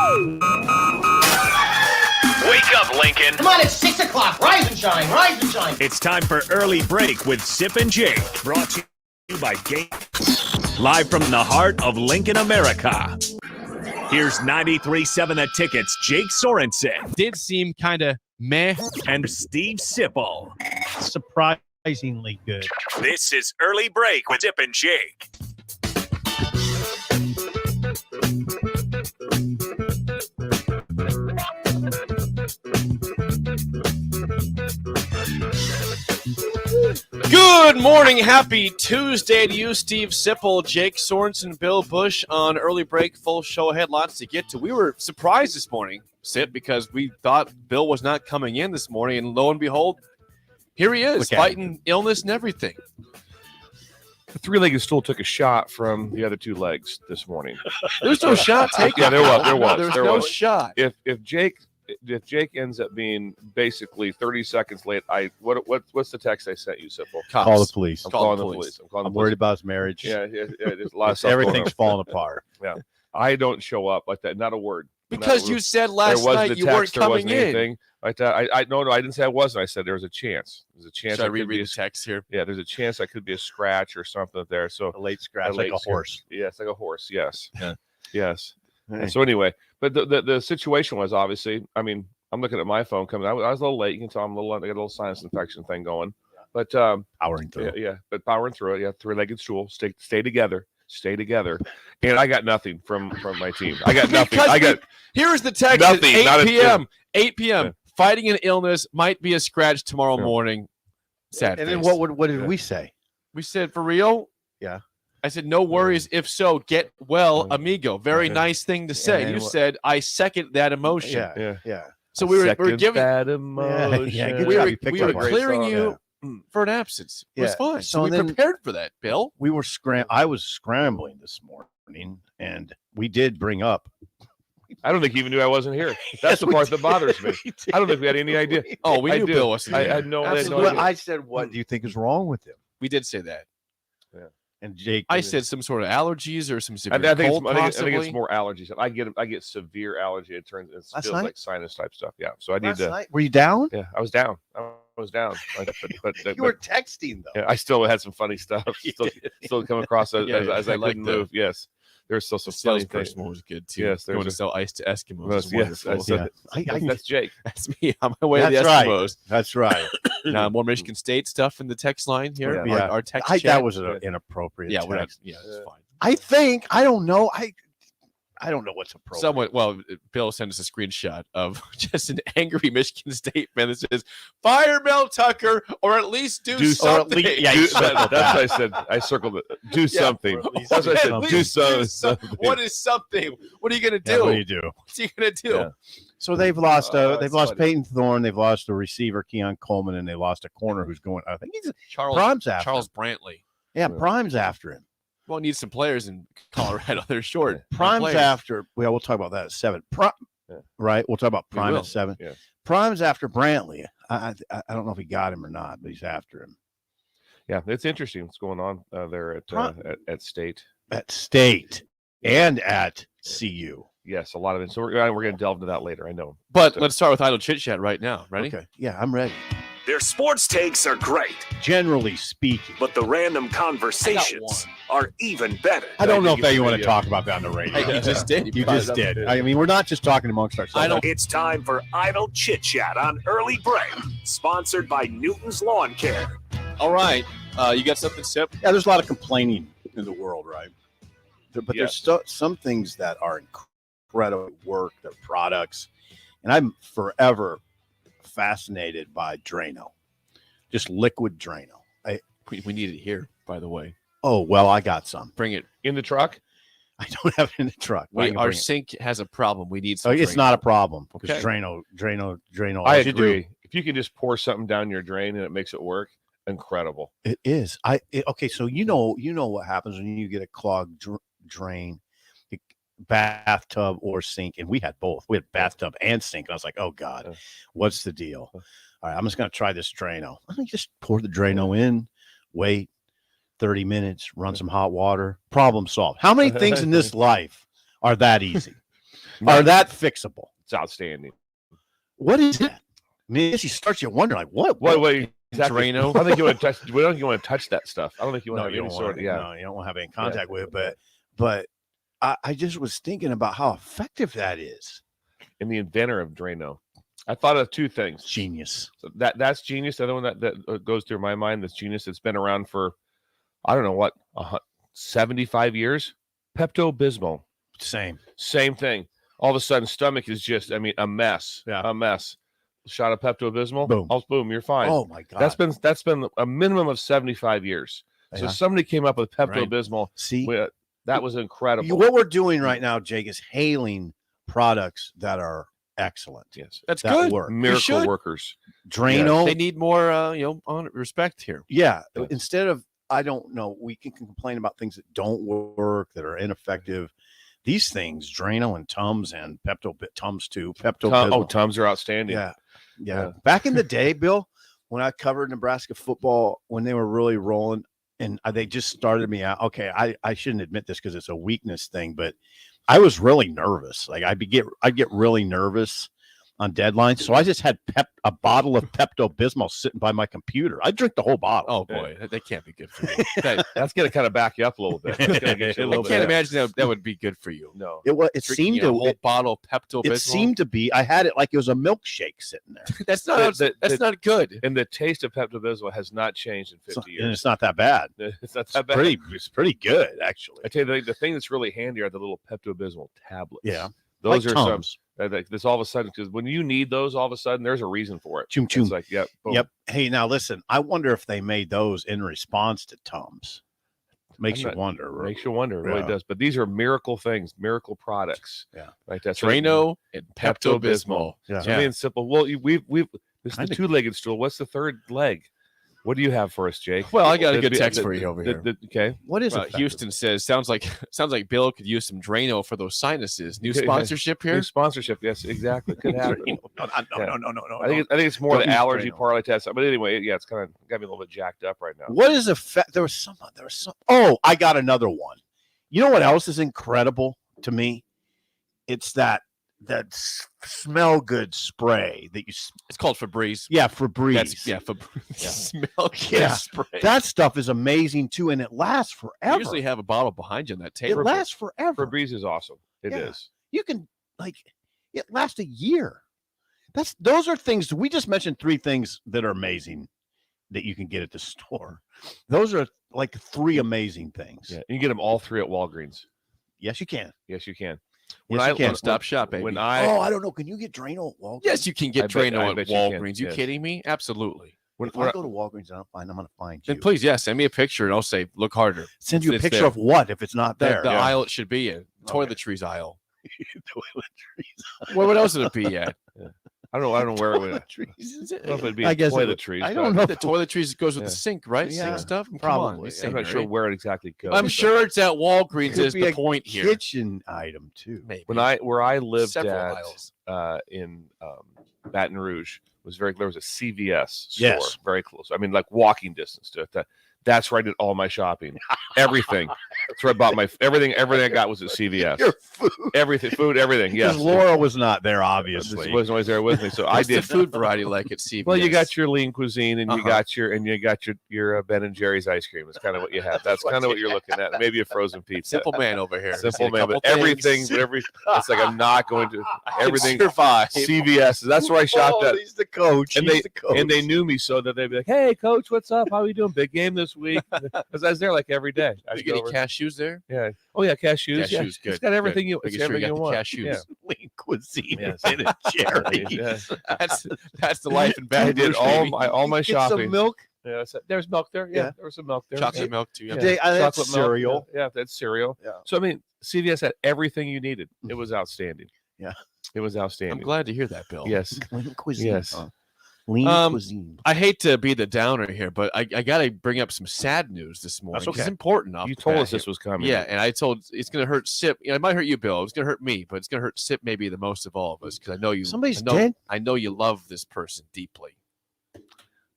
Wake up, Lincoln. Come on, it's 6 o'clock. Rise and shine, rise and shine. It's time for Early Break with Sip and Jake. Brought to you by Game. Live from the heart of Lincoln, America. Here's 93.7 The Ticket's Jake Sorensen. Did seem kind of meh. And Steve Sipple. Surprisingly good. This is Early Break with Sip and Jake. Good morning. Happy Tuesday to you, Steve Sipple, Jake Sorensen, Bill Bush on Early Break. Full show ahead. Lots to get to. We were surprised this morning, Sip, because we thought Bill was not coming in this morning, and lo and behold, here he is, fighting illness and everything. The three-legged stool took a shot from the other two legs this morning. There's no shot taken. Yeah, there was. There's There no was. shot. If Jake ends up being basically 30 seconds late, what's the text I sent you, Sipple? Call the police. I'm calling the police. I'm worried about his marriage. Yeah, there's a lot of stuff going Everything's on. falling apart. Yeah, I don't show up like that. Not a word. Because you said last night you weren't coming in. Anything like that. I didn't say I wasn't. I said there was a chance. There's a chance. Should I reread the text here? Yeah, there's a chance I could be a scratch or something there. So A late scratch, like a horse. Yeah, it's like a horse. Yes. Yeah. Yes. Hey. And so anyway, but the situation was obviously, I mean, I'm looking at my phone coming. I was a little late. You can tell I got a little sinus infection thing going. But Powering through. yeah, but powering through it. Yeah, three-legged stool. Stay together. Stay together. And I got nothing from my team. I got nothing. Here's the text. Nothing, It's not 8 a p.m. 8 p.m. Yeah. Fighting an illness might be a scratch tomorrow morning. Sad And then face. what did we say? We said, for real? Yeah. I said, no worries. If so, get well, amigo. Very nice thing to say. And You what- said, I second that emotion. Yeah. So we were Second giving, that emotion. Yeah, good we job. were, You picked we that were up. clearing Great you song, for an absence. It was Yeah. fine. So So we then- prepared for that, Bill. We were I was scrambling this morning, and we did bring up. I don't think he even knew I wasn't here. That's the we part that did. bothers me. We I don't think we had any idea. Oh, we I knew do. Bill wasn't I here. had no Absolutely. idea. I said, "What do you think is wrong with him?" We did say that. And Jake, I said some sort of allergies or some I severe think, cold, I think possibly. it's more allergies. I get severe allergy. It feels night? like sinus type stuff. Yeah. So I need last to. night, were you down? Yeah, I was down. But You were texting though. yeah, I still had some funny stuff. Still come across as, Yeah, as I I like couldn't that. move. Yes, there's still some The funny things. salesperson was good too. Yes, there's going to a- sell ice to Eskimos. Yes, is yes, I wonderful. said Yeah. that's Jake. That's me on my way to the That's right. Eskimos. That's right. Now more Michigan State stuff in the text line here. Yeah. Our text That chat. was an inappropriate. Yeah, we're not. text. Yeah, it's fine. I think I don't know. I don't know what's appropriate. Someone, well, Bill sent us a screenshot of just an angry Michigan State fan that says, "Fire Mel Tucker, or at least do something." yeah, Do- you circled that's that. what I said. I circled it. Do something. That's what I said. At Do least do something. What is something? What are you gonna Yeah, do? what do you do? What's he gonna do? Yeah. So they've lost. They've that's lost funny. Peyton Thorne. They've lost a receiver, Keon Coleman, and they lost a corner who's going. I think he's Charles Prime's after. Charles Brantley. Yeah, Prime's after him. Well, need some players in Colorado. They're short. on Prime's players. after. Well, we'll talk about that at 7. Right. We'll talk about We Prime will. at 7. Yeah. Prime's after Brantley. I don't know if he got him or not, but he's after him Yeah, it's interesting what's going on there at State. at State and at CU. Yes, a lot of it. So we're going to delve into that later. I know. But let's start with idle chit chat right now. Ready? Okay. Yeah, I'm ready. Their sports takes are great, Generally speaking, but the random conversations are even better. I don't know if think you it's want to radio. talk about that on the radio. Hey, you just did. You brought just it up. did. I mean, we're not just talking amongst ourselves. I don't- It's time for Idle Chit Chat on Early Break, sponsored by Newton's Lawn Care. All right. You got something, Sip? Yeah, there's a lot of complaining in the world, right? But Yes. there's some things that are incredible work, their products, and I'm forever fascinated by Drano, just liquid Drano. We need it here, by the way. Oh well, I got some. Bring it. In the truck? I don't have it in the truck. but I can Our bring it. sink has a problem. We need So some. it's not a problem because Okay. Drano. I all you do- agree. If you can just pour something down your drain and it makes it work, incredible. It is. Okay. So you know what happens when you get a clogged drain, bathtub or sink, and we had both. We had bathtub and sink, and I was like, oh God, Yeah. what's the deal? All right, I'm just gonna try this Drano. I just pour the Drano in, wait 30 minutes, run some hot water, problem solved. How many things in this life are that easy? Are that fixable? It's outstanding. What is that? I mean, it starts you wondering, like, what? Wait. Exactly. Drano. I don't think you want to touch. We don't think you want to touch that stuff. I don't think you want No, to you have any don't sort. want. Of, yeah. No, you don't want to have any contact with it. But I just was thinking about how effective that is. And the inventor of Drano. I thought of two things. Genius. So that's genius. The other one that goes through my mind that's genius. It's been around for, I don't know what, 75 years. Pepto-Bismol. Same thing. All of a sudden, stomach is just, I mean, a mess. Yeah. A mess. Shot of Pepto-Bismol. Boom. Boom. You're fine. Oh my God. That's been a minimum of 75 years. So Yeah. somebody came up with Pepto-Bismol. See, That was incredible. what we're doing right now, Jake, is hailing products that are excellent. Yes. That's That good. work. Miracle should. workers. Drano. They need more, on respect here. Yeah. Yeah. Instead of, I don't know, we can complain about things that don't work, that are ineffective. These things, Drano and Tums and Tums too. Pepto-Bismol. Tums are outstanding. Yeah. Yeah. Back in the day, Bill, when I covered Nebraska football, when they were really rolling, and they just started me out. Okay, I shouldn't admit this because it's a weakness thing, but I was really nervous. Like I'd get really nervous on deadlines. So I just had a bottle of Pepto-Bismol sitting by my computer. I drink the whole bottle. Oh boy, that can't be good for you. That's going to kind of back you up a little bit. That's gonna get you a I little can't bit. imagine that would be good for you. No. It Drinking seemed a to whole bottle of Pepto-Bismol. it seemed to be. I had it like it was a milkshake sitting there. That's not The- not good. And the taste of Pepto-Bismol has not changed in 50 And years. it's not that bad. It's not It's that bad. it's pretty good actually. I tell you, the thing that's really handy are the little Pepto-Bismol tablets. Yeah. Those Like are some. Tums. Like this all of a sudden, because when you need those, all of a sudden, there's a reason for it. Chum chum. It's like, yep, boom. Yep. Hey, now listen. I wonder if they made those in response to Tums. Makes you wonder. Makes you wonder. It really Yeah. does. But these are miracle things, miracle products. Yeah. Right. That's Drano and Pepto-Bismol. Pepto-Bismol. Yeah. Something and simple. Well, we've this is the Kinda- two-legged stool. What's the third leg? What do you have for us, Jake? Well, I got a The- good the- text the- for you over here. Okay. What is it? Houston says sounds like Bill could use some Drano for those sinuses. New Okay, sponsorship New here. sponsorship. Yes, exactly. Could happen. No. I think it's more Don't the use allergy Drano. parlay test. But anyway, yeah, it's kind of got me a little bit jacked up right now. What is effect? There was some. Oh, I got another one. You know what else is incredible to me? It's that smell good spray that you. It's called Febreze. Yeah, Febreze. Febreze. Smell good Yeah. spray. That stuff is amazing too, and it lasts You forever. usually have a bottle behind you on that It table. lasts forever. Febreze is awesome. It is. Yeah. You can it lasts a year. Those are things. We just mentioned 3 things that are amazing that you can get at the store. Those are like 3 amazing things. Yeah, you can get them all 3 at Walgreens. Yes, you can. Yes, you can. Yes, you can. Stop shop, baby. When I I don't know. Can you get Drano at Walgreens? Yes, you can get I Drano bet at you can, Walgreens. You yes. kidding me? Absolutely. when, If when I go to Walgreens, I'm going to find you. Then please, send me a picture and I'll say, look harder. Send you a it's picture there. of what if it's not The, there? the aisle it should be in. Okay. Toiletries aisle. Toiletries. Well, what else would it be at? I don't know where it would. I Toiletries. don't know if it'd be I guess it would- toiletries. I but don't know. The toiletries goes with Yeah. the sink, right? Yeah, Sink stuff? Come on, probably. you I'm sink, not sure right? where it exactly goes. I'm but sure it's at Walgreens Could is be the a point here. Kitchen item too. Maybe. where I lived Several at aisles. in Baton Rouge there was a CVS store Yes. very close. I mean, like walking distance to it. That's where I did all my shopping. Everything. That's where I bought my everything. Everything I got was at CVS. Your food. Everything, food, everything. Yes. Because Laura was not there, This obviously. wasn't always there with me, so I What's the did. food variety like at CVS? Well, you got your lean cuisine, and you Uh-huh. got your Ben and Jerry's ice cream. It's kind of what you have. That's kind of what you're looking at. Maybe a frozen pizza. Simple man over here. Simple Said a man, but couple everything, things. it's like I'm not going to I can everything. survive. CVS. That's where I shopped at, He's the coach. And He's the coach. and they knew me so that they'd be like, "Hey, coach, what's up? How are you doing? Big game this week?" Because I was there like every day. Are you getting cashews there? Yeah. Oh yeah, cashews. Yeah. Cashews, good, It's got everything you. Making It's sure you everything got you the want. cashews. lean cuisine Yes. and a Jerry. Yeah. That's the life in I Baton did Rouge, all my Get shopping. some milk. Yeah, there's milk there. Yeah, Yeah. there was some milk there. chocolate milk too. Yeah. Yeah. They- that's Chocolate milk, cereal. Yeah, that's cereal. Yeah. So I mean, CVS had everything you needed. It was outstanding. Yeah. It was I'm outstanding. glad to hear that, Bill. Yes. Lean cuisine. Yes. huh? Lean cuisine. I hate to be the downer here, but I got to bring up some sad news this morning. That's okay. It's important. Off You the told bat us this here. was coming. Yeah, and I told it's going to hurt Sip. It might hurt you, Bill. It's going to hurt me, but it's going to hurt Sip maybe the most of all of us because I know you. Somebody's I know, dead? I know you love this person deeply.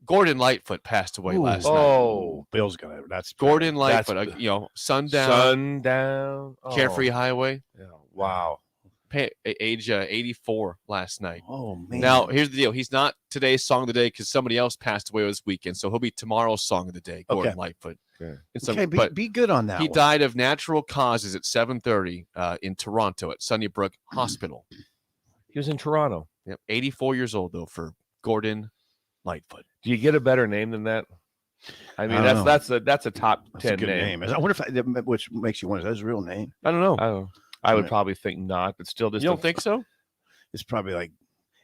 Gordon Lightfoot passed away last night. Oh, Bill's gonna. That's Gordon That's Lightfoot, the- sundown, sundown. Oh. Carefree Highway. Yeah. Wow. age 84 last night. Oh man! Now, here's the deal. He's not today's song of the day because somebody else passed away this weekend. So he'll be tomorrow's song of the day, Gordon Lightfoot. Okay. But be good on that. he one. died of natural causes at 7:30 in Toronto at Sunnybrook Hospital. He was in Toronto. Yep, 84 years old though for Gordon Lightfoot. Do you get a better name than that? I mean, I don't that's a top That's 10 a good name. I wonder if which makes you wonder, is that his real name? I don't know. I don't know. I would probably think not, but still, just You don't think so? It's probably like,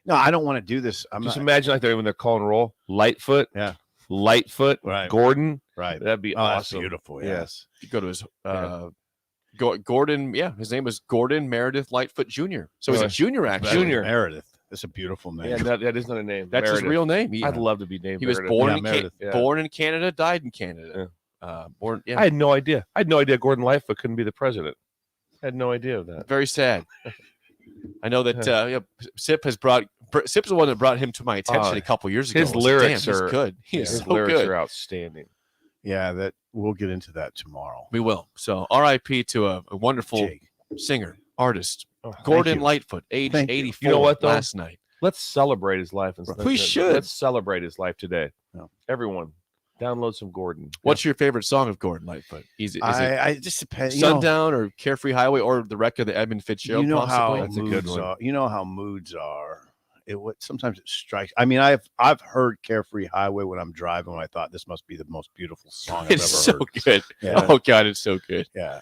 no, I don't want to do this. I'm just not imagine like when they're calling roll, Lightfoot, Yeah. Lightfoot, Right. Gordon. right. That'd be Oh, that's awesome. beautiful. Yeah. Yes. You go to his Yeah. Gordon. Yeah, his name was Gordon Meredith Lightfoot Jr. So he's a Really? junior actually. Junior. Meredith. That's a beautiful name. Yeah, that is not a name. That's his Meredith. real name. He, I'd love to be named. he was Meredith. born Yeah, in Meredith. Yeah. born in Canada, died in Canada. Born. Yeah. I had no idea. I had no idea Gordon Lightfoot couldn't be the president. I had no idea of that. Very sad. I know that Sip's the one that brought him to my attention a couple years ago. his I was, lyrics "Damn, he's are- good. He's His so lyrics good. are outstanding. Yeah, that we'll get into that tomorrow. We will. So R.I.P. to a wonderful Jake. singer, artist, Oh, Gordon you. Lightfoot, age Thank you. 84 You know what, though? last night. Let's celebrate his life. We should. Let's celebrate his life today. Yeah. Everyone, download some Gordon. What's your favorite song of Gordon Lightfoot? Is it I just depends. You know, Sundown or Carefree Highway or the wreck of the Edmund Fitzgerald? you know possibly? how That's a good moods one. are. You know how moods are. Sometimes it strikes. I mean, I've heard Carefree Highway when I'm driving. When I thought this must be the most beautiful song I've It's ever so heard. good. Yeah. Oh God, it's so good. Yeah.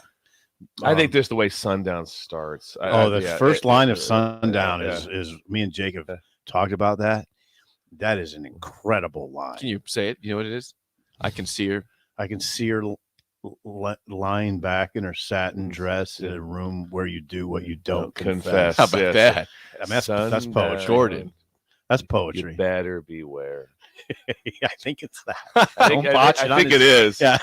I think just the way Sundown starts. The first line of Sundown Sundown is me and Jacob talked about that. That is an incredible line. Can you say it? You know what it is? I can see her. I can see her lying back in her satin dress in a room where you do what you don't confess. How about Yes. that? I mean, that's Sundown. poetry. Gordon. That's You poetry. better beware. I think it's that. I think, Don't botch it on it his- is. Yeah,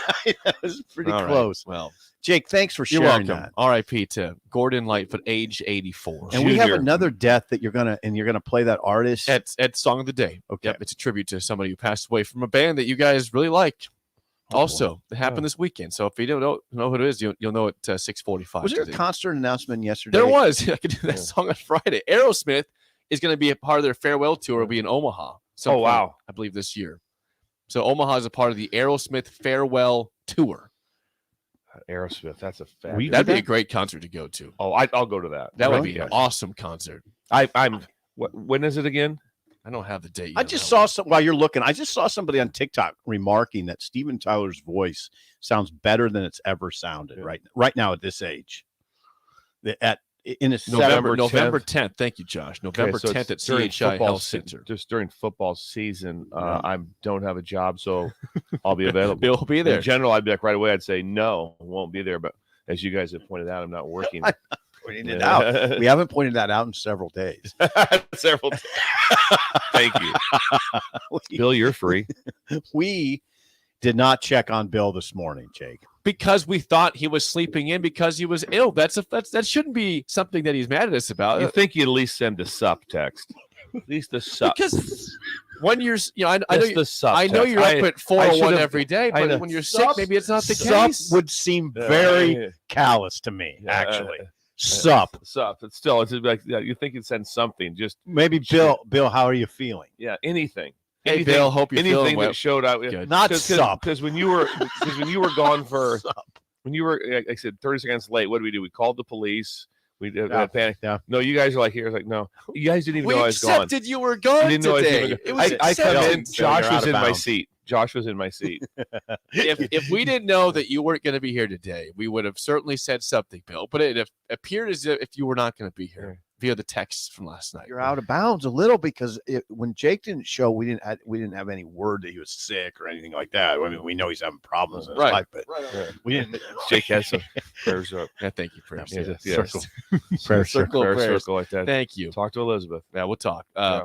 that was pretty All right. close. Well, Jake, thanks for you're sharing welcome. that. R.I.P. to Gordon Lightfoot, age 84. And we have Junior. another death that you're gonna play that artist. At Song of the Day. Okay. Yep, it's a tribute to somebody who passed away from a band that you guys really like. Oh, Also, it happened Oh. this weekend. So if you don't know who it is, you'll know at 6:45. Was there a today. concert announcement yesterday? There was. I could do that Yeah. song on Friday. Aerosmith is going to be a part of their farewell tour. Will be in Omaha. some Oh, point, wow. I believe this year. So Omaha is a part of the Aerosmith farewell tour. Aerosmith. That's a fact. That'd be a great concert to go to. Oh, I'll go to that. That would Really? be an awesome concert. I'm. When is it again? I don't have the date. I on just that saw one. some while you're looking. I just saw somebody on TikTok remarking that Steven Tyler's voice sounds better than it's ever sounded Yeah. right now at this age. In a November 10th. 10th. Thank you, Josh. November Okay, so 10th at it's during CHI football Health se- Center. Just during football season, Yeah. I don't have a job, so I'll be available. Bill will be In there. general, I'd be like right away. I'd say no, I won't be there. But as you guys have pointed out, I'm not working. Pointing it out. We haven't pointed that out in several days. Several times. Thank you, Bill. You're free. We did not check on Bill this morning, Jake. Because we thought he was sleeping in because he was ill. That shouldn't be something that he's mad at us about. You think you'd at least send a sup text? At least the sup. Because when you're, I know, Just the sup. I know text. you're up at 4:01 should've- every day, I know. but when you're sick, Sup- maybe it's not the Sup case. would seem Yeah, very yeah, callous to me, yeah, actually. Sup. Sup. It's still. It's just like you think you'd send something. Just Maybe Bill, how are you feeling? anything. Hey, Anything- Bill, hope you're feeling anything well. that showed out. Good. Not sup. Because when you were gone for when you were like I said 30 seconds late, what did we do? We called the police. We did Yeah, panic. yeah. No, you guys are like here. It's like no, you guys didn't even We know I was gone. accepted you were gone You didn't know I was today. even It was gone. I come accepted. in. Bill, Josh you're was out in of my bounds. seat. Josh was in my seat. if we didn't know that you weren't going to be here today, we would have certainly said something, Bill. But it appeared as if you were not going to be here via the texts from last night. You're out of bounds a little because when Jake didn't show, we didn't have any word that he was sick or anything like that. I mean, we know he's having problems in his Right. life, but we didn't. Jake has some prayers up. Yeah, thank you for Yeah, your yes. Prayer circle of Prayer prayers. circle like that. Thank you. Talk to Elizabeth. Yeah, we'll talk. Yeah.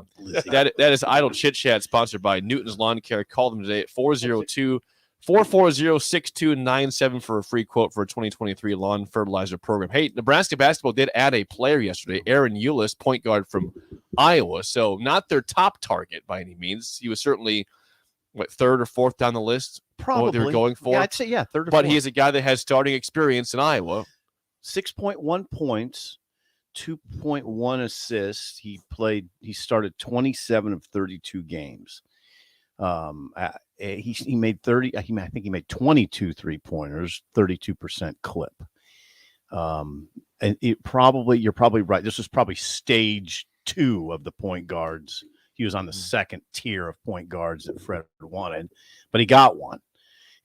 That is Idle Chit Chat, sponsored by Newton's Lawn Care. Call them today at 402-440-6297 for a free quote for a 2023 lawn fertilizer program. Hey, Nebraska basketball did add a player yesterday, Aaron Eulis, point guard from Iowa. So not their top target by any means. He was certainly third or fourth down the list. What they were going for. Yeah, I'd say third. Or But fourth. he is a guy that has starting experience in Iowa. 6.1 points, 2.1 assists. He started 27 of 32 games. He made 30. I think he made 22 3-pointers, 32% clip. And you're probably right. This was probably stage 2 of the point guards. He was on the second tier of point guards that Fred wanted, but he got one.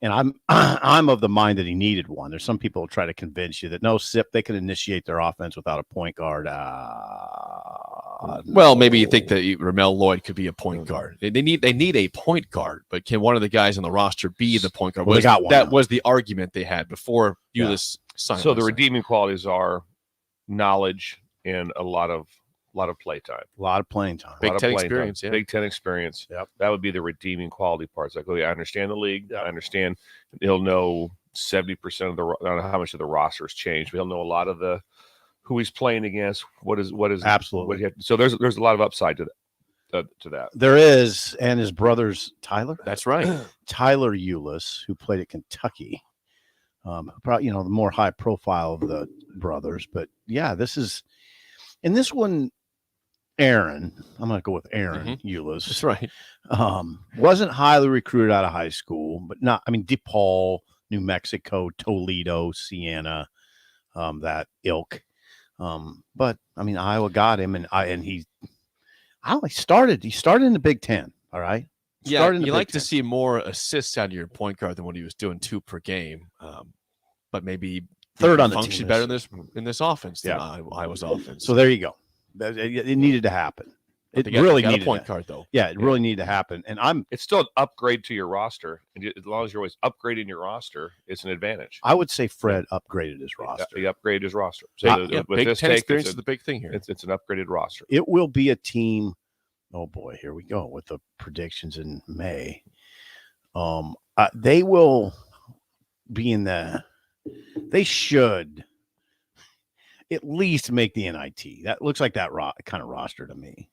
And I'm of the mind that he needed one. There's some people who try to convince you that no, Sip, they can initiate their offense without a point guard. Well, maybe you think that Ramel Lloyd could be a point guard. They need a point guard, but can one of the guys on the roster be the point guard? Well, they got one. That was the argument they had before Ulis signed. So the redeeming qualities are knowledge and a lot of play time. A lot of playing time. Big Ten experience, yeah. Big Ten experience. Yep. That would be the redeeming quality parts. Like, I understand the league. I understand he'll know 70% of I don't know how much of the roster has changed, but he'll know a lot of who he's playing against. What is absolutely. So there's a lot of upside to that. There is, and his brother's Tyler. That's right. Tyler Ulis, who played at Kentucky. Probably, the more high profile of the brothers, but yeah, this one, Aaron, I'm going to go with Aaron Ulis. That's right. Wasn't highly recruited out of high school, but DePaul, New Mexico, Toledo, Siena, that ilk. But Iowa got him, and he started in the Big Ten. All right. Yeah, you like to see more assists out of your point guard than what he was doing 2 per game. But maybe third on the function team better in this offense than Iowa's offense. So there you go. It needed to happen. It They got really a needed point guard though. Yeah, it really needed to happen. And It's still an upgrade to your roster. And as long as you're always upgrading your roster, it's an advantage. I would say Fred upgraded his roster. He upgraded his roster. So with Big this Ten take, experience is the big thing here. it's an upgraded roster. It will be a team. Oh boy, here we go with the predictions in May. They will be in they should at least make the NIT. That looks like that kind of roster to me.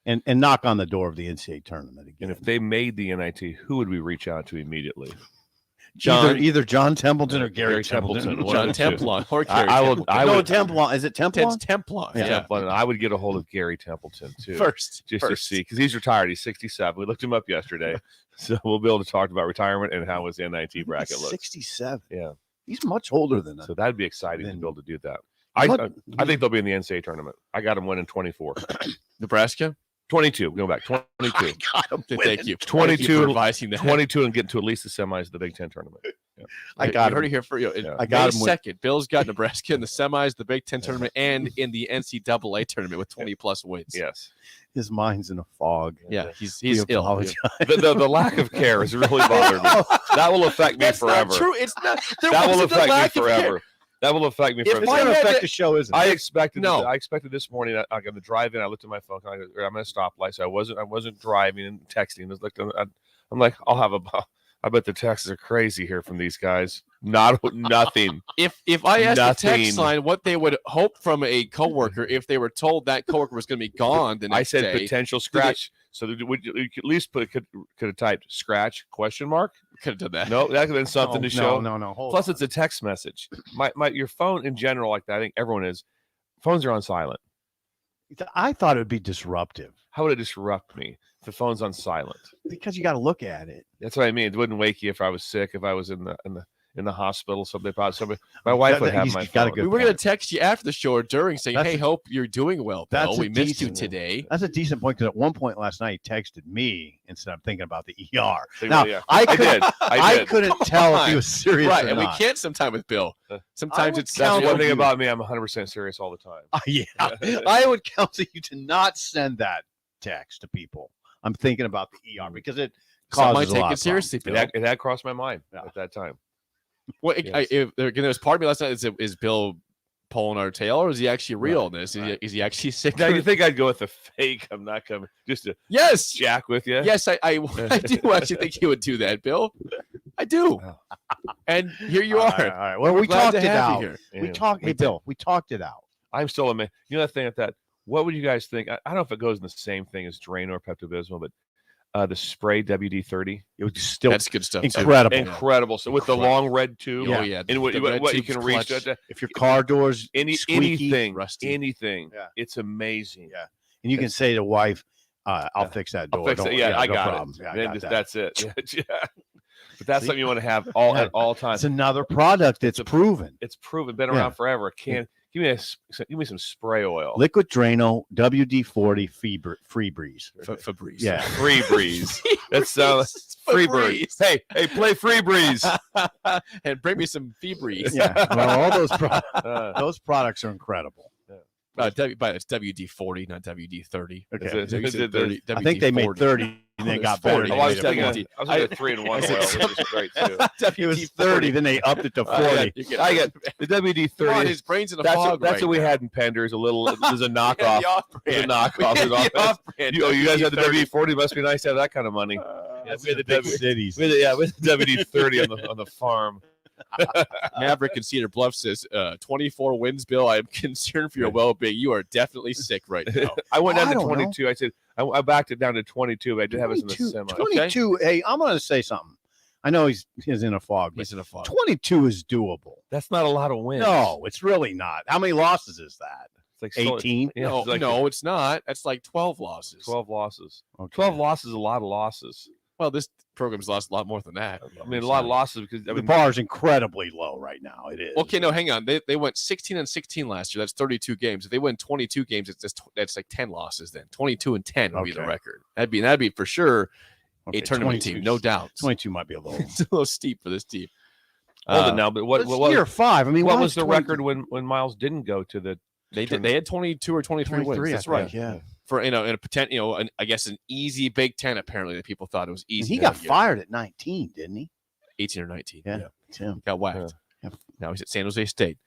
And knock on the door of the NCAA tournament again. And if they made the NIT, who would we reach out to immediately? Either John Templeton or Gary Templeton. One John of the two. Templon or Gary I would. Templon. Is it Templon? It's Templon. Yeah. Yeah. Templin, and I would get a hold of Gary Templeton too. First. To see, because he's retired. He's 67. We looked him up yesterday, so we'll be able to talk about retirement and how his NIT bracket looks. 67. Yeah, He's much older than us. so that'd be exciting to Then- be able to do that. I think they'll be in the NCAA tournament. I got them winning 24, Nebraska. 22. Go back 22, Thank you. 22 Thank you for revising that. 22, and getting to at least the semis of the Big Ten tournament. I got you heard him. it here for you. Yeah. I got May him with- 2nd. Bill's got Nebraska in the semis, the Big Ten tournament, and in the NCAA tournament with 20+ wins. Yes, His mind's in a fog. Yeah, he's We ill. apologize. the lack of care has really bothered me. That will affect me That's forever. not true. It's not. There That will wasn't a affect lack me of care. forever. That will affect me If forever. It's I going to had affect to- the show, isn't it? I expected. No. I expected this morning. I'm going to drive in. I looked at my phone. I'm at a stoplight, so I wasn't driving and texting. I was like, I'm like, I'll have a. I bet the texts are crazy here from these guys. Nothing. If I asked the Nothing. text line what they would hope from a coworker if they were told that coworker was going to be gone the next I said day, potential scratch. So would you could at least could have typed scratch question mark? could have done that. No, that could have been something to show. No. Hold Plus, on. it's a text message. Your phone in general, like that. I think everyone is. Phones are on silent. I thought it would be disruptive How would it disrupt me if the phone's on silent? because you got to look at it. That's what I mean. It wouldn't wake you if I was sick, if I was in the hospital. Somebody. My wife would have He's my got a phone. good We were going to point. text you after the show or during saying, That's hey, hope you're doing well, Bill. that's a We missed you decent- today. That's a decent point because at one point last night he texted me instead of thinking about the ER. So, Now yeah. I I couldn't, did. I did. couldn't tell if he was serious Right, or and not. we can't sometime with Bill. Sometimes would it's That's count one on thing you. about me. I'm 100% serious all the time. Yeah, I would counsel you to not send that text to people. I'm thinking about the ER because it Some might causes a take lot it of seriously, Bill. It had crossed my mind Yeah. at that time. Well, Yes. there was part of me last night. Is Bill pulling our tail, or is he actually real in this? Is he actually sick? Now you think I'd go with the fake? I'm not coming. Just to Yes, jack with you. yes, I do actually think he would do that, Bill. I do. And here you All are. right, all right. Well, We're we glad talked to it have you out. here. We Yeah. talked. Hey, Bill, we talked it out. I'm still amazed. You know that thing at that. What would you guys think? I don't know if it goes in the same thing as Drano or Pepto-Bismol, but the spray WD-30. It was still That's good stuff. incredible. Incredible. So with the long red tube, Oh yeah. and what you can reach, If your car doors squeaky, anything, rusty. anything, Yeah. it's amazing. Yeah. and you can say to wife, "I'll fix that door." I'll fix it. Don't- Yeah, I no got problem. it. Yeah, I Then got just- that. That's it. Yeah. But that's See? something you want to have at all times. It's another product that's proven. It's proven, been Yeah. around forever. Give me some spray oil. Liquid Drano WD-40 Free Breeze. Febreze. Yeah. Free breeze. That's free breeze. Hey, play free breeze. And bring me some Febreze. Yeah. Well, all Uh, those products are incredible. But it's WD-40, not WD-30. Okay. Is it 30, I think they made 30 and they It's got better. 40. I They was made it thinking 40. I was thinking 3-in-1 oil, which is great too. It was 30, then they upped it to 40. I get the Come on, WD-30. his brain's in a That's fog. what we had in Penders. There's a knockoff. There's a knockoff. You guys had the WD-40. Must be nice to have that kind of money. That's we had the the big cities. with the WD-30 on the farm. Maverick in Cedar Bluff says, 24 wins, Bill. I'm concerned for your well-being. You are definitely sick right now. I went down I to don't know. 22. I said I backed it down to 22. But I did have us in the semi. 22. Hey, I'm going to say something. I know he's in a fog, but He's in a fog. 22 is doable. That's not a lot of wins. No, it's really not. How many losses is that? It's like 18? Yeah, No, it's like no, it's not. That's like 12 losses. 12 losses. Okay. 12 losses is a lot of losses. Well, this program's lost a lot more than that. I mean, a lot of losses because I The mean, bar is incredibly low right now. It is. Okay, no, hang on. They went 16-16 last year. That's 32 games. If they win 22 games, that's like 10 losses. Then 22-10 would be the Okay. record. That'd be for sure Okay, a tournament 22 team, no doubt. 22 might be a little. It's a little steep for this team. hold it now. But what It's what year 5. I mean, what why was is the 20 record when Miles didn't go to the? They had 22 or 23 wins. 23, That's I right. think, yeah. For in a potential, I guess an easy Big Ten. Apparently, that people thought it was And easy. he that got year. fired at 19, didn't he? 18 or 19. Yeah. Tim. Got whacked. Yeah. Now he's at San Jose State.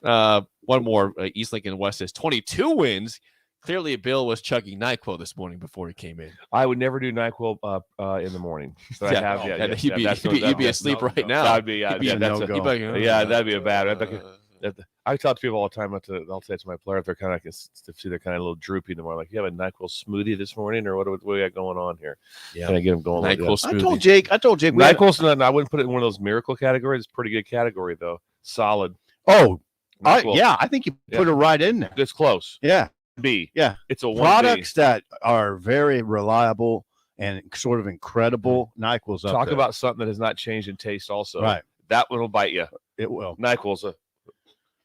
One more. East Lincoln West says 22 wins. Clearly, Bill was chugging NyQuil this morning before he came in. I would never do NyQuil in the morning. But I have. Yeah, You'd be, that's you'd be asleep right now. That'd be He'd be yeah. a That's no-go. a, You'd be like, yeah. That'd be a bad. I tell people all the time. I'll say it to my player if they're kind of see they're kind of a little droopy in the morning. Like, you have a NyQuil smoothie this morning, or what do we got going on here? Yeah. Can I get them going? like that? NyQuil I smoothie. told Jake. We had- NyQuil's not. I wouldn't put it in one of those miracle categories. It's a pretty good category though. Solid. Oh, NyQuil. yeah. I think you put it right in there. It's close. Yeah. B. Yeah. It's a 1B. Products that are very reliable and sort of incredible. NyQuil's up Talk there. about something that has not changed in taste. Also, Right. That one will bite you. It will. NyQuil's a.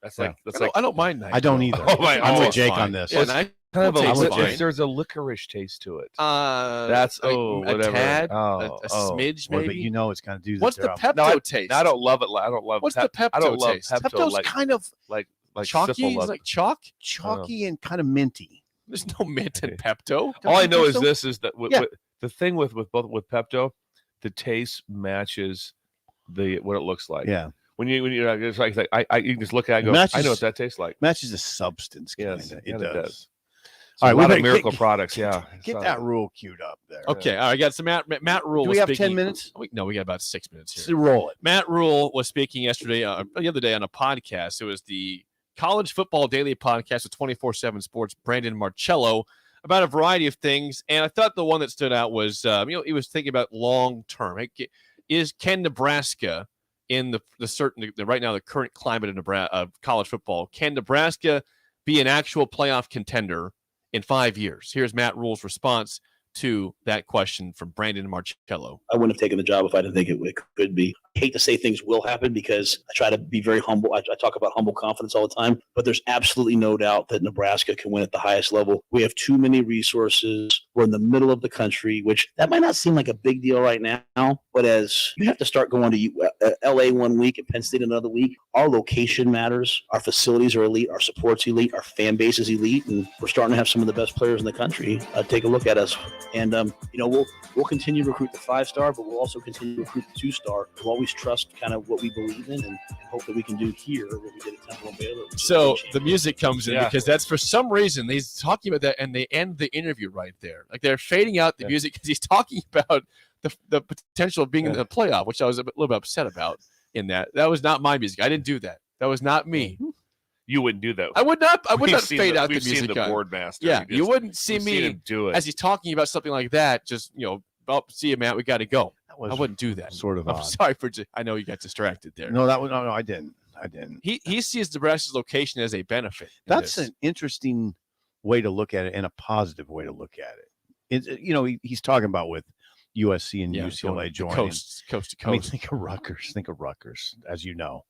That's Yeah. like that's I don't, like I don't mind NyQuil. I don't either. Oh, my- I'm oh, with it's Jake fine. on this. Yeah, kind of tastes a, fine. there's a licorice taste to it. That's That's a whatever. tad, Oh, a oh. smidge, Well, maybe. but you know it's going to do What's the job. Pepto taste? I don't love it. I don't love. What's the Pepto I don't love taste? Pepto. Pepto's like kind of like chalky. Sipple It's love. like chalk. chalky and kind of minty. There's no mint in Pepto. All I know is so? this is that Yeah. the thing with Pepto, the taste matches what it looks like. Yeah. When you it's like you can just look at it and go, Matches- I know what that tastes like. Matches the substance. Yes, Kinda. yeah, It does. So All right, a we lot better of miracle get- products. Yeah, Get So- that rule queued up there. Okay, all right. Got some Matt Rule. Do was we have speaking- 10 minutes? No, we got about 6 minutes here. Let's roll it. Matt Rule was speaking yesterday, the other day on a podcast. It was the College Football Daily podcast with 24/7 Sports, Brandon Marcello, about a variety of things. And I thought the one that stood out was, he was thinking about long term. Can Nebraska, in right now the current climate of Nebraska of college football, can Nebraska be an actual playoff contender in 5 years? Here's Matt Rule's response to that question from Brandon Marcello. I wouldn't have taken the job if I didn't think it could be. I hate to say things will happen because I try to be very humble. I talk about humble confidence all the time, but there's absolutely no doubt that Nebraska can win at the highest level. We have too many resources. We're in the middle of the country, which that might not seem like a big deal right now, but as you have to start going to LA one week and Penn State another week, our location matters. Our facilities are elite. Our support's elite. Our fan base is elite. And we're starting to have some of the best players in the country take a look at us. And, we'll continue to recruit the 5-star, but we'll also continue to recruit the 2-star. We'll always trust kind of what we believe in and hope that we can do here what we did at Temple and Baylor. So the music comes in Yeah. because that's for some reason he's talking about that, and they end the interview right there. Like they're fading out the music because he's talking about the potential of being in the playoff, which I was a little bit upset about. In that was not my music. I didn't do that. That was not me. You wouldn't do that. I would not. I would We've not seen fade out the we've music. seen the on. board master. Yeah, We you just- wouldn't see we've seen me him do it. as he's talking about something like that. Just "Oh, see you, Matt. We got to go." That was I wouldn't do that. sort of I'm odd. sorry for. I know you got distracted there. No, no, I didn't. He sees Nebraska's location as a benefit. in That's this. an interesting way to look at it and a positive way to look at it. He's talking about with USC and UCLA joining coast to coast. I mean, think of Rutgers, as you know.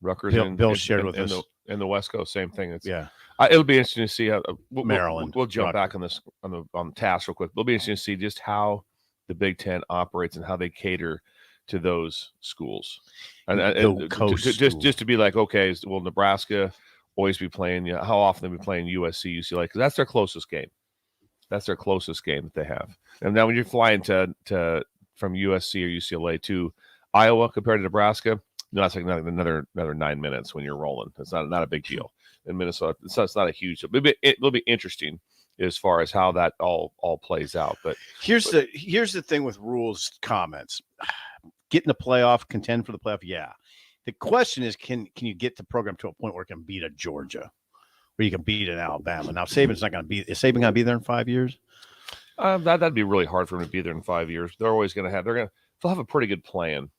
Rutgers Bill shared with us. in the West Coast, same thing. It'll be interesting to see how Maryland. We'll jump back on this on the task real quick. It'll be interesting to see just how the Big Ten operates and how they cater to those schools, and just to be like, okay, will Nebraska always be playing? How often they be playing USC, UCLA? Because that's their closest game. That's their closest game that they have. And now when you're flying from USC or UCLA to Iowa compared to Nebraska, that's like another 9 minutes when you're rolling. It's not a big deal. In Minnesota, it's not a huge deal. It'll be interesting as far as how that all plays out. But here's the thing with Rhule's comments. Get in the playoff, contend for the playoff. Yeah. The question is, can you get the program to a point where it can beat a Georgia, where you can beat an Alabama? Now Saban's not going to be. Is Saban going to be there in 5 years? That'd be really hard for him to be there in 5 years. They'll have a pretty good plan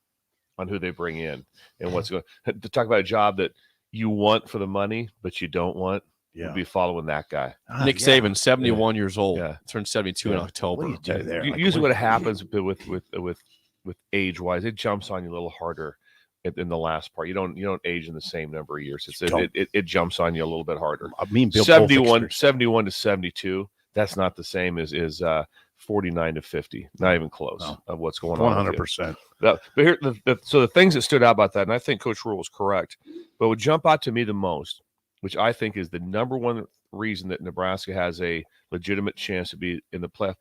on who they bring in and what's going to talk about a job that you want for the money, but you don't want. You'll be following that guy. Nick Saban, 71 years old. Yeah. Turned 72 in October. What do you do there? Usually what happens with age wise, it jumps on you a little harder in the last part. You don't age in the same number of years. It jumps on you a little bit harder. I mean, Bill 71 to 72. That's not the same as 49 to 50. Not even close of what's going on. 100%. But here, so the things that stood out about that, and I think Coach Rhule was correct, but would jump out to me the most, which I think is the number one reason that Nebraska has a legitimate chance to be in the playoff.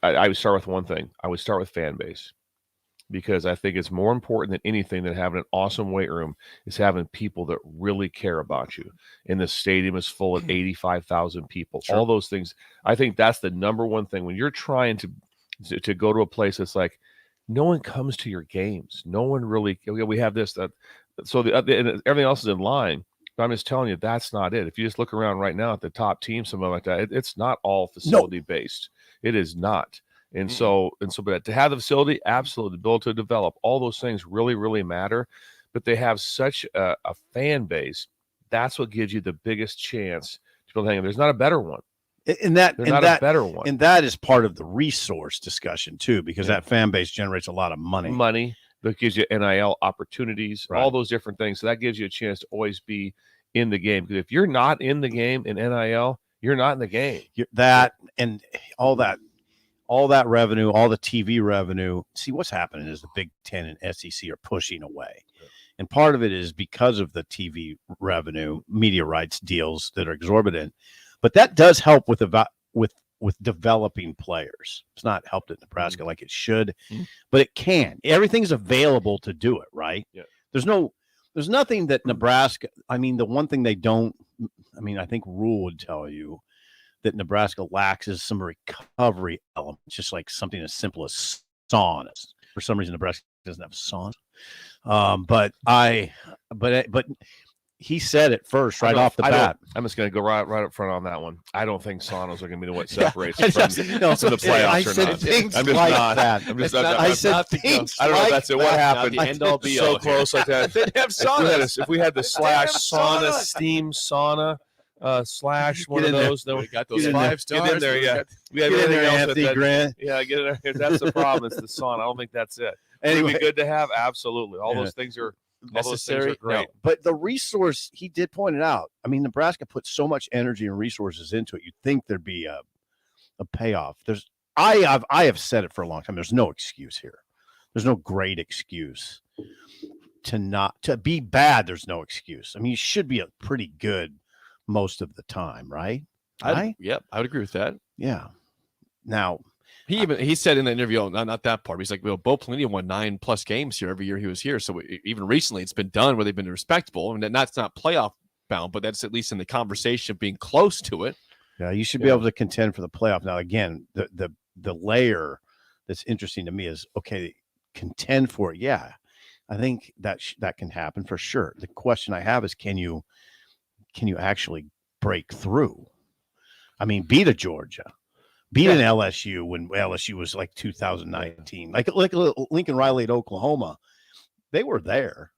I would start with one thing. I would start with fan base, because I think it's more important than anything than having an awesome weight room is having people that really care about you. And the stadium is full of 85,000 people. Sure. All those things. I think that's the number one thing when you're trying to go to a place that's like, no one comes to your games. No one really. We have this, that. So everything else is in line. But I'm just telling you, that's not it. If you just look around right now at the top team, something like that, it's not all facility based. It is not. And so, but to have the facility, absolutely, build to develop, all those things really, really matter. But they have such a fan base. That's what gives you the biggest chance to build. There's not a better one. A better one. And that is part of the resource discussion too, because that fan base generates a lot of money. That gives you NIL opportunities, all those different things. So that gives you a chance to always be in the game. Because if you're not in the game in NIL, you're not in the game. And all that revenue, all the TV revenue. See, what's happening is the Big Ten and SEC are pushing away. Yeah. And part of it is because of the TV revenue, media rights deals that are exorbitant. But that does help with developing players. It's not helped at Nebraska like it should, but it can. Everything's available to do it, right? Yeah. There's nothing that Nebraska, the one thing they don't, I think Rhule would tell you that lacks is some recovery element, just like something as simple as saunas. For some reason, Nebraska doesn't have saunas. But he said it first, right off the bat. I'm just going to go right up front on that one. I don't think saunas are going to be what separates from the playoffs. I said things like that. I said things. I don't know if that's it. What happened? So close like that. They have saunas. If we had the slash sauna, steam sauna, slash one of those, then we got those 5 stars. Get in there, yeah. We have get in there, Anthony Grant. Yeah, get in there. That's the problem. It's the sauna. I don't think that's it. Anyway, it'd be good to have. Absolutely, all those things are necessary. Great. No, but the resource, he did point it out. Nebraska put so much energy and resources into it. You'd think there'd be a payoff. I have said it for a long time. There's no excuse here. There's no great excuse to be bad. There's no excuse. You should be a pretty good most of the time, right? Yep, I would agree with that. Yeah. Now, he said in the interview, not that part. He's like, Bo Pelini won 9+ games here every year he was here. So even recently, it's been done where they've been respectable. That's not playoff bound, but that's at least in the conversation of being close to it. Yeah, you should be able to contend for the playoff. Now, again, the layer that's interesting to me is, okay, contend for it. Yeah, I think that can happen for sure. The question I have is, can you actually break through? Beat a Georgia, beating LSU when LSU was like 2019, like Lincoln Riley at Oklahoma. They were there.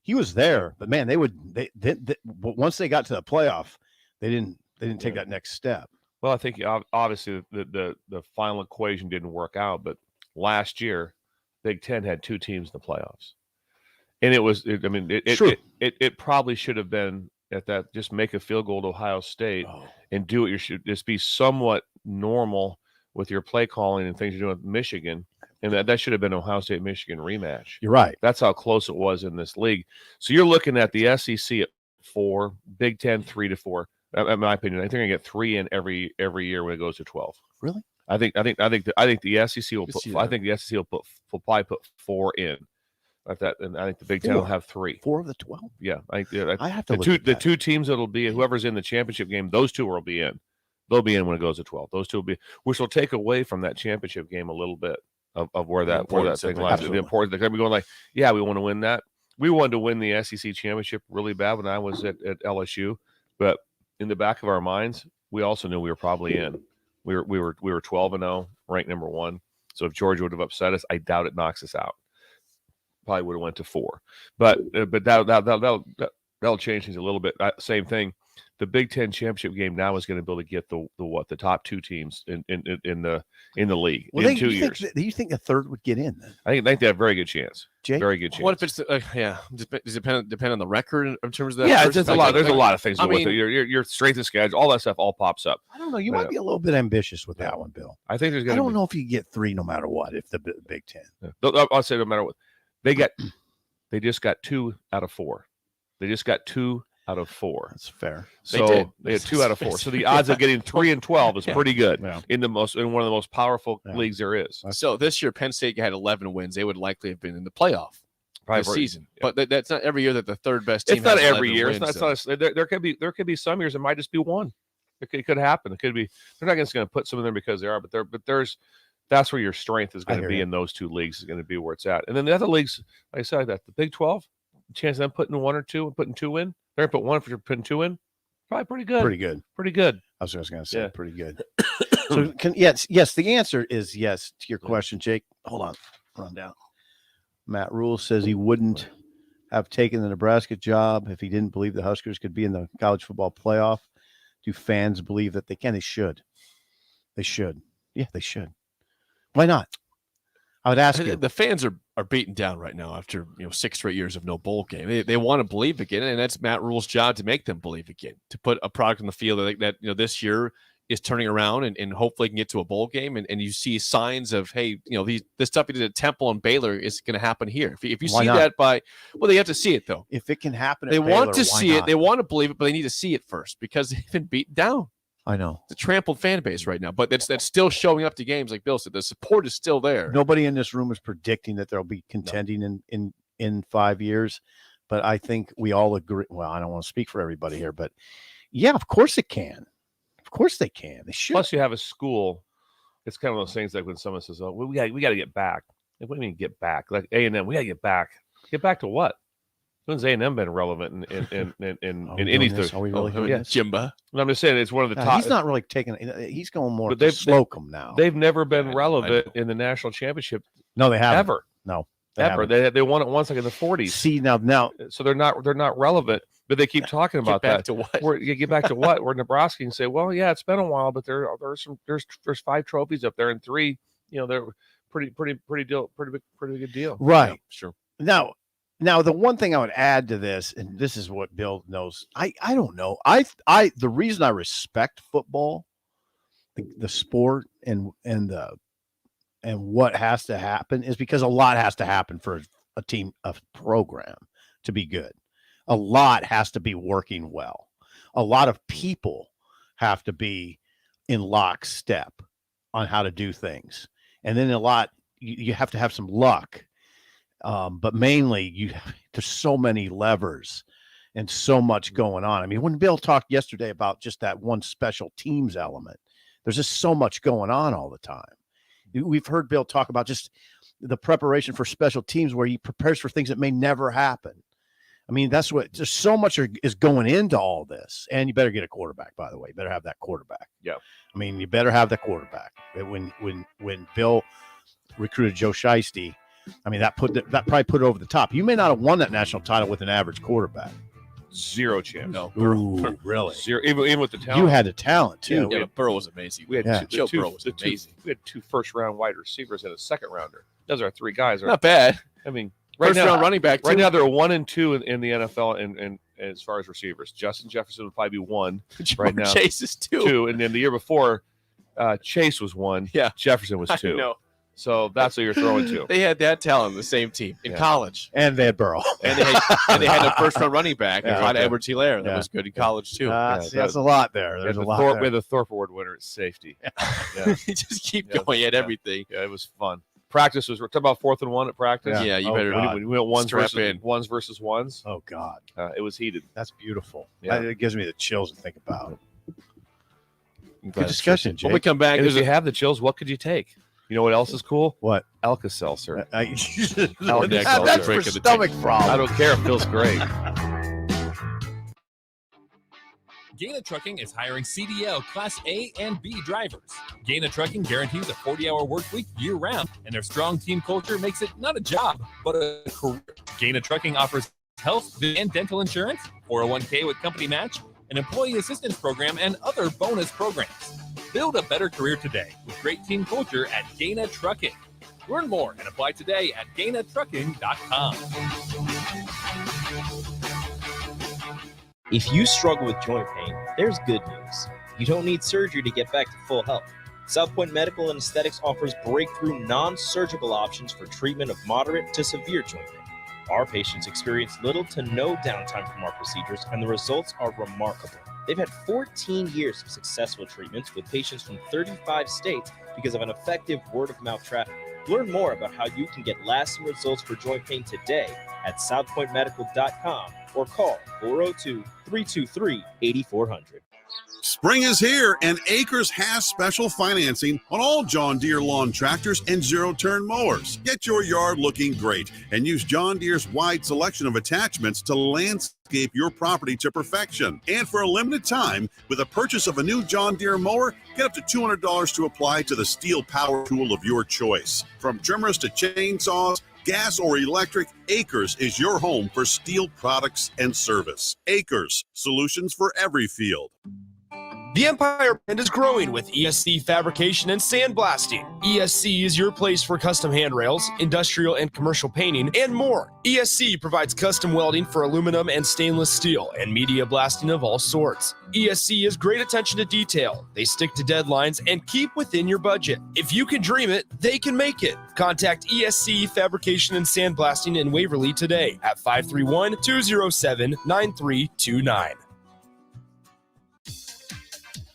He was there, but man, they once they got to the playoff, they didn't take that next step. Well, I think obviously the final equation didn't work out, but last year, Big Ten had 2 teams in the playoffs, and it probably should have been at that. Just make a field goal to Ohio State and do what you should. Just be somewhat normal with your play calling and things you're doing with Michigan. And that should have been Ohio State-Michigan rematch. You're right. That's how close it was in this league. So you're looking at the SEC at 4, Big Ten 3-4. In my opinion, I think they're going to get 3 in every year when it goes to 12. Really? I think the SEC will put. I think the SEC will probably put 4 in. Like that, and I think the Big Ten will have 3. 4 of the 12. Yeah, I have to the 2 teams that'll be whoever's in the championship game. Those 2 will be in. They'll be in when it goes to 12. Those 2 will be, which will take away from that championship game a little bit. Of where that thing lies. The importance. They're going to be going like, yeah, we want to win that. We wanted to win the SEC championship really bad when I was at LSU, but in the back of our minds, we also knew we were probably in. We were 12-0, ranked number 1. So if Georgia would have upset us, I doubt it knocks us out. Probably would have went to 4, but that'll change things a little bit. Same thing. The Big Ten championship game now is going to be able to get the top 2 teams in the league in 2 years. Do you think a third would get in? Then? I think they have a very good chance. Jake? Very good chance. What if it's does it depend on the record in terms of that? Yeah, there's a lot of things with it. Your strength of schedule, all that stuff, all pops up. I don't know. You might be a little bit ambitious with that one, Bill. I think there's. I don't know if you get 3 no matter what. If the Big Ten, I'll say no matter what they just got 2 out of 4. They just got 2 out of 4. That's fair. So they had 2 out of 4. So the odds of getting 3 and 12 is pretty good in one of the most powerful leagues there is. So this year, Penn State had 11 wins. They would likely have been in the playoff this season. Yeah. But that's not every year that the third best team. It's not every year. Wins, there could be some years it might just be 1. It could happen. It could be. They're not just going to put some of them because they are, but there's. That's where your strength is going to be in those 2 leagues. Is going to be where it's at. And then the other leagues, like I said, that the Big 12, the chance of them putting 1 or 2 and putting 2 in. They're going to put 1 if you're putting 2 in. Probably pretty good. Pretty good. I was going to say pretty good. So yes. The answer is yes to your question, Jake. Hold on. Run down. Matt Rule says he wouldn't have taken the Nebraska job if he didn't believe the Huskers could be in the college football playoff. Do fans believe that they can? They should. They should. Yeah, they should. Why not? I would ask you. The fans are beaten down right now after 6 straight years of no bowl game. They want to believe again, and that's Matt Rule's job to make them believe again, to put a product on the field that this year is turning around and hopefully can get to a bowl game. And you see signs of, hey, this stuff he did at Temple and Baylor is going to happen here. If you see that they have to see it though. If it can happen, they want to see it. They want to believe it, but they need to see it first because they've been beaten down. I know. It's a trampled fan base right now, but that's still showing up to games like Bill said. The support is still there. Nobody in this room is predicting that they'll be contending in 5 years, but I think we all agree. Well, I don't want to speak for everybody here, but yeah, of course it can. Of course they can. They should. Plus, you have a school. It's kind of those things like when someone says, "Oh, we got to get back." Like, what do you mean get back? Like A&M, we got to get back. Get back to what? When's A&M been relevant in anything? Are we really? Yes, Jimba. I'm just saying it's one of the top. He's not really taking. He's going more to Slocum now. They've never been relevant in the national championship. No, they haven't. Ever. No, ever. They won it once, like in the 40s. See now. So they're not relevant. But they keep talking about that. To what? Get back to what? Where Nebraska can say, well, yeah, it's been a while, but there's 5 trophies up there, and 3, they're pretty good deal. Right. Yeah, sure. Now, the one thing I would add to this, and this is what Bill knows, I don't know. The reason I respect football, the sport, and what has to happen is because a lot has to happen for a program to be good. A lot has to be working well. A lot of people have to be in lockstep on how to do things, and then you have to have some luck. But mainly there's so many levers and so much going on. I mean, when Bill talked yesterday about just that one special teams element, there's just so much going on all the time. We've heard Bill talk about just the preparation for special teams where he prepares for things that may never happen. I mean, that's what just so much is going into all this. And you better get a quarterback, by the way. You better have that quarterback. Yeah. I mean, you better have the quarterback. When Bill recruited Joe Shiesty, I mean, that probably put it over the top. You may not have won that national title with an average quarterback. Zero chance. No. Ooh, really? Zero. Even with the talent. You had the talent too. Yeah, but Burrow was amazing. We had Yeah. Joe Burrow was amazing. We had 2 first-round wide receivers and a second-rounder. Those are 3 guys. Not bad. I mean, First round running back. Right too. now, they're 1 and 2 in the NFL, and as far as receivers, Justin Jefferson would probably be 1 right now. Chase is 2. 2, and then the year before, Chase was 1. Yeah. Jefferson was 2. No, So that's what you're throwing to. they had that talent on the same team in Yeah. college, And they had Burrow. and they had a first round running back, Yeah, Clyde okay. Edwards-Helaire, that Yeah. was good in college too. That's a lot there. There's a lot We there. had the Thorpe Award winner at safety. Yeah, Just keep Yeah. going at Yeah. everything. yeah, it was fun. Practice was, we're talking about 4th and 1 at practice. Yeah, you Oh, better. God. When we went Strap in. ones versus ones, Oh God, it was heated. that's beautiful. Yeah. It gives me the chills to think about. I'm glad Good it's discussion, When we Jake. come back, And if there's you a have the chills, what could you take? You know what else is cool? What? Alka-Seltzer. Alka-Seltzer. That's for Drink of the stomach I problems. don't care. It feels great. Gaina Trucking is hiring CDL Class A and B drivers. Gaina Trucking guarantees a 40-hour work week year-round, and their strong team culture makes it not a job, but a career. Gaina Trucking offers health, vision, and dental insurance, 401k with company match, an employee assistance program, and other bonus programs. Build a better career today with great team culture at Gaina Trucking. Learn more and apply today at GainaTrucking.com. If you struggle with joint pain, there's good news. You don't need surgery to get back to full health. South Point Medical and Aesthetics offers breakthrough non-surgical options for treatment of moderate to severe joint pain. Our patients experience little to no downtime from our procedures, and the results are remarkable. They've had 14 years of successful treatments with patients from 35 states because of an effective word-of-mouth traffic. Learn more about how you can get lasting results for joint pain today at southpointmedical.com or call 402-323-8400. Spring is here, and Acres has special financing on all John Deere lawn tractors and zero-turn mowers. Get your yard looking great and use John Deere's wide selection of attachments to landscape your property to perfection. And for a limited time, with the purchase of a new John Deere mower, get up to $200 to apply to the steel power tool of your choice. From trimmers to chainsaws, gas or electric, Acres is your home for steel products and service. Acres, solutions for every field. The Empire brand is growing with ESC fabrication and sandblasting. ESC is your place for custom handrails, industrial and commercial painting, and more. ESC provides custom welding for aluminum and stainless steel and media blasting of all sorts. ESC has great attention to detail. They stick to deadlines and keep within your budget. If you can dream it, they can make it. Contact ESC Fabrication and Sandblasting in Waverly today at 531-207-9329.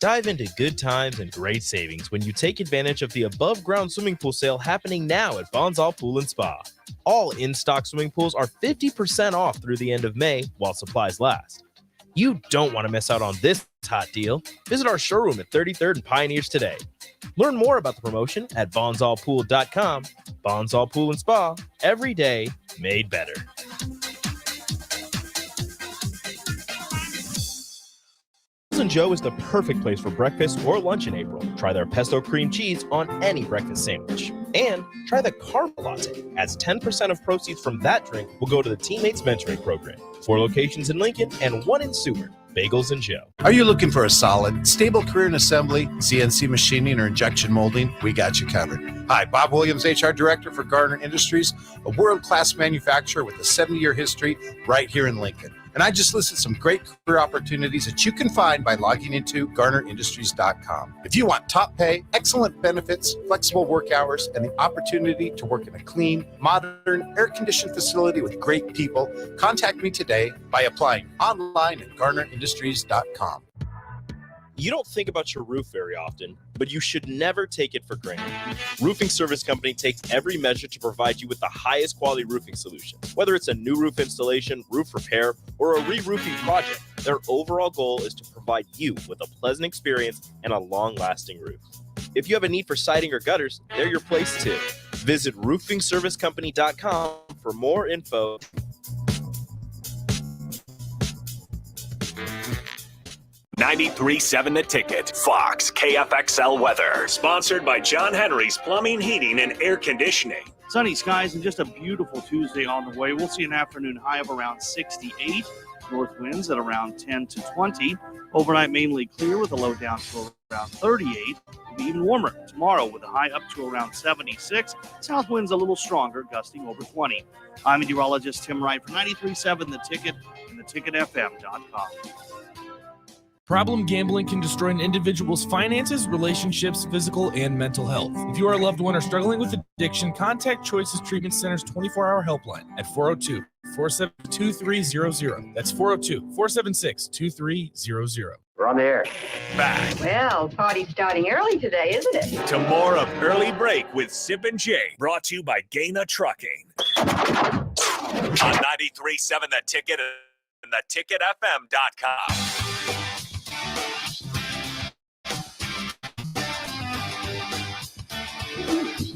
Dive into good times and great savings when you take advantage of the above-ground swimming pool sale happening now at Bonsall Pool and Spa. All in-stock swimming pools are 50% off through the end of May while supplies last. You don't want to miss out on this hot deal. Visit our showroom at 33rd and Pioneers today. Learn more about the promotion at bonsallpool.com. Bonsall Pool and Spa, every day made better. and Joe is the perfect place for breakfast or lunch in April. Try their pesto cream cheese on any breakfast sandwich. And try the caramel latte, as 10% of proceeds from that drink will go to the Teammates Mentoring Program. 4 locations in Lincoln and 1 in Seward. Bagels and Joe. Are you looking for a solid, stable career in assembly, CNC machining, or injection molding? We got you covered. Hi, Bob Williams, HR Director for Garner Industries, a world-class manufacturer with a 70-year history right here in Lincoln. And I just listed some great career opportunities that you can find by logging into GarnerIndustries.com. If you want top pay, excellent benefits, flexible work hours, and the opportunity to work in a clean, modern, air-conditioned facility with great people, contact me today by applying online at GarnerIndustries.com. You don't think about your roof very often, but you should never take it for granted. Roofing Service Company takes every measure to provide you with the highest quality roofing solution. Whether it's a new roof installation, roof repair, or a re-roofing project, their overall goal is to provide you with a pleasant experience and a long-lasting roof. If you have a need for siding or gutters, they're your place too. Visit roofingservicecompany.com for more info. 93.7 The Ticket, Fox, KFXL weather. Sponsored by John Henry's Plumbing, Heating, and Air Conditioning. Sunny skies and just a beautiful Tuesday on the way. We'll see an afternoon high of around 68. North winds at around 10 to 20. Overnight mainly clear with a low down to around 38. It'll be even warmer tomorrow with a high up to around 76. South winds a little stronger, gusting over 20. I'm meteorologist Tim Wright for 93.7 The Ticket and theticketfm.com. Problem gambling can destroy an individual's finances, relationships, physical, and mental health. If you or a loved one are struggling with addiction, contact Choices Treatment Center's 24-hour helpline at 402-472-2300. That's 402-476-2300. We're on the air. Back Well, party's starting early today, isn't it? to more of Early Break with Sip and Jay, brought to you by Gaina Trucking. On 93.7 The Ticket and theticketfm.com.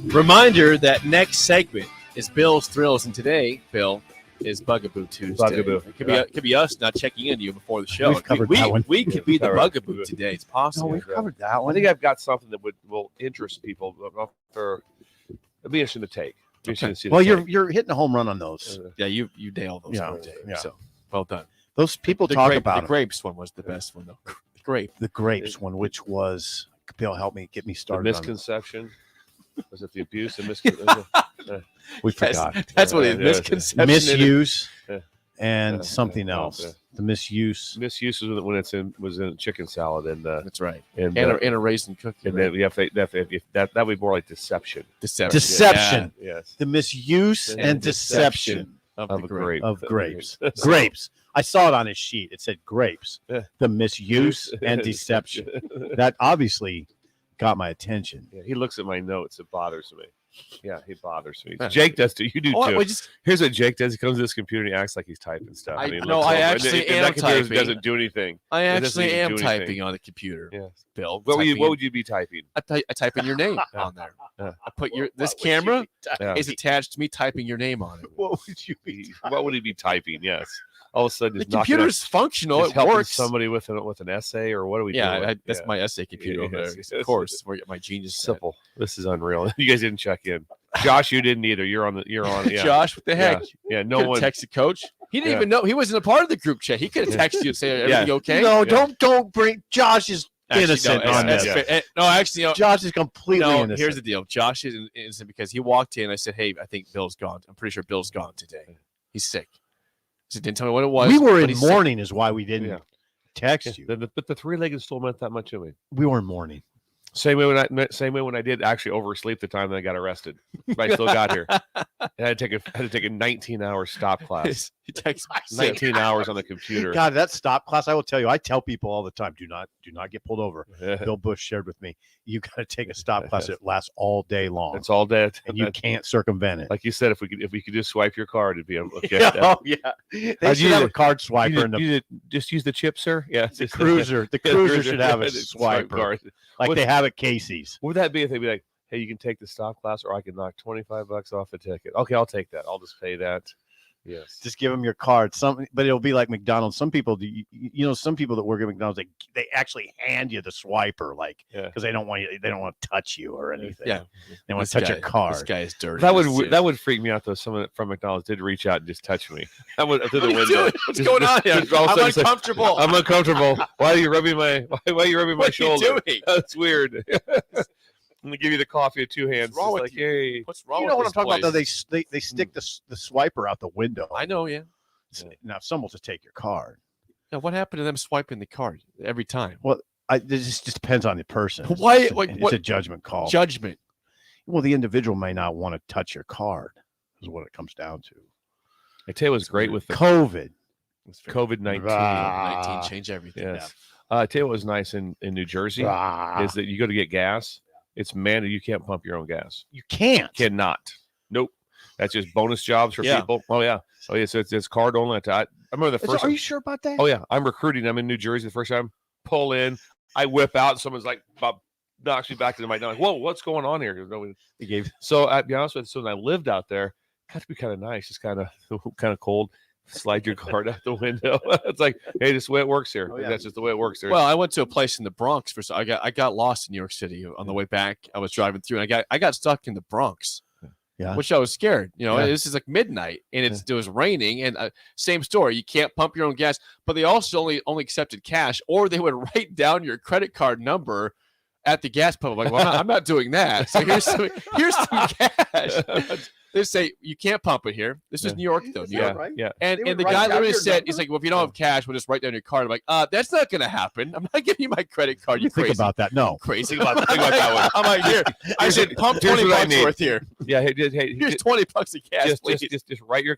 Reminder that next segment is Bill's Thrills, and today, Bill, is Bugaboo Tuesday. Bugaboo. It could be us not checking into you before the show. We've covered that one. We could be the Covered. Bugaboo today. It's possible. No, we've covered that I one. think I've got something that will interest people. For it'd be interesting to take. Be interesting to see the Well, take. you're hitting a home run on those. Yeah, you nailed those. Yeah, one, Dave. yeah. So well done. Those people The talk grape, about the 'em. grapes one was the best one though. The grape. The grapes one, which was Bill, help me get me The started. on misconception. Was it the abuse and misconception? we Yes, forgot. that's what it is. Yeah, Misconception. Misuse Yeah. and Yeah, something yeah, else. yeah. The misuse. Misuse was in chicken salad and That's right. and And a raisin cookie. and right? then that would be more like deception. Deception. Yes. The misuse And and deception Of a grape. of grapes. Grapes. I saw it on his sheet. It said grapes. Yeah. The misuse and deception. That obviously got my attention. Yeah, he looks at my notes. It bothers me. Yeah, he bothers me. Yeah. Jake does too. You do Oh, too. we just- Here's what Jake does. He comes to this computer and he acts like he's typing stuff. I- and he no, looks I over, actually and am that computer typing. doesn't do anything. I It doesn't actually even am do anything. typing on the computer. Yes. Bill. What typing would you be typing? I type in your name on there. Yeah. I put this camera Yeah. is attached to me typing your name on it. What would you be? What would he be typing? Yes. All of a sudden, The he's knocking computer out- is functional. he's It helping works. somebody with an essay, or what are we Yeah, doing? that's my essay computer over Yes, there. yes, Of course, where my genius set. Simple. This is unreal. You guys didn't check in. Josh, you didn't either. You're on. Yeah. Josh, what the heck? Yeah. No Could've one. texted coach. He didn't Yeah. even know he wasn't a part of the group chat. He could have texted you and say, "Everything okay?" No, Yeah. don't bring Josh is Actually, innocent no, on that's this. fair. No, actually, no. Josh is completely No, innocent. here's the deal. Josh is innocent because he walked in. I said, "Hey, I think Bill's gone. I'm pretty sure Bill's gone today. He's sick." He said, "Didn't tell me what it was." we were but in he's sick." mourning is why we didn't Yeah. text you. But the three-legged stool meant that much to me. We were in mourning. Same way when I did actually oversleep the time that I got arrested, but I still got here. And I had to take a 19-hour stop class. He texted me. 19 hours on the computer. God, that stop class, I will tell you, I tell people all the time, do not get pulled over. Yeah. Bill Bush shared with me, you got to take a stop class that lasts all day long. It's all dead, and you can't circumvent it. Like you said, if we could just swipe your card, it'd be okay. Oh yeah, they should have a card swiper in the just use the chip, sir. Yeah, the cruiser. The cruiser should have a swipe swiper, card, like they have at Casey's. What would that be if they'd be like, "Hey, you can take the stop class, or I can knock $25 off the ticket." Okay, I'll take that. I'll just pay that. Yes. Just give them your card. But it'll be like McDonald's. Some people, some people that work at McDonald's, they actually hand you the swiper, like because they don't want to touch you or anything. Yeah, they want to touch your card. This guy is dirty. That would freak me out though. Someone from McDonald's did reach out and just touch me. That would through the What are you window. doing? What's going on here? I'm uncomfortable. I'm uncomfortable. Why are you rubbing my? Why are you rubbing my What are you shoulder? doing? That's weird. I'm gonna give you the coffee with two hands. What's wrong It's with like, you? hey, What's wrong You with know what this I'm talking about? Though place? they stick the swiper out the window. I know, yeah. Now, if someone will just take your card. Now, what happened to them swiping the card every time? Well, this just depends on the person. Why? It's a judgment call. Judgment. Well, the individual may not want to touch your card. Is what it comes down to. I tell you, what's great with the COVID. COVID-19. 19 change everything. Yes. I tell you what was nice in New Jersey is that you go to get gas. It's mandated you can't pump your own gas. You can't. Cannot. Nope. That's just bonus jobs for Yeah. people. Oh yeah. Oh yeah. So it's card only. I remember the first. Are you sure about that? Oh yeah. I'm recruiting. I'm in New Jersey the first time. Pull in. I whip out. And someone's like knocks me back to the mic. I'm like, whoa, what's going on here? So I'll be honest with you. So when I lived out there, it got to be kind of nice. It's kind of cold. slide your card out the window. It's like, hey, this is the way it works here. That's just the way it works here. Well, I went to a place in the Bronx I got lost in New York City on the way back. I was driving through, and I got stuck in the Bronx. Yeah. Which I was scared. Yeah. This is like midnight, and it was raining, and same story. You can't pump your own gas, but they also only accepted cash, or they would write down your credit card number at the gas pump. I'm like, well, I'm not doing that. So here's some cash. They say you can't pump it here. This is New York, though. New York. Yeah. And the guy literally said, he's like, well, if you don't have cash, we'll just write down your card. I'm like, that's not going to happen. I'm not giving you my credit card. You think crazy about that. No. Crazy about that one. I'm like, here. I said, pump 20 bucks worth here. Yeah. Hey, Here's 20 bucks of cash, please. Just write your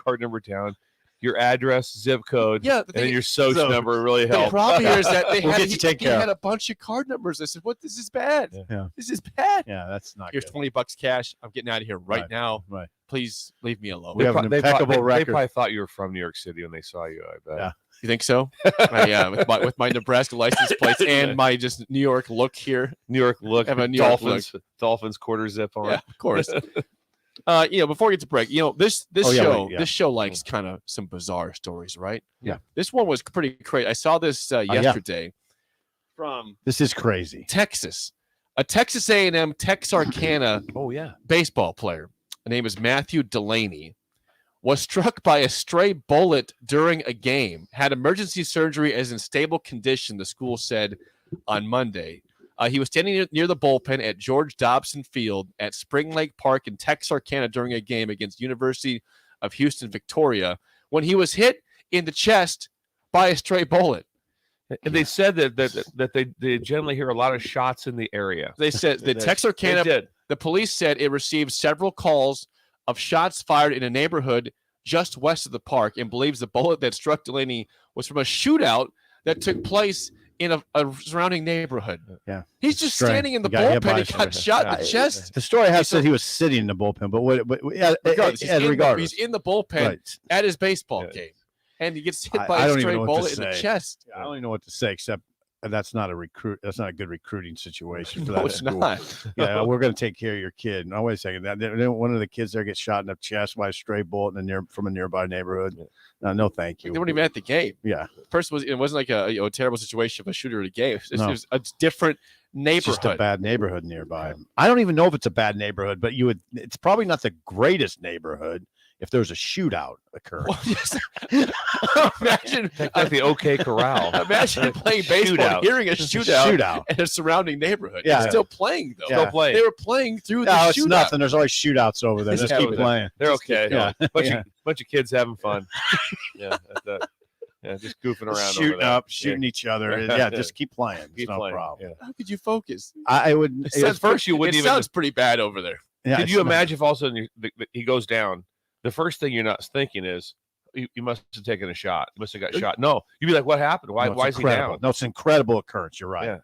card number down, your address, zip code, Yeah, and then your social number really helps. The problem here is that he care had a bunch of card numbers. I said, "What? This is bad. Yeah. This is bad." Yeah, that's not Here's good. 20 bucks cash. I'm getting out of here right now. Right. Please leave me alone. We have an impeccable They record. probably thought you were from New York City when they saw you. I bet. Yeah. You think so? Yeah, with my Nebraska license plates and my just New York look here. New York look. I have a New York Dolphins quarter zip on. Yeah, of course. Before we get to break, this show likes kind of some bizarre stories, right? Yeah. This one was pretty crazy. I saw this yesterday from This is crazy. Texas. A Texas A&M Texarkana baseball player, the name is Matthew Delaney, was struck by a stray bullet during a game, had emergency surgery as in stable condition, the school said on Monday. He was standing near the bullpen at George Dobson Field at Spring Lake Park in Texarkana during a game against University of Houston Victoria when he was hit in the chest by a stray bullet. And they said that they generally hear a lot of shots in the area. They said the Texarkana, the police said it received several calls of shots fired in a neighborhood just west of the park and believes the bullet that struck Delaney was from a shootout that took place in a surrounding neighborhood. Yeah. He's just standing in the bullpen. He got shot in the chest. The story has said he was sitting in the bullpen, but regardless, he's in the bullpen at his baseball game, and he gets hit by a stray bullet in the chest. I don't even know what to say except that's not a good recruiting situation for No, that it's school. not. Yeah, we're going to take care of your kid. No, wait a second. One of the kids there gets shot in the chest by a stray bullet from a nearby neighborhood. No, thank you. They weren't even at the game. Yeah. It wasn't like a terrible situation of a shooter at a game. It was a different neighborhood. It's just a bad neighborhood nearby. I don't even know if it's a bad neighborhood, but it's probably not the greatest neighborhood if there's a shootout occurring. Imagine like the OK Corral. Imagine playing baseball, hearing a shootout in a surrounding neighborhood. Yeah. It's still playing though. Yeah. Still playing. They were playing through the No, it's shootout. nothing. There's always shootouts over there. Just keep playing. They're okay. Yeah. Bunch of kids having fun. Just goofing around, shooting up, shooting each other. Yeah, just keep playing. Keep It's no playing. problem. Yeah. How could you focus? I would. At first you wouldn't it even. sounds pretty bad over there. Yeah, Could it's you not- imagine if all of a sudden he goes down? The first thing you're not thinking is you must have taken a shot. You must have got shot. No, you'd be like, what happened? Why No, it's why is he incredible. down? No, it's an incredible occurrence. You're right. Yeah.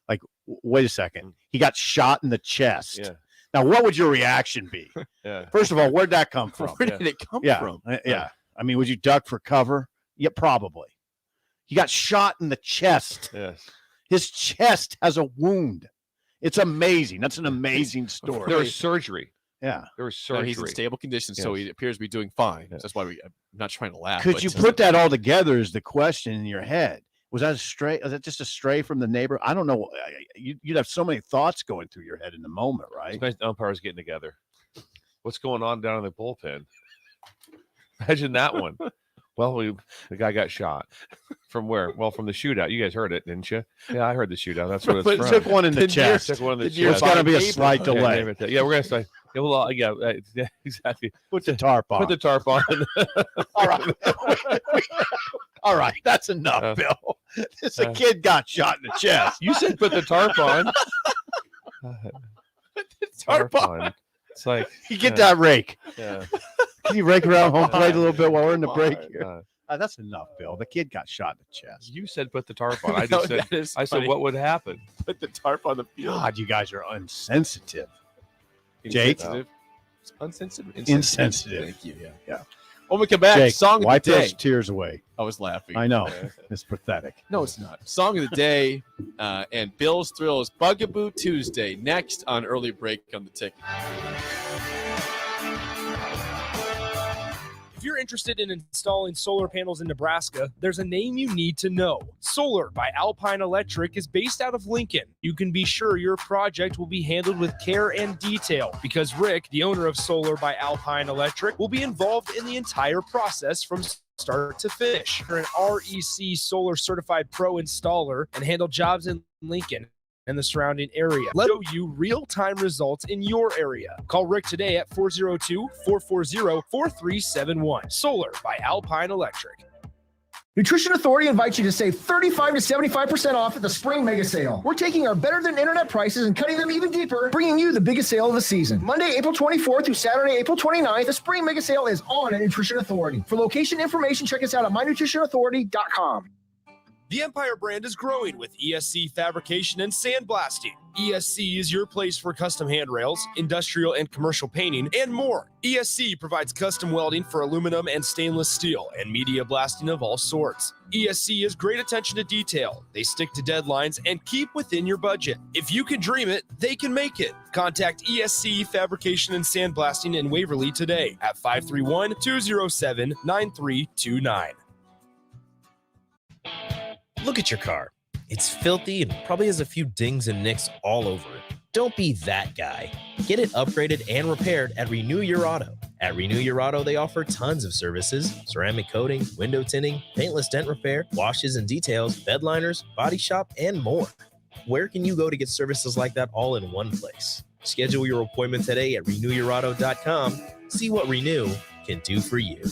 Like, wait a second. He got shot in the chest. Yeah. Now, what would your reaction be? Yeah. First of all, where'd that come from? Where did it come Yeah. from? Yeah. I mean, would you duck for cover? Yeah, probably. He got shot in the chest. Yes. His chest has a wound. It's amazing. That's an amazing story. There was surgery. Yeah. There was No, surgery. he's in stable condition, so Yes. he appears to be doing fine. That's why I'm not trying to laugh. Could but you just- put that all together is the question in your head. Was that a stray? Was that just a stray from the neighbor? I don't know. You'd have so many thoughts going through your head in the moment, right? It's nice umpires getting together. What's going on down in the bullpen? Imagine that one. Well, the guy got shot. From where? Well, from the shootout. You guys heard it, didn't you? Yeah, I heard the shootout. That's what it's But from. took one in the chest. Took one in the The near chest. There's got to be a neighborhood. slight delay. Yeah, we're gonna say. Yeah, well, yeah, exactly. Put the tarp on. Put the tarp on. All right. All right. That's enough, Bill. This a kid got shot in the chest. You said put the tarp on. Tarp on. It's like You get that rake. Yeah. Can you rake around home plate a little bit while we're in the break on. here? That's enough, Bill. The kid got shot in the chest. You said put the tarp on. I No, just said. that is I said funny. what would happen. Put the tarp on the field. God, you guys are insensitive. Jake? Insensitive. Insensitive. Insensitive. Thank you. Yeah. Yeah. When we come back, Jake, song of wipe the day. those tears away. I was laughing. I know. It's pathetic. No, it's not. Song of the day and Bill's Thrills Bugaboo Tuesday next on Early Break on the Ticket. If you're interested in installing solar panels in Nebraska, there's a name you need to know. Solar by Alpine Electric is based out of Lincoln. You can be sure your project will be handled with care and detail because Rick, the owner of Solar by Alpine Electric, will be involved in the entire process from start to finish. You're an REC Solar Certified Pro installer and handle jobs in Lincoln and the surrounding area. Let you real-time results in your area. Call Rick today at 402-440-4371. Solar by Alpine Electric. Nutrition Authority invites you to save 35 to 75% off at the Spring Mega Sale. We're taking our better than internet prices and cutting them even deeper, bringing you the biggest sale of the season. Monday, April 24th through Saturday, April 29th, the Spring Mega Sale is on at Nutrition Authority. For location information, check us out at mynutritionauthority.com. The Empire brand is growing with ESC Fabrication and Sandblasting. ESC is your place for custom handrails, industrial and commercial painting, and more. ESC provides custom welding for aluminum and stainless steel and media blasting of all sorts. ESC has great attention to detail. They stick to deadlines and keep within your budget. If you can dream it, they can make it. Contact ESC Fabrication and Sandblasting in Waverly today at 531-207-9329. Look at your car. It's filthy and probably has a few dings and nicks all over it. Don't be that guy. Get it upgraded and repaired at Renew Your Auto. At Renew Your Auto, they offer tons of services: ceramic coating, window tinting, paintless dent repair, washes and details, bed liners, body shop, and more. Where can you go to get services like that all in one place? Schedule your appointment today at renewyourauto.com. See what Renew can do for you.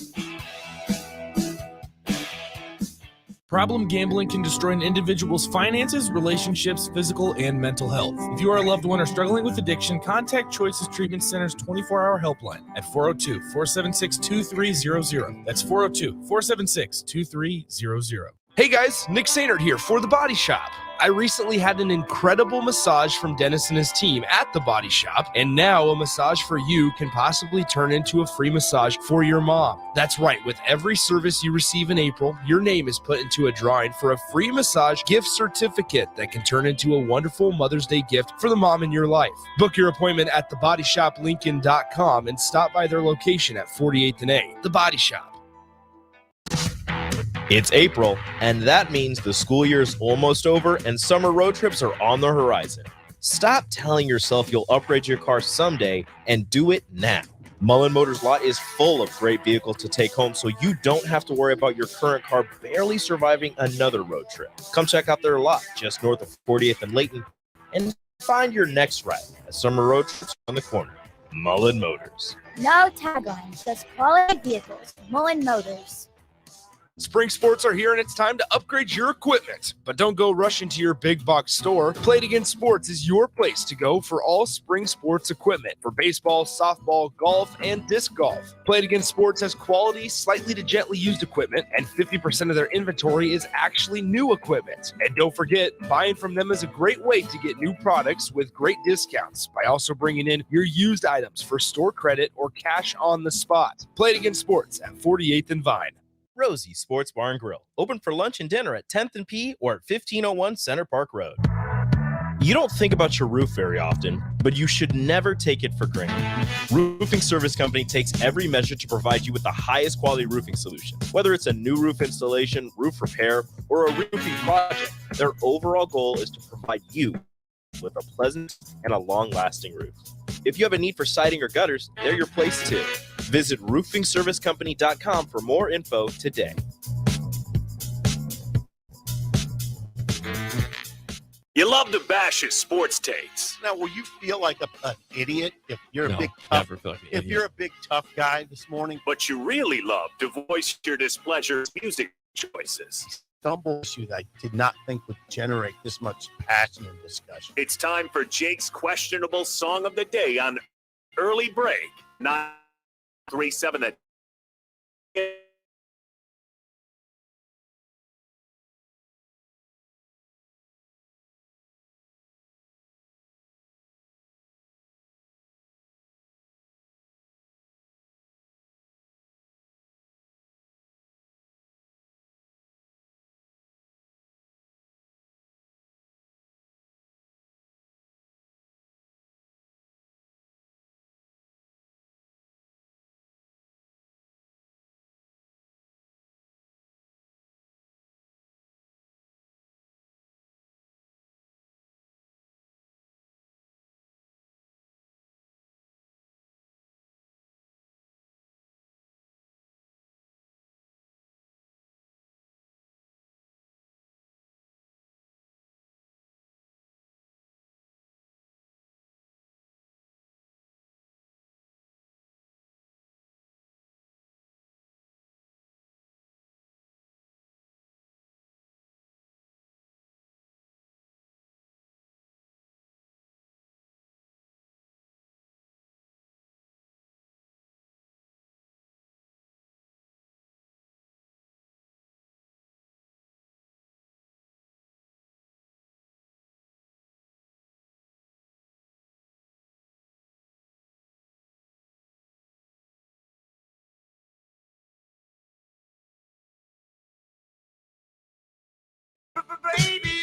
Problem gambling can destroy an individual's finances, relationships, physical, and mental health. If you are a loved one or struggling with addiction, contact Choices Treatment Center's 24-hour helpline at 402-476-2300. That's 402-476-2300. Hey guys, Nick Sainert here for The Body Shop. I recently had an incredible massage from Dennis and his team at The Body Shop, and now a massage for you can possibly turn into a free massage for your mom. That's right, with every service you receive in April, your name is put into a drawing for a free massage gift certificate that can turn into a wonderful Mother's Day gift for the mom in your life. Book your appointment at thebodyshoplincoln.com and stop by their location at 48th and A. The Body Shop. It's April, and that means the school year is almost over and summer road trips are on the horizon. Stop telling yourself you'll upgrade your car someday and do it now. Mullen Motors lot is full of great vehicles to take home, so you don't have to worry about your current car barely surviving another road trip. Come check out their lot just north of 40th and Layton and find your next ride as summer road trips on the corner. Mullen Motors. No taglines, just quality vehicles. Mullen Motors. Spring sports are here and it's time to upgrade your equipment. But don't go rushing to your big box store. Play It Again Sports is your place to go for all spring sports equipment for baseball, softball, golf, and disc golf. Play It Again Sports has quality, slightly to gently used equipment, and 50% of their inventory is actually new equipment. And don't forget, buying from them is a great way to get new products with great discounts by also bringing in your used items for store credit or cash on the spot. Play It Again Sports at 48th and Vine. Rosie Sports Bar and Grill, open for lunch and dinner at 10th and P or at 1501 Center Park Road. You don't think about your roof very often, but you should never take it for granted. Roofing Service Company takes every measure to provide you with the highest quality roofing solution. Whether it's a new roof installation, roof repair, or a roofing project, their overall goal is to provide you with a pleasant and a long-lasting roof. If you have a need for siding or gutters, they're your place too. Visit roofingservicecompany.com for more info today. You love to bash his sports takes. Now, will you feel like an idiot if you're No, a big tough, never feel like an if idiot. you're a big tough guy this morning? But you really love to voice your displeasure with music choices. Stumble issue that I did not think would generate this much passion and discussion. It's time for Jake's questionable song of the day on Early Break 937.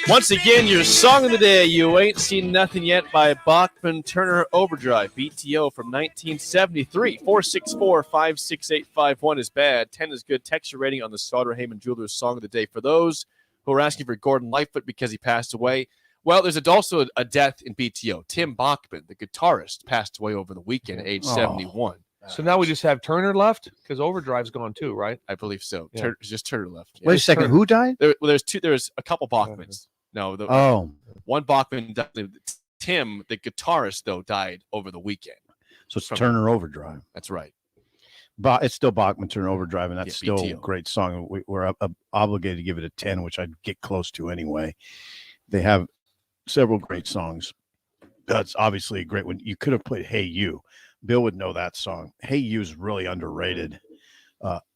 Once again, your song of the day, You Ain't Seen Nothing Yet by Bachman Turner Overdrive. BTO from 1973. 464-56851 is bad. 10 is good. Text your rating on the Sauter Heyman Jewelers song of the day. For those who are asking for Gordon Lightfoot because he passed away, well, there's also a death in BTO. Tim Bachman, the guitarist, passed away over the weekend at age 71. So now we just have Turner left because Overdrive's gone too, right? I believe so. Yeah. Just Turner left. Wait a second. Who died? There's a couple Bachmans. No. One Bachman died. Tim, the guitarist, though, died over the weekend. So it's Turner Overdrive. That's right. But it's still Bachman Turner Overdrive, and that's still BTO. a great song. We're obligated to give it a 10, which I'd get close to anyway. They have several great songs. That's obviously a great one. You could have played Hey You. Bill would know that song. Hey You is really underrated.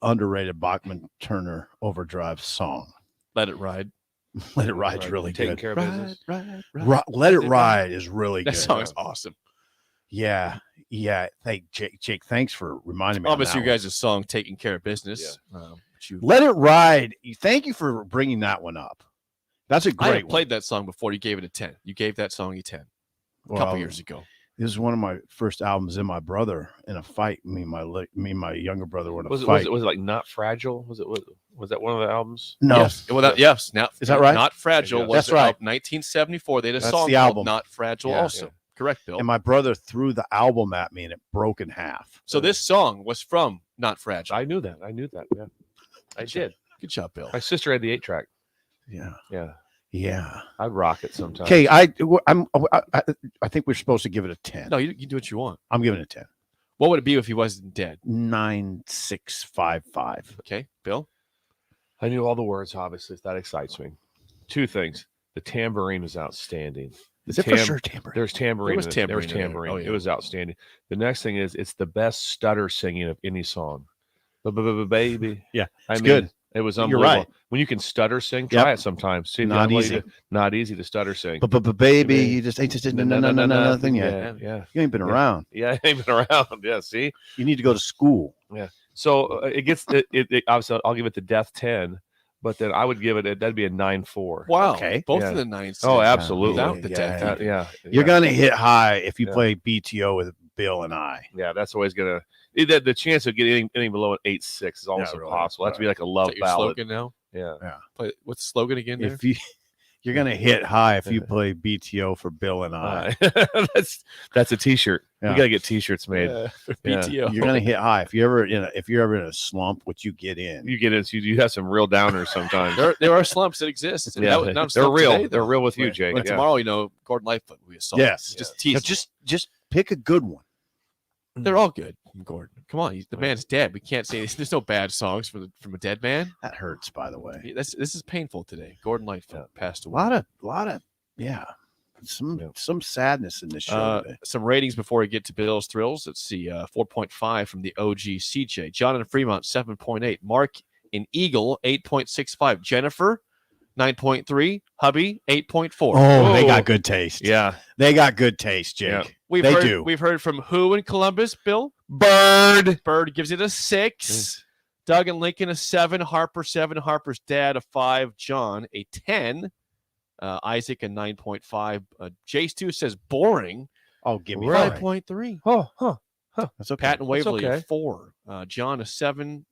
Underrated Bachman Turner Overdrive song. Let It Ride. Let It Ride's really Taking good. care of business. Let It Ride is really good. That song is awesome. Yeah. Thank Jake. Thanks for reminding me. Obviously, on you that guys' song "Taking Care of Business." one. Let It Ride. Thank you for bringing that one up. That's a I great had one. played that song before. You gave it a 10. You gave that song a 10 a couple years ago. This is one of my first albums. In my brother in a fight. Me and my younger brother were in a Was fight. it like Not Fragile? Was that one of the albums? No. Yes. Well, yes. Now, Is that right? Not Fragile. Yeah. Was That's right. 1974. They had a That's song the called album. Not Fragile. Yeah. Also, correct, Bill. And my brother threw the album at me, and it broke in half. So this song was from Not Fragile. I knew that. Yeah, I did. Good job, Bill. My sister had the 8-track. Yeah. Yeah. I'd rock it sometimes. Okay, I think we're supposed to give it a 10. No, you do what you want. I'm giving it a 10. What would it be if he wasn't dead? 9655. Okay, Bill. I knew all the words, obviously. That excites me. Two things. The tambourine was outstanding. Is it for sure tambourine? There's tambourine. There was in it. tambourine in there. tambourine. Oh, yeah. It was outstanding. The next thing is it's the best stutter singing of any song. Baby. Yeah, I it's mean, good. It was You're unbelievable. right. When you can stutter sing, try it sometimes. See if Not you have easy. not easy to stutter sing. But baby, you just ain't just nothing yet. Yeah. You ain't been around. Yeah, I ain't been around. Yeah, see? You need to go to school. Yeah. So it gets it obviously I'll give it the death 10, but then I would give it that'd be a 9.4. Wow. Okay. Both Yeah. of the nines. Oh, absolutely. Without the death. Yeah. You're gonna hit high if you Yeah. play BTO with Bill and I. Yeah, that's always gonna the chance of getting anything below an 8.6 is almost Yeah, really. impossible. It has to be like a love Is that your ballad. slogan now? Yeah. Play, what's the slogan again? There? If you're gonna hit high if you play BTO for Bill and I. That's a t-shirt. Yeah. We gotta get t-shirts made. For Yeah. BTO. You're gonna hit high if you're ever in a slump, which you get in. You get it. You have some real downers sometimes. There are slumps that exist. And Yeah, that was not a they're slump real. today, They're though. real with you, Jake. But Yeah. tomorrow, Gordon Lightfoot will be a slump. Yes. Just Yeah. tease. Just pick a good one. They're all good. Gordon, come on. The man's dead. We can't say there's no bad songs from a dead man. That hurts, by the way. This is painful today. Gordon Lightfoot passed A away. lot of yeah. Some sadness in this show today. Some ratings before we get to Bill's Thrills. Let's see. 4.5 from the OG CJ. John in Fremont, 7.8. Mark in Eagle, 8.65. Jennifer, 9.3. Hubby, 8.4. Oh, they got good taste. Yeah. They got good taste, Jake. Yeah. They do. We've heard from who in Columbus, Bill? Bird. Bird gives it a 6. Doug and Lincoln a 7. Harper 7. Harper's dad a 5. John a 10. Isaac a 9.5. Jace 2 says boring. Oh, give me 5.3. Oh, That's okay. Pat and Waverly okay. a 4. John a 7.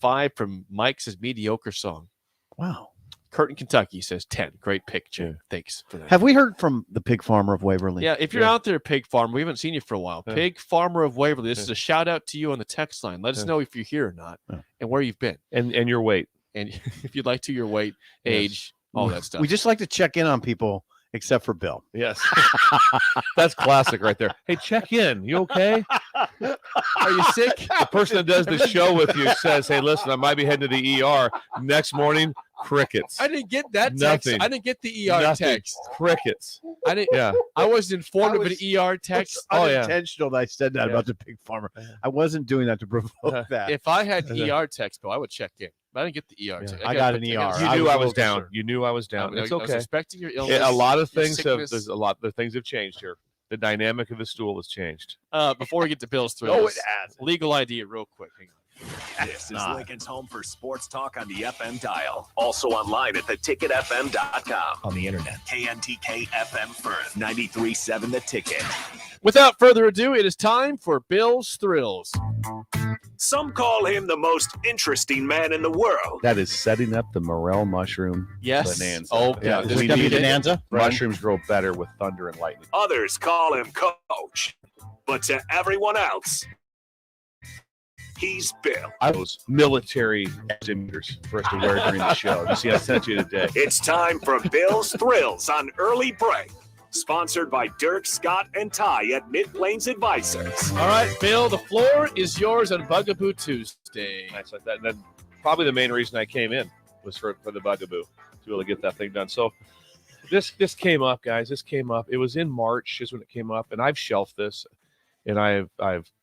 5 from Mike says mediocre song. Wow. Curtin, Kentucky says 10. Great pick, Jim. Thanks for that. Have we heard from the pig farmer of Waverly? Yeah, if you're out there, Pig Farmer, we haven't seen you for a while. Yeah. Pig Farmer of Waverly, this is a shout out to you on the text line. Let us know if you're here or not and where you've been. And your weight. And if you'd like to, your weight, age, all that stuff. We just like to check in on people, except for Bill. Yes. That's classic right there. Hey, check in. You okay? Are you sick? The person that does the show with you says, hey, listen, I might be heading to the ER. Next morning, crickets. I didn't get that text. Nothing. I didn't get the ER Nothing. text. Crickets. I didn't. Yeah. I was informed I of an was- ER text. Oh, yeah. Unintentional that I said that Yeah. about the pig farmer. I wasn't doing that to provoke that. If I had ER text, Bill, I would check in. But I didn't get the ER text. I got an ER. You I knew was I a was little down. concerned. You knew I was down. It's I was okay. suspecting your illness. A lot of your things have. sickness. There's a lot. The things have changed here. The dynamic of the stool has changed. Before we get to Bill's Thrills, No, it hasn't. legal ID real quick. Hang on. This is Lincoln's home for sports talk on the FM dial. Also online at theticketfm.com. On the internet, KNTK FM Firth, 93.7 The Ticket. Without further ado, it is time for Bill's Thrills. Some call him the most interesting man in the world. That is setting up the morel mushroom bonanza. Oh, Yeah, this is gonna be bonanza. Mushrooms grow better with thunder and lightning. Others call him Coach. But to everyone else, he's Bill. I was military emitters for us to wear during the show. You see, I sent you today. It's time for Bill's Thrills on Early Break. Sponsored by Dirk, Scott, and Ty at Mid-Plains Advisors. All right, Bill, the floor is yours on Bugaboo Tuesday. Nice like that. And then probably the main reason I came in was for the Bugaboo, to be able to get that thing done. So this came up, guys. This came up. It was in March is when it came up, and I've shelved this. And I've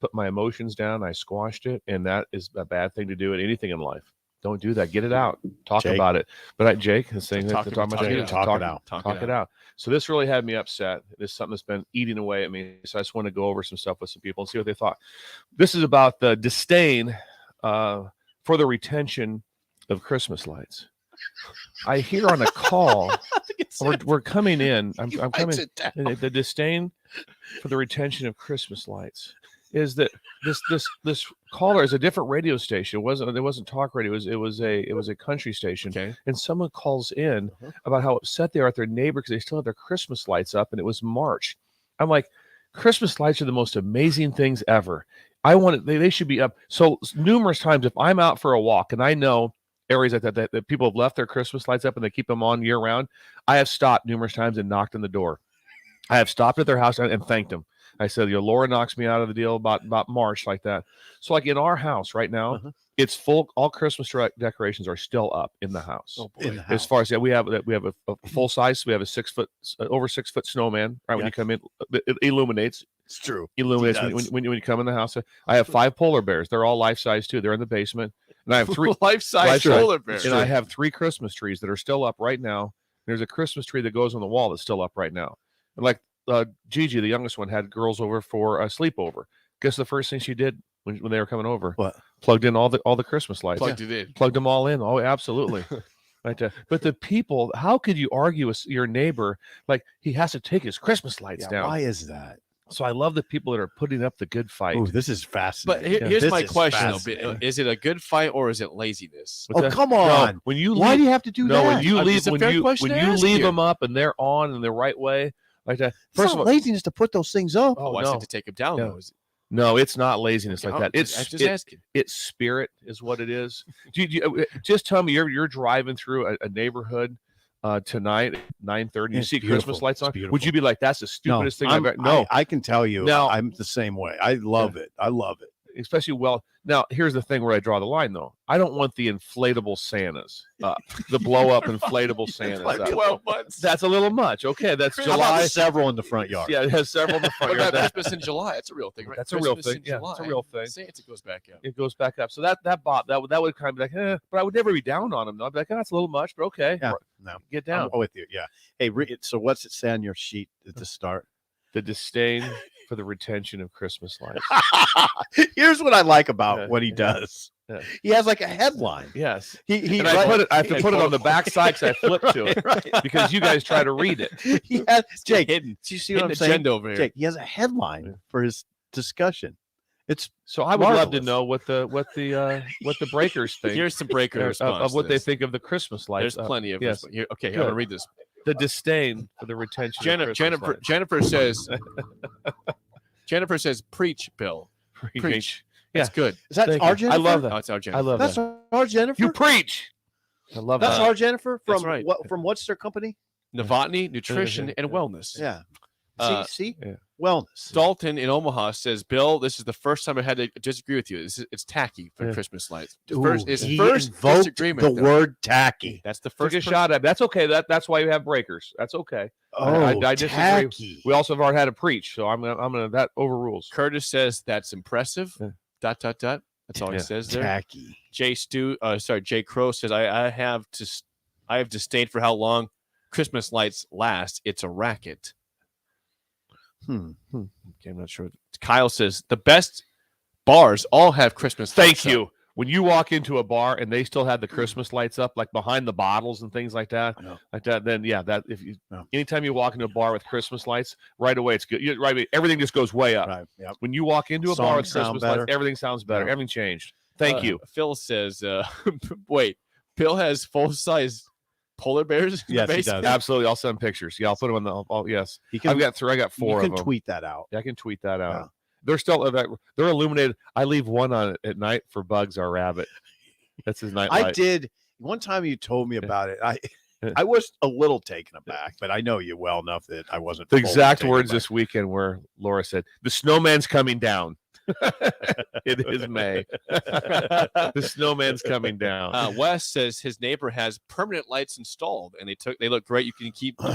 put my emotions down. I squashed it, and that is a bad thing to do in anything in life. Don't do that. Get it out. Talk Jake. about it. But Jake, this thing Talk it out. Talk it out. So this really had me upset. This is something that's been eating away at me. So I just want to go over some stuff with some people and see what they thought. This is about the disdain for the retention of Christmas lights. I hear on a call, we're coming in. I'm coming. The disdain for the retention of Christmas lights is that this caller is a different radio station. It wasn't talk radio. It was a country station. Okay. And someone calls in about how upset they are at their neighbor because they still have their Christmas lights up, and it was March. I'm like, Christmas lights are the most amazing things ever. They should be up. So numerous times, if I'm out for a walk and I know areas that people have left their Christmas lights up and they keep them on year round, I have stopped numerous times and knocked on the door. I have stopped at their house and thanked them. I said, Laura knocks me out of the deal about March like that. So like in our house right now, it's full. All Christmas decorations are still up in the house. Oh, boy. As far as we have a full size. We have a over 6 foot snowman. Right when you come in, it illuminates. It's true. Illuminates when you come in the house. I have 5 polar bears. They're all life size too. They're in the basement. And I have 3 life-size polar bears. And I have 3 Christmas trees that are still up right now. There's a Christmas tree that goes on the wall that's still up right now. And like Gigi, the youngest one, had girls over for a sleepover. Guess the first thing she did when they were coming over? What? Plugged in all the Christmas lights. Plugged it in. Plugged them all in. Oh, absolutely. Right. But the people, how could you argue with your neighbor like he has to take his Christmas lights down? Why is that? So I love the people that are putting up the good fight. Ooh, this is fascinating. But here's my question, though. Is it a good fight or is it laziness? Come on. No, when you why do you have to do that? When you leave, It's a fair question when to you ask leave you. them up and they're on in the right way, like that. It's First not of all, laziness to put those things up. Oh, I said to take them down, though. No, it's not laziness like that. It's asking. It's spirit is what it is. Just tell me you're driving through a neighborhood tonight at 9:30. You see Christmas lights on. Would you be like, that's the stupidest thing I've ever? No, I can tell you. Now, I'm the same way. I love it. I love it. Especially now here's the thing where I draw the line though. I don't want the inflatable Santas, the blow up inflatable Santas. Like 12 months. That's a little much. Okay, that's How about July. Several in the front yard. Yeah, it has several in the front What yard. about Christmas in July? That's a real thing, right? That's a real Christmas thing. in Yeah, July, it's a real thing. Santa goes back up. It goes back up. So that would kind of be like, but I would never be down on them. Though. I'd be like, that's a little much, but okay. Yeah. No. Get down. I'm with you. Yeah. Hey, so what's it say on your sheet at the start? The disdain for the retention of Christmas lights. Here's what I like about what he does. Yeah. He has like a headline. Yes. He and I have to put it on the back side because I flip to it because you guys try to read it. He has, Jake, hidden. do you see what I'm saying? Agenda over here. Jake, he has a headline for his discussion. It's so I would love to marvelous. know what the breakers think. Here's some breaker response of what to they this. think of the Christmas lights. There's plenty of yes. here, okay, I'm Good. going to read this. The disdain for the retention of Christmas lights. Jennifer says, preach, Bill. Preach. Yeah. That's good. Is that Thank our you. Jennifer? I love that. Oh, it's our Jennifer. I love That's that. our Jennifer. You preach. I love That's that. our Jennifer from That's right. from what's their company? Novotny Nutrition and Wellness. Yeah. See? Yeah. Wellness. Dalton in Omaha says, Bill, this is the first time I had to disagree with you. It's tacky for Christmas lights. It's he first invoked disagreement. the word tacky. That's the Took first a shot at. That's okay. That's why you have breakers. That's okay. I disagree. Tacky. We also have already had to preach, so I'm gonna that overrules. Curtis says that's impressive. ... That's all he says there. Tacky. Jay Crow says I have disdain for how long Christmas lights last. It's a racket. Okay, I'm not sure. Kyle says the best bars all have Christmas lights. Thank you. up. when you walk into a bar and they still have the Christmas lights up, like behind the bottles and things like that, then anytime you walk into a bar with Christmas lights, right away it's good. Right, everything just goes way up. Right. Yep. When you walk into a bar with Christmas better. lights, everything sounds better. Everything changed. Thank you. Phil says, wait, Bill has full-size polar bears in Yes, the he basement? does. Absolutely, I'll send pictures. Yeah, I'll put them on the. Yes, I got 4 of them. You can tweet that out. Yeah, I can tweet that out. Yeah. They're still they're illuminated. I leave one on at night for Bugs, our rabbit. That's his night light. I did one time. You told me about it. I was a little taken aback, but I know you well enough that I wasn't. The fully exact taken words aback. this weekend were Laura said, "The snowman's coming down." It is May. The snowman's coming down. Wes says his neighbor has permanent lights installed, and they look great. You can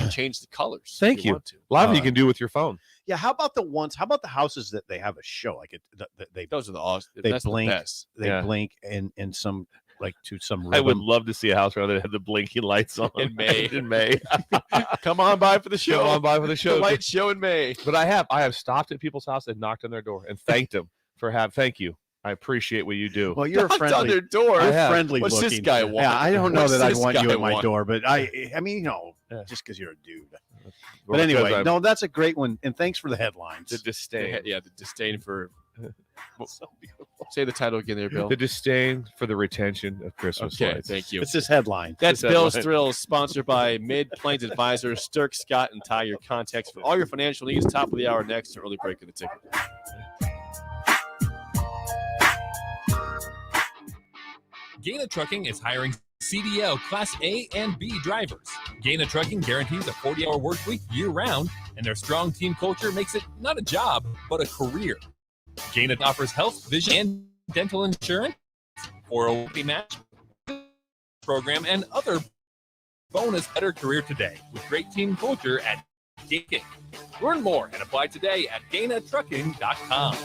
change the colors. Thank if you. want to. A lot of you can do with your phone. Yeah. How about the houses that they have a show like they Those are the awesome. they That's blink the best. they blink in some to some I would rhythm. love to see a house where they had the blinky lights on In May. In May. Come on by for the show. Come on by for the show. The light show in May. But I have stopped at people's house and knocked on their door and thanked them for thank you. I appreciate what you do. Well, you're Knocked friendly. on their door. You're I have. friendly What's looking. this guy want? Yeah, I don't know What's that I'd this want you guy at my want? door, but I mean, Yeah. just because you're a dude. Well, But anyway, because no, that's a great one, and thanks for the headlines. the disdain. The disdain for. Say the title again, there, Bill. The disdain for the retention of Christmas Okay, lights. thank you. It's this headline. That's This Bill's headline. Thrills, sponsored by Mid Plains Advisors, Stirk, Scott, and Ty. Your contacts for all your financial needs. Top of the hour next. Early break of the ticket. Gaina Trucking is hiring CDL Class A and B drivers. Gaina Trucking guarantees a 40-hour work week year-round, and their strong team culture makes it not a job, but a career. Gaina offers health, vision, and dental insurance, 401k match program, and other bonus better career today with great team culture at Gaina. Learn more and apply today at GainaTrucking.com.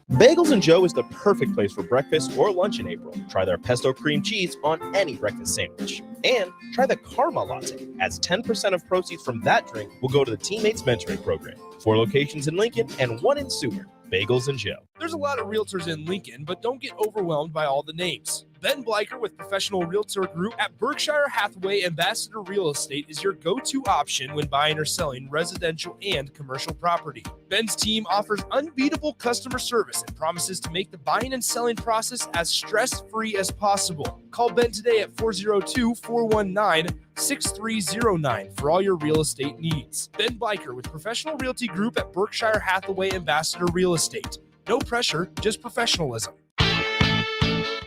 Bagels and Joe is the perfect place for breakfast or lunch in April. Try their pesto cream cheese on any breakfast sandwich. And try the Karma Latte, as 10% of proceeds from that drink will go to the Teammates Mentoring Program. 4 locations in Lincoln and 1 in Seward. Bagels and Joe. There's a lot of realtors in Lincoln, but don't get overwhelmed by all the names. Ben Bleicher with Professional Realtor Group at Berkshire Hathaway Ambassador Real Estate is your go-to option when buying or selling residential and commercial property. Ben's team offers unbeatable customer service and promises to make the buying and selling process as stress-free as possible. Call Ben today at 402-419-6309 for all your real estate needs. Ben Bleicher with Professional Realty Group at Berkshire Hathaway Ambassador Real Estate. No pressure, just professionalism.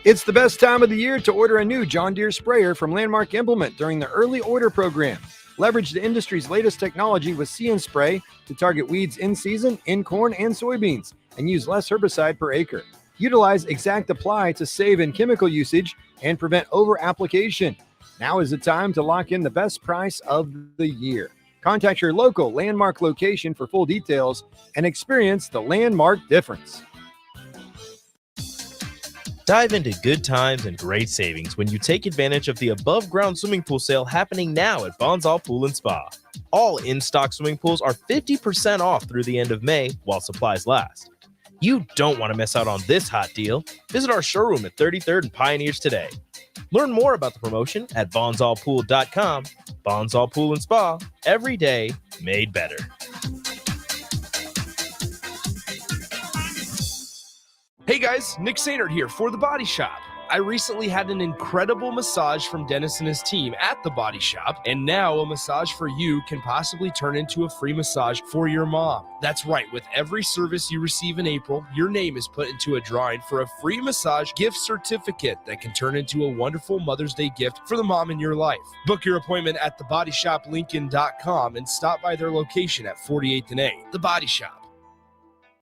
It's the best time of the year to order a new John Deere sprayer from Landmark Implement during the early order program. Leverage the industry's latest technology with See & Spray to target weeds in season, in corn and soybeans, and use less herbicide per acre. Utilize Exact Apply to save in chemical usage and prevent over-application. Now is the time to lock in the best price of the year. Contact your local Landmark location for full details and experience the Landmark difference. Dive into good times and great savings when you take advantage of the above-ground swimming pool sale happening now at Bonsall Pool & Spa. All in-stock swimming pools are 50% off through the end of May while supplies last. You don't want to miss out on this hot deal. Visit our showroom at 33rd and Pioneers today. Learn more about the promotion at bonsallpool.com. Bonsall Pool & Spa, every day made better. Hey guys, Nick Sainert here for The Body Shop. I recently had an incredible massage from Dennis and his team at The Body Shop, and now a massage for you can possibly turn into a free massage for your mom. That's right, with every service you receive in April, your name is put into a drawing for a free massage gift certificate that can turn into a wonderful Mother's Day gift for the mom in your life. Book your appointment at thebodyshoplincoln.com and stop by their location at 48th and A. The Body Shop.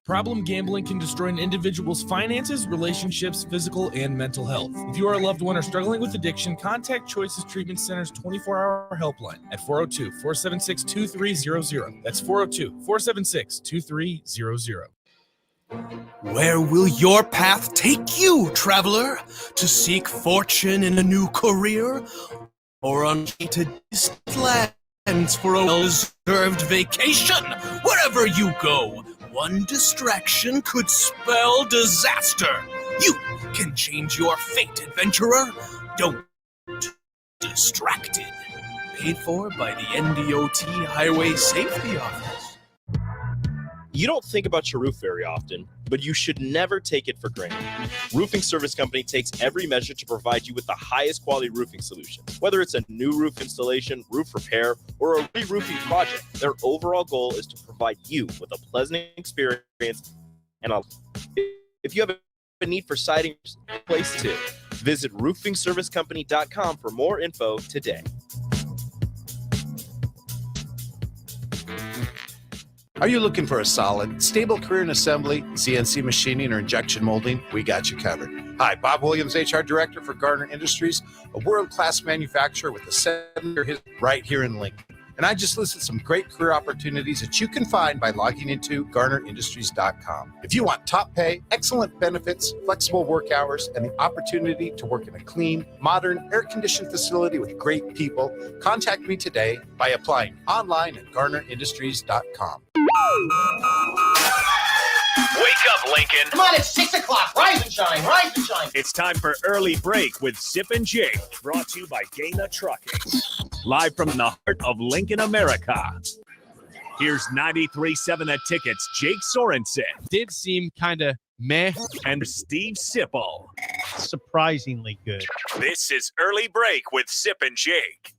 Problem gambling can destroy an individual's finances, relationships, physical, and mental health. If you are a loved one or struggling with addiction, contact Choices Treatment Center's 24-hour helpline at 402-476-2300. That's 402-476-2300. Where will your path take you, traveler? To seek fortune in a new career? Or on to distant lands for a well-deserved vacation? Wherever you go, one distraction could spell disaster. You can change your fate, adventurer. Don't distracted. Paid for by the NDOT Highway Safety Office. You don't think about your roof very often, but you should never take it for granted. Roofing Service Company takes every measure to provide you with the highest quality roofing solution. Whether it's a new roof installation, roof repair, or a re-roofing project, their overall goal is to provide you with a pleasant experience. And if you have a need for siding, place too. Visit roofingservicecompany.com for more info today. Are you looking for a solid, stable career in assembly, CNC machining, or injection molding? We got you covered. Hi, Bob Williams, HR Director for Garner Industries, a world-class manufacturer with a 7-year history right here in Lincoln. And I just listed some great career opportunities that you can find by logging into GarnerIndustries.com. If you want top pay, excellent benefits, flexible work hours, and the opportunity to work in a clean, modern, air-conditioned facility with great people, contact me today by applying online at GarnerIndustries.com. Wake up, Lincoln. Come on, it's 6 o'clock. Rise and shine, rise and shine. It's time for Early Break with Sip and Jake, brought to you by Gaina Trucking. Live from the heart of Lincoln, America. Here's 93.7 The Ticket's Jake Sorensen. Did seem kind of meh. And Steve Sipple. Surprisingly good. This is Early Break with Sip and Jake.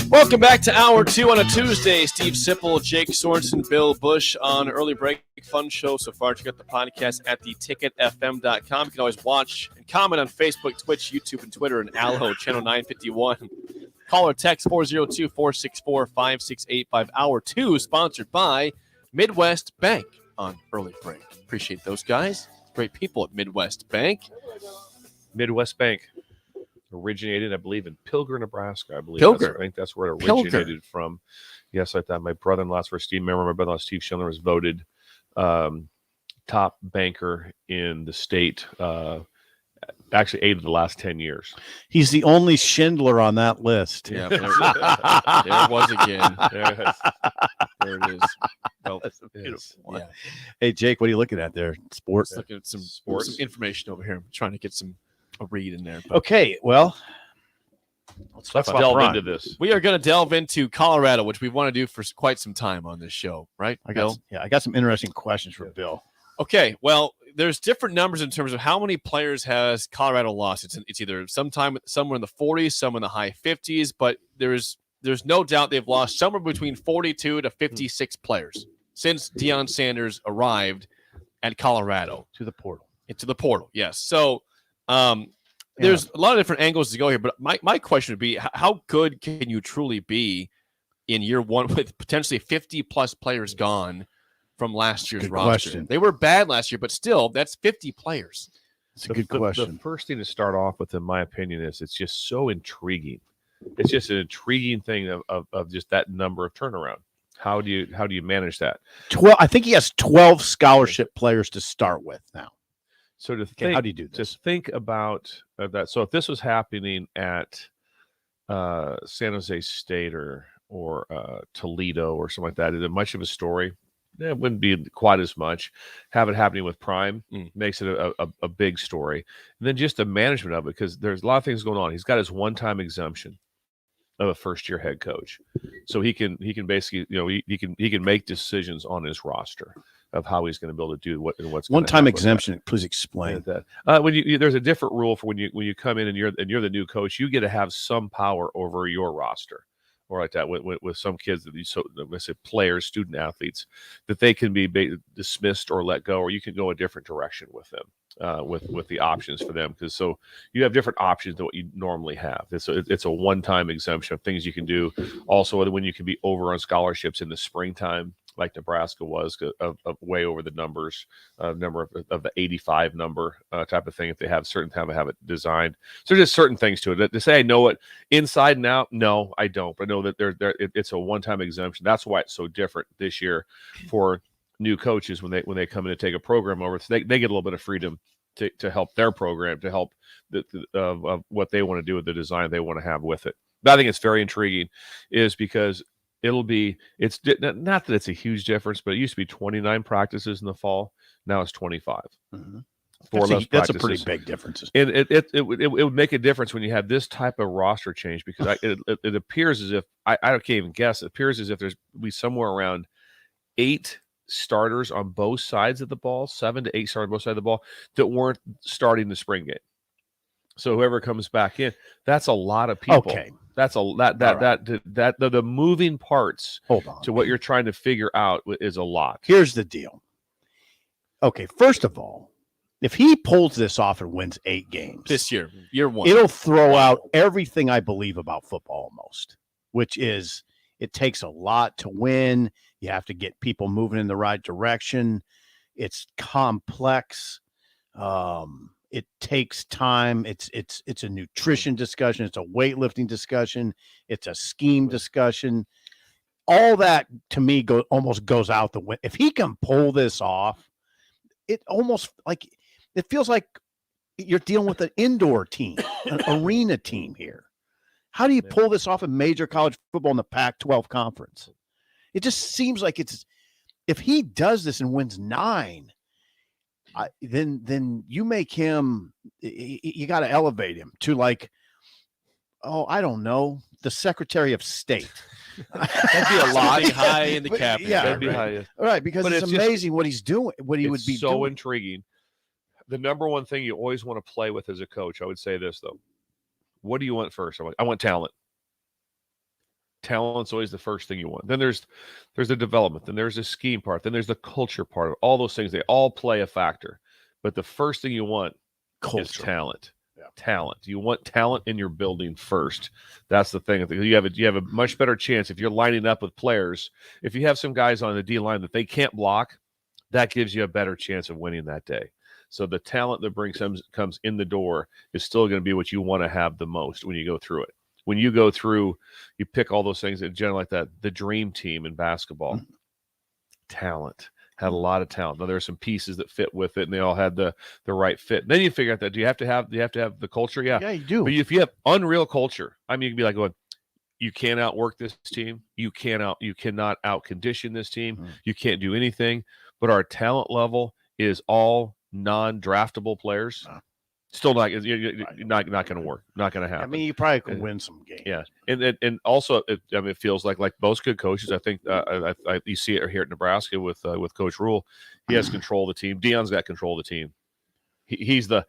Welcome back to Hour 2 on a Tuesday. Steve Sipple, Jake Sorensen, Bill Bush on Early Break. Fun show so far. Check out the podcast at theticketfm.com. You can always watch and comment on Facebook, Twitch, YouTube, and Twitter, and Allo, channel 951. Call or text 402-464-5685. Hour 2, sponsored by Midwest Bank on Early Break. Appreciate those guys. Great people at Midwest Bank. Midwest Bank originated, I believe, in Pilger, Nebraska. I think that's where it originated from. Yes, I thought my brother-in-law's first team member, my brother-in-law Steve Schindler, was voted top banker in the state. Actually, 8 of the last 10 years. He's the only Schindler on that list. Yeah, there it was again. There it is. Oh, That's a beautiful one. Yeah. Hey, Jake, what are you looking at there? Sports? Looking at some information over here. I'm trying to get a read in there. Okay, well, let's delve into this. We are going to delve into Colorado, which we want to do for quite some time on this show, right? I got some interesting questions for Bill. Okay, well, there's different numbers in terms of how many players has Colorado lost. It's either somewhere in the 40s, some in the high 50s, but there's no doubt they've lost somewhere between 42 to 56 players since Deion Sanders arrived at Colorado. To the portal. Into the portal, yes. So there's a lot of different angles to go here, but my question would be, how good can you truly be in year one with potentially 50-plus players gone from last year's roster? Question. They were bad last year, but still, that's 50 players. It's a good question. The first thing to start off with, in my opinion, is it's just so intriguing. It's just an intriguing thing of just that number of turnaround. How do you manage that? 12. I think he has 12 scholarship players to start with now. So to think, how do you do this? Just think about that. So if this was happening at San Jose State or Toledo or something like that, is it much of a story? It wouldn't be quite as much. Have it happening with Prime makes it a big story. And then just the management of it, because there's a lot of things going on. He's got his one-time exemption of a first-year head coach, so he can basically, he can make decisions on his roster of how he's going to be able to do what's one-time exemption. Please explain that. When there's a different rule for when you come in and you're the new coach, you get to have some power over your roster. Or like that with some kids that let's say players, student athletes, that they can be dismissed or let go, or you can go a different direction with them, with the options for them, because so you have different options than what you normally have. It's a one-time exemption of things you can do. Also, when you can be over on scholarships in the springtime like Nebraska was, of way over the numbers, number of the 85 number type of thing. If they have certain time to have it designed, so there's just certain things to it. To say I know it inside and out, no, I don't. But I know that it's a one-time exemption. That's why it's so different this year for new coaches when they come in to take a program over. So they get a little bit of freedom to help their program, to help of what they want to do with the design they want to have with it. But I think it's very intriguing, is because it's not that it's a huge difference, but it used to be 29 practices in the fall. Now it's 25. Mm-hmm. That's a pretty big difference. And it would make a difference when you have this type of roster change, because it appears as if I can't even guess. It appears as if there's somewhere around 8 starters on both sides of the ball, 7 to 8 starters on both sides of the ball that weren't starting the spring game. So whoever comes back in, that's a lot of people. Okay. That's the moving parts to what you're trying to figure out is a lot. Here's the deal. Okay, first of all, if he pulls this off and wins 8 games this year 1, it'll throw out everything I believe about football almost, which is it takes a lot to win. You have to get people moving in the right direction. It's complex. It takes time. It's a nutrition discussion. It's a weightlifting discussion. It's a scheme discussion. All that to me almost goes out the window. If he can pull this off, it almost it feels like you're dealing with an indoor team, an arena team here. How do you pull this off in major college football in the Pac-12 conference? It just seems like if he does this and wins 9, then you make him, you got to elevate him to I don't know, the Secretary of State. That'd be a lot high in the cabinet. Yeah, That'd be right. high. Right, because it's amazing what he's doing, what he would be so doing. Intriguing. The number one thing you always want to play with as a coach, I would say this though. What do you want first? I want talent. Talent's always the first thing you want. Then there's the development. Then there's the scheme part. Then there's the culture part. All those things, they all play a factor. But the first thing you want is talent. Yeah. Talent. You want talent in your building first. That's the thing. You have a much better chance if you're lining up with players. If you have some guys on the D line that they can't block, that gives you a better chance of winning that day. So the talent that comes in the door is still going to be what you want to have the most when you go through it. When you go through, you pick all those things in general like that. The dream team in basketball, talent, had a lot of talent. Now there are some pieces that fit with it, and they all had the right fit. And then you figure out that do you have to have the culture? Yeah, you do. But if you have unreal culture, I mean, you can be like going, you can't outwork this team. You cannot outcondition this team. You can't do anything. But our talent level is all non-draftable players. Still not going to work. Not going to happen. I mean, you probably could win some games. Yeah, and also, it feels like most good coaches. I think you see it here at Nebraska with Coach Rule. He has control of the team. Deion's got control of the team. He's the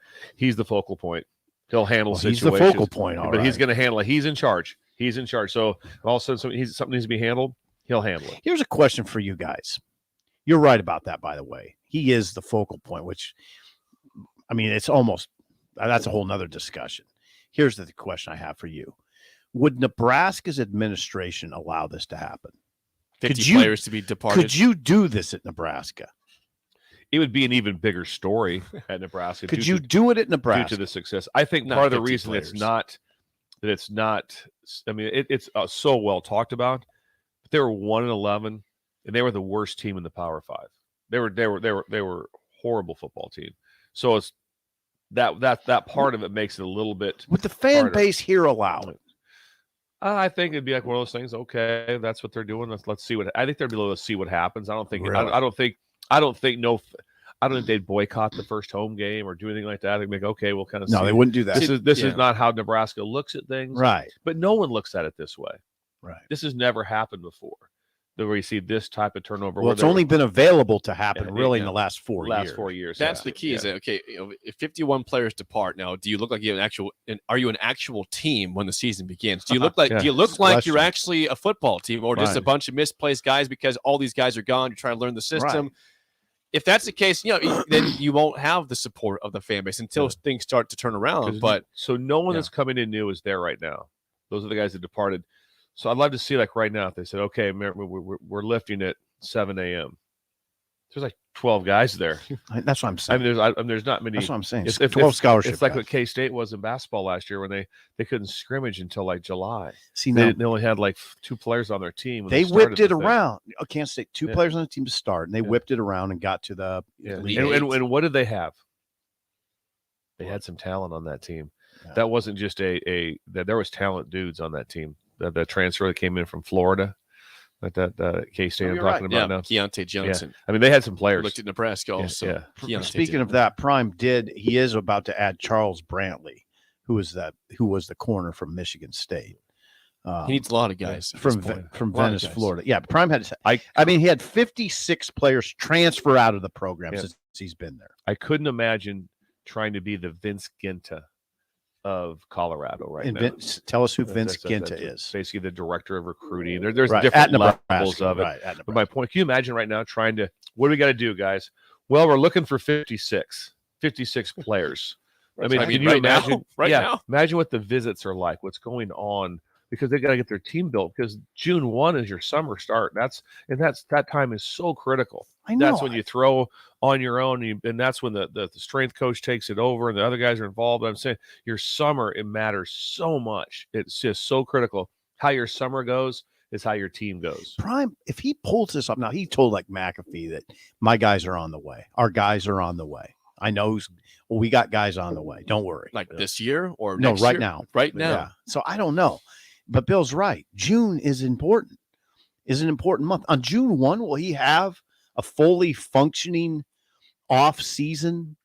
focal point. He'll handle situations. He's the focal point, but he's going to handle it. He's in charge. He's in charge. So all of a sudden, something needs to be handled. He'll handle it. Here's a question for you guys. You're right about that, by the way. He is the focal point, which, I mean, it's almost. That's a whole nother discussion. Here's the question I have for you. Would Nebraska's administration allow this to happen? 50 players to be departed. Could you do this at Nebraska? It would be an even bigger story at Nebraska. Could you do it at Nebraska? Due to the success. I think part of the reason it's not, I mean, it's so well talked about, but they were 1-11, and they were the worst team in the Power 5. They were horrible football team. So it's, that part of it makes it a little bit. Would the fan harder. base here allow it? I think it'd be like one of those things. Okay, that's what they're doing. Let's see what. I think they'd be able to see what happens. I don't think. Really? I don't think they'd boycott the first home game or do anything like that. They'd make okay. We'll kind of. No, they wouldn't do that. This is not how Nebraska looks at things. Right. But no one looks at it this way. Right. This has never happened before. Where you see this type of turnover. Well, it's only been available to happen in the last 4 years. 4 years. That's the key. Is that okay? If 51 players depart now, do you look like you have are you an actual team when the season begins? Do you look like you're actually a football team, or just a bunch of misplaced guys because all these guys are gone? You're trying to learn the system. Right. If that's the case, then you won't have the support of the fan base until things start to turn around. But so no one that's coming in new is there right now. Those are the guys that departed. So I'd love to see, like right now, if they said, okay, we're lifting it 7 a.m. There's like 12 guys there. That's what I'm saying. There's not many. That's what I'm saying. It's 12 scholarship It's like guys. what K-State was in basketball last year when they couldn't scrimmage until like July. See, they now- only had like 2 players on their team. when They started whipped it the thing. around. Kansas State, 2 players on the team to start, and they whipped it around and got to the Yeah. Elite And, Eight. and what did they have? They had some talent on that team. That wasn't just that there was talent dudes on that team. The transfer that came in from Florida, that K-State I'm you're talking right. about now. Keontae Johnson. I mean, they had some players. Looked at Nebraska also. Keontae Speaking of that, Prime he is about to add Charles Brantley, who was the corner from Michigan State. He needs a lot of guys at from this point. from A lot of Venice, guys. Florida. Yeah, Prime had. I mean, he had 56 players transfer out of the program since he's been there. I couldn't imagine trying to be the Vince Ginta of Colorado right And now. tell us who Vince That's Ginta is. Basically the director of recruiting. There's Right, different at Nebraska, levels of it. right, at But my point, can you imagine right now trying to, what do we got to do, guys? Well, we're looking for 56 players. I mean, can you right now? imagine? Right now? Imagine what the visits are like, what's going on, because they got to get their team built because June 1 is your summer start. That time is so critical. I know. That's when you throw on your own, and that's when the strength coach takes it over and the other guys are involved. I'm saying your summer, it matters so much. It's just so critical. How your summer goes is how your team goes. Prime, if he pulls this up now, he told like McAfee that my guys are on the way. Our guys are on the way. I know we got guys on the way. Don't worry. Like this year or no, next right year? now. Right now. Yeah. So I don't know. But Bill's right. June is important. Is an important month. On June 1, will he have a fully functioning off season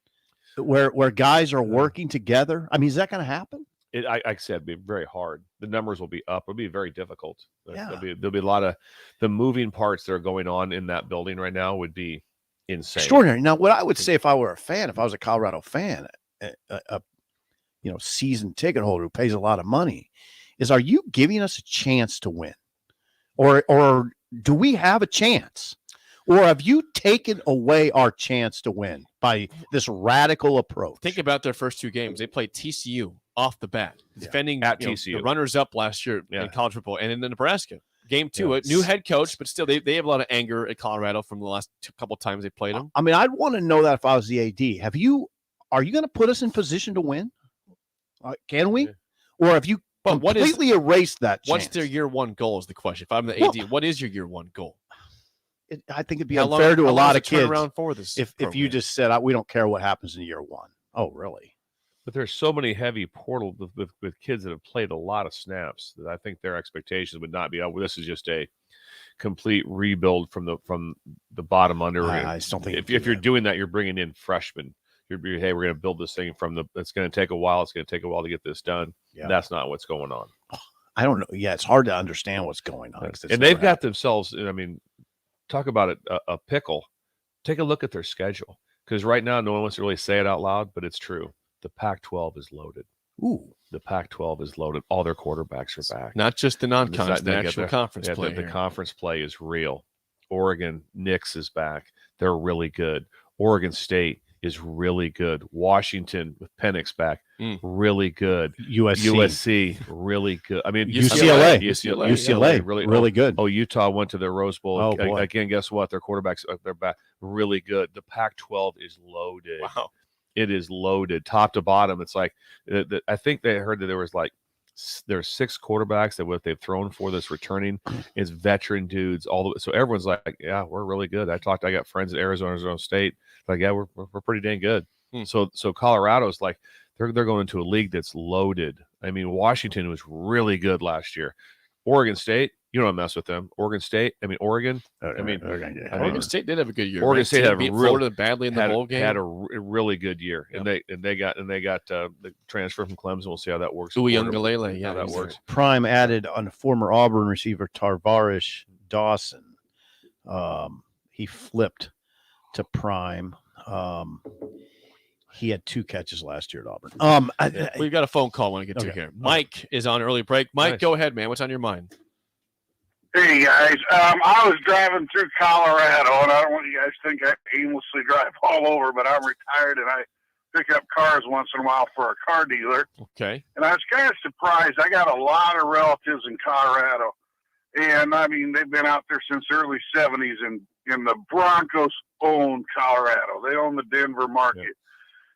where guys are working together? I mean, is that going to happen? Like I said, it'd be very hard. The numbers will be up. It'll be very difficult. Yeah. There'll be a lot of the moving parts that are going on in that building right now would be insane. Extraordinary. Now, what I would say if I were a fan, if I was a Colorado fan, a season ticket holder who pays a lot of money, is are you giving us a chance to win? Or do we have a chance? Or have you taken away our chance to win by this radical approach? Think about their first 2 games. They played TCU off the bat, defending At you know, TCU. the runners up last year in college football, and in the Nebraska game 2, Yeah. a new head coach, but still they have a lot of anger at Colorado from the last couple times they played them. I mean, I'd want to know that if I was the AD. Are you going to put us in position to win? Can we? Or have you completely erased that chance? What's their year 1 goal is the question. If I'm the AD, what is your year 1 goal? I think it'd be How long- unfair to how a long lot is of the kids turnaround for this if you program? just said we don't care what happens in year 1. Oh, really? But there's so many heavy portal with kids that have played a lot of snaps that I think their expectations would not be, oh, well, this is just a complete rebuild from the bottom under. I just don't think if you're doing that, you're bringing in freshmen. Hey, we're going to build this thing it's going to take a while. It's going to take a while to get this done. Yeah. That's not what's going on. I don't know. Yeah, it's hard to understand what's going on. 'cause it's And they've never got themselves, I mean, talk about it, a pickle. Take a look at their schedule. Because right now, no one wants to really say it out loud, but it's true. The Pac-12 is loaded. Ooh. The Pac-12 is loaded. All their quarterbacks are back. Not just the non-con, It's the not- actual conference play The here. conference play is real. Oregon, Nix is back. They're really good. Oregon State is really good. Washington with Penix back, really good. USC, really good. I mean, UCLA, really good. Oh, Utah went to their Rose Bowl. Oh, boy. Again, guess what? Their quarterbacks, they're back, really good. The Pac-12 is loaded. Wow. It is loaded, top to bottom. It's like, I think they heard that there's 6 quarterbacks that what they've thrown for this returning is veteran dudes. So everyone's like, yeah, we're really good. I got friends at Arizona State. Like, yeah, we're pretty dang good. So Colorado's like, they're going into a league that's loaded. I mean, Washington was really good last year. Oregon State, you don't mess with them. Oregon State, Oregon. Oregon State did have a good year. Oregon right? State had a beat really Florida badly in the bowl game. Had a really good year, and they got the transfer from Clemson. We'll see how that works. Uiagalelei, yeah, how that he's works. Prime added on former Auburn receiver Tarvarish Dawson. He flipped to Prime. He had 2 catches last year at Auburn. We've got a phone call I want to get to here. Mike is on early break. Mike, go ahead, man. What's on your mind? Hey guys, I was driving through Colorado, and I don't want you guys to think I aimlessly drive all over, but I'm retired and I pick up cars once in a while for a car dealer. Okay. And I was kind of surprised. I got a lot of relatives in Colorado, And I mean, they've been out there since the early 70s, and the Broncos own Colorado. They own the Denver market.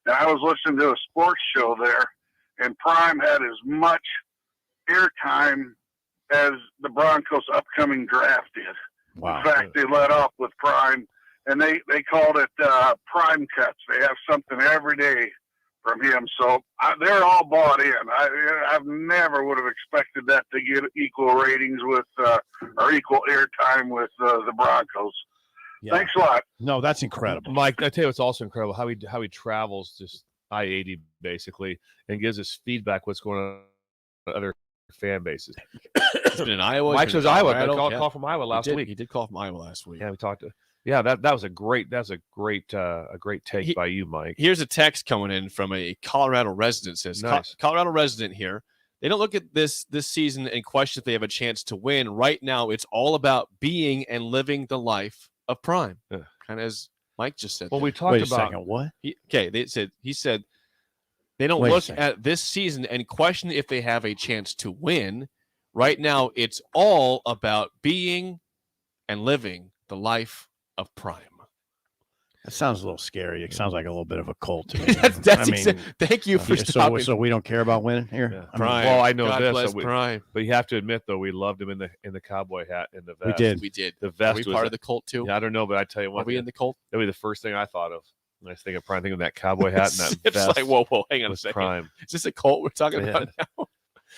And I was listening to a sports show there, and Prime had as much airtime as the Broncos' upcoming draft did. Wow. In fact, they let off with Prime, and they called it Prime Cuts. They have something every day from him. So they're all bought in. I've never would have expected that to get equal ratings with or equal airtime with the Broncos. Yeah. Thanks a lot. No, that's incredible. Mike, I tell you what's also incredible, how he travels just I-80 basically and gives us feedback what's going on in other fan bases. He's been in Iowa. Mike he's been says in Iowa. Colorado. Call from Iowa last week. He did call from Iowa last week. Yeah, we talked to. Yeah, that was a great take by you, Mike. Here's a text coming in from a Colorado resident. Says Nice. Colorado resident here. They don't look at this season and question if they have a chance to win. Right now, it's all about being and living the life of Prime. Yeah. Kind of as Mike just said. Well, there. we talked Wait a about second, what? He said they don't Wait a look second. at this season and question if they have a chance to win. Right now, it's all about being and living the life of Prime. That sounds a little scary. It sounds like a little bit of a cult to me. Thank you for stopping. So we don't care about winning here. Yeah. I mean, Prime. Well, I know God this. bless so Prime. But you have to admit, though, we loved him in the cowboy hat and the vest. We did. The vest Are we was part of the cult too? Yeah, I don't know, but I tell you Are what, we in the cult? That'd be the first thing I thought of when I think of Prime. Think of that cowboy hat and that It's vest. like, whoa, hang on a was second. Prime. Is this a cult we're talking Yeah. about now?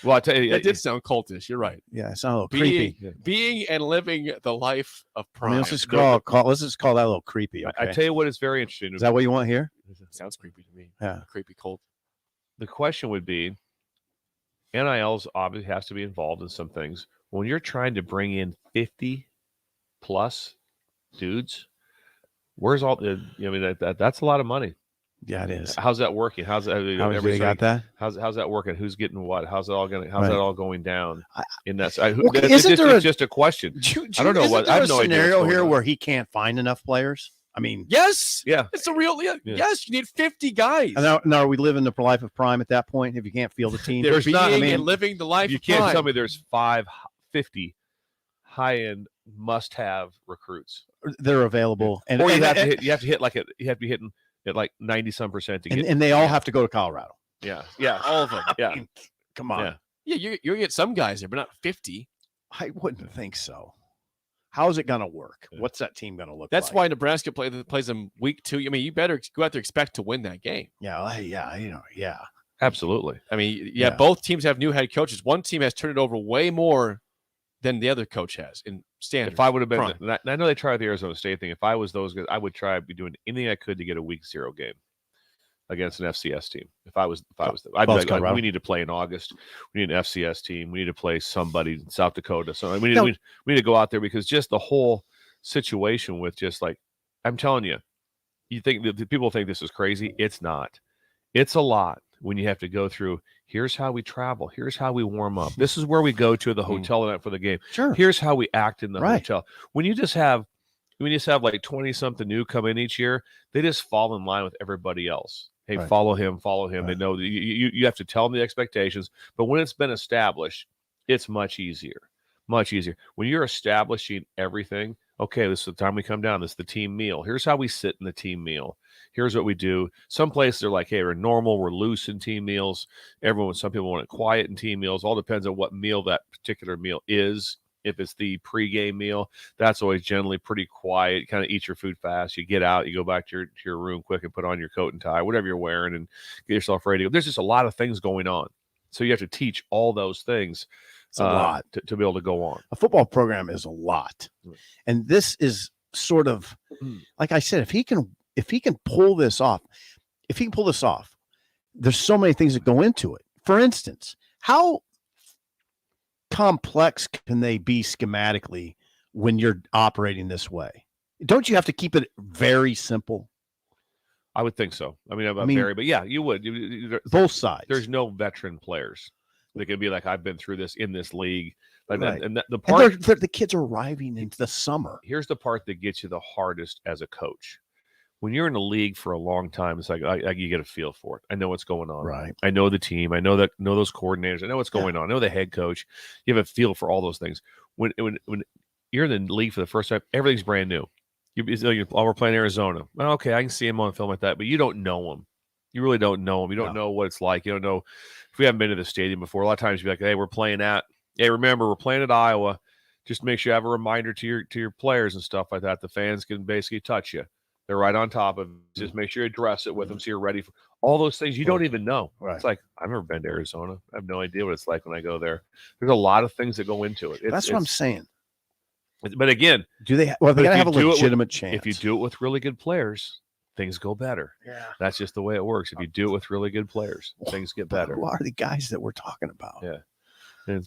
Well, I tell you, That did sound cultish. You're right. Yeah, it sounds a little creepy. Being and living the life of I Prime. mean, let's just call that a little creepy. Okay? I tell you what is very interesting. Is that what you want here? Sounds creepy to me. Yeah. A creepy cult. The question would be, NILs obviously has to be involved in some things. When you're trying to bring in 50 plus dudes, where's all the? I mean, that's a lot of money. Yeah, it is. How's that working? How's that? How much they got that? How's that working? Who's getting what? How's it all going? How's Right. that all going down? In that, Isn't just a question. I don't know what. I have no idea. Scenario what's here going on. where he can't find enough players. I mean, Yes. Yeah. It's a real. Yes, you need 50 guys. and now are we living the life of Prime at that point? If you can't field a team, They're being I mean, and living the life You of can't Prime. tell me there's 50 high-end must-have recruits, they're available, and or you and, have to and, hit. You have to hit like you have to be hitting at like 90-some% to get. and they all have to go to Colorado. Yeah, all of them. yeah. Come on, Yeah. Yeah, you're gonna get some guys there, but not 50. I wouldn't think so. How is it going to work? What's that team going to look That's like? why Nebraska plays them week 2. I mean, you better go out there expect to win that game. Yeah. Absolutely. I mean, Yeah. both teams have new head coaches. One team has turned it over way more than the other coach has in standard. If I would have been, Prime. and I know they tried the Arizona State thing. If I was those guys, I would try to be doing anything I could to get a week 0 game against an FCS team. If I was, I'd be like, Colorado. we need to play in August. We need an FCS team. We need to play somebody in South Dakota. So we No. need to go out there because just the whole situation with just like, I'm telling you, you think that people think this is crazy. It's not. It's a lot when you have to go through. Here's how we travel. Here's how we warm up. This is where we go to the hotel night for the game. Sure. Here's how we act in the Right. hotel. When you just have like 20 something new come in each year, they just fall in line with everybody else. Hey, Right. follow him. They know that you have to tell them the expectations. But when it's been established, it's much easier. Much easier. When you're establishing everything, okay, this is the time we come down. This is the team meal. Here's how we sit in the team meal. Here's what we do. Some places are like, hey, we're normal, we're loose in team meals. Some people want it quiet in team meals. All depends on what meal that particular meal is. If it's the pregame meal, that's always generally pretty quiet. You kind of eat your food fast. You get out, you go back to your room quick and put on your coat and tie, whatever you're wearing, and get yourself ready. There's just a lot of things going on. So you have to teach all those things. It's a lot to be able to go on. A football program is a lot, and this is sort of like I said. If he can pull this off, there's so many things that go into it. For instance, how complex can they be schematically when you're operating this way? Don't you have to keep it very simple? I would think so. I mean, but yeah, you would. Both sides. There's no veteran players. They can be like, I've been through this in this league. Like Right. that, and the And part, the kids are arriving into the summer. here's the part that gets you the hardest as a coach. When you're in a league for a long time, it's like you get a feel for it. I know what's going on. Right. I know the team. I know those coordinators. I know what's going on. I know the head coach. You have a feel for all those things. when you're in the league for the first time, everything's brand new. We're playing Arizona. Well, okay, I can see him on film like that, but you don't know him. You really don't know him. You don't know what it's like. You don't know if we haven't been to the stadium before. A lot of times you'd be like, hey, remember, we're playing at Iowa. Just make sure you have a reminder to your players and stuff like that. The fans can basically touch you. They're right on top of it. Just make sure you address it with them so you're ready for all those things you don't even know. Right. It's like, I've never been to Arizona. I have no idea what it's like when I go there. There's a lot of things that go into it. That's what I'm saying. But again, they gotta have a legitimate chance. If you do it with really good players, things go better. Yeah. That's just the way it works. If you do it with really good players, things get better. Who are the guys that we're talking about? Yeah.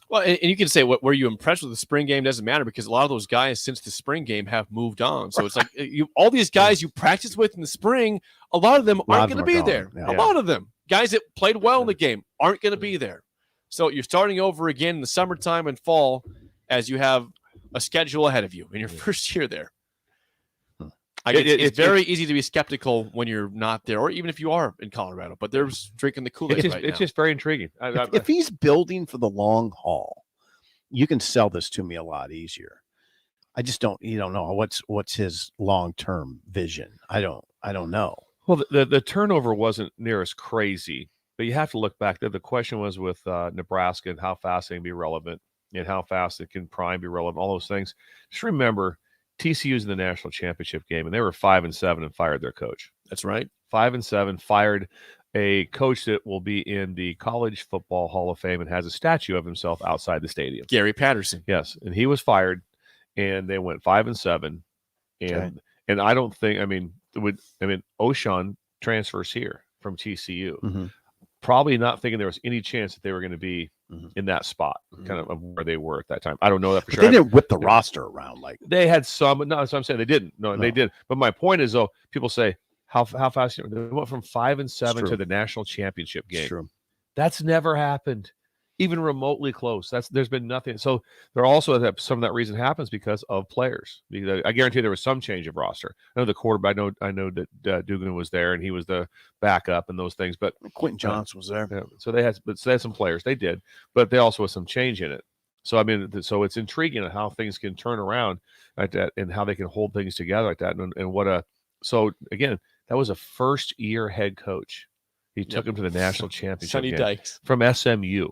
Well, and you can say, were you impressed with the spring game? Doesn't matter, because a lot of those guys since the spring game have moved on. So it's like all these guys you practice with in the spring, a lot of them aren't going to be there. Yeah. A lot of them, guys that played well in the game, aren't going to be there. So you're starting over again in the summertime and fall as you have a schedule ahead of you in your first year there. It's very easy to be skeptical when you're not there, or even if you are in Colorado, but they're drinking the Kool-Aid right now. It's just very intriguing. If he's building for the long haul, you can sell this to me a lot easier. I just don't know what's his long-term vision. I don't know. Well, the turnover wasn't near as crazy, but you have to look back. The question was with Nebraska and how fast they can be relevant and how fast it can prime be relevant, all those things. Just remember, TCU's in the national championship game, and they were 5-7 and fired their coach. That's right. 5-7, fired a coach that will be in the College Football Hall of Fame and has a statue of himself outside the stadium. Gary Patterson. Yes, and he was fired, and they went 5-7, and I don't think. O'Shawn transfers here from TCU, probably not thinking there was any chance that they were going to be in that spot, kind of where they were at that time. I don't know that for sure. They didn't whip the roster around like they had some. No, that's what I'm saying. They didn't. No, they did. But my point is, though, people say how fast they went from 5-7 to the national championship game. It's true. That's never happened, even remotely close. There's been nothing. So there also some of that reason happens because of players. Because I guarantee there was some change of roster. I know the quarterback. I know that Dugan was there and he was the backup and those things. But Quentin Johnson was there. So they had some players. They did, but they also had some change in it. So so it's intriguing on how things can turn around like that and how they can hold things together like that. And so again, that was a first-year head coach. He took him to the national championship Sonny game Dykes from SMU.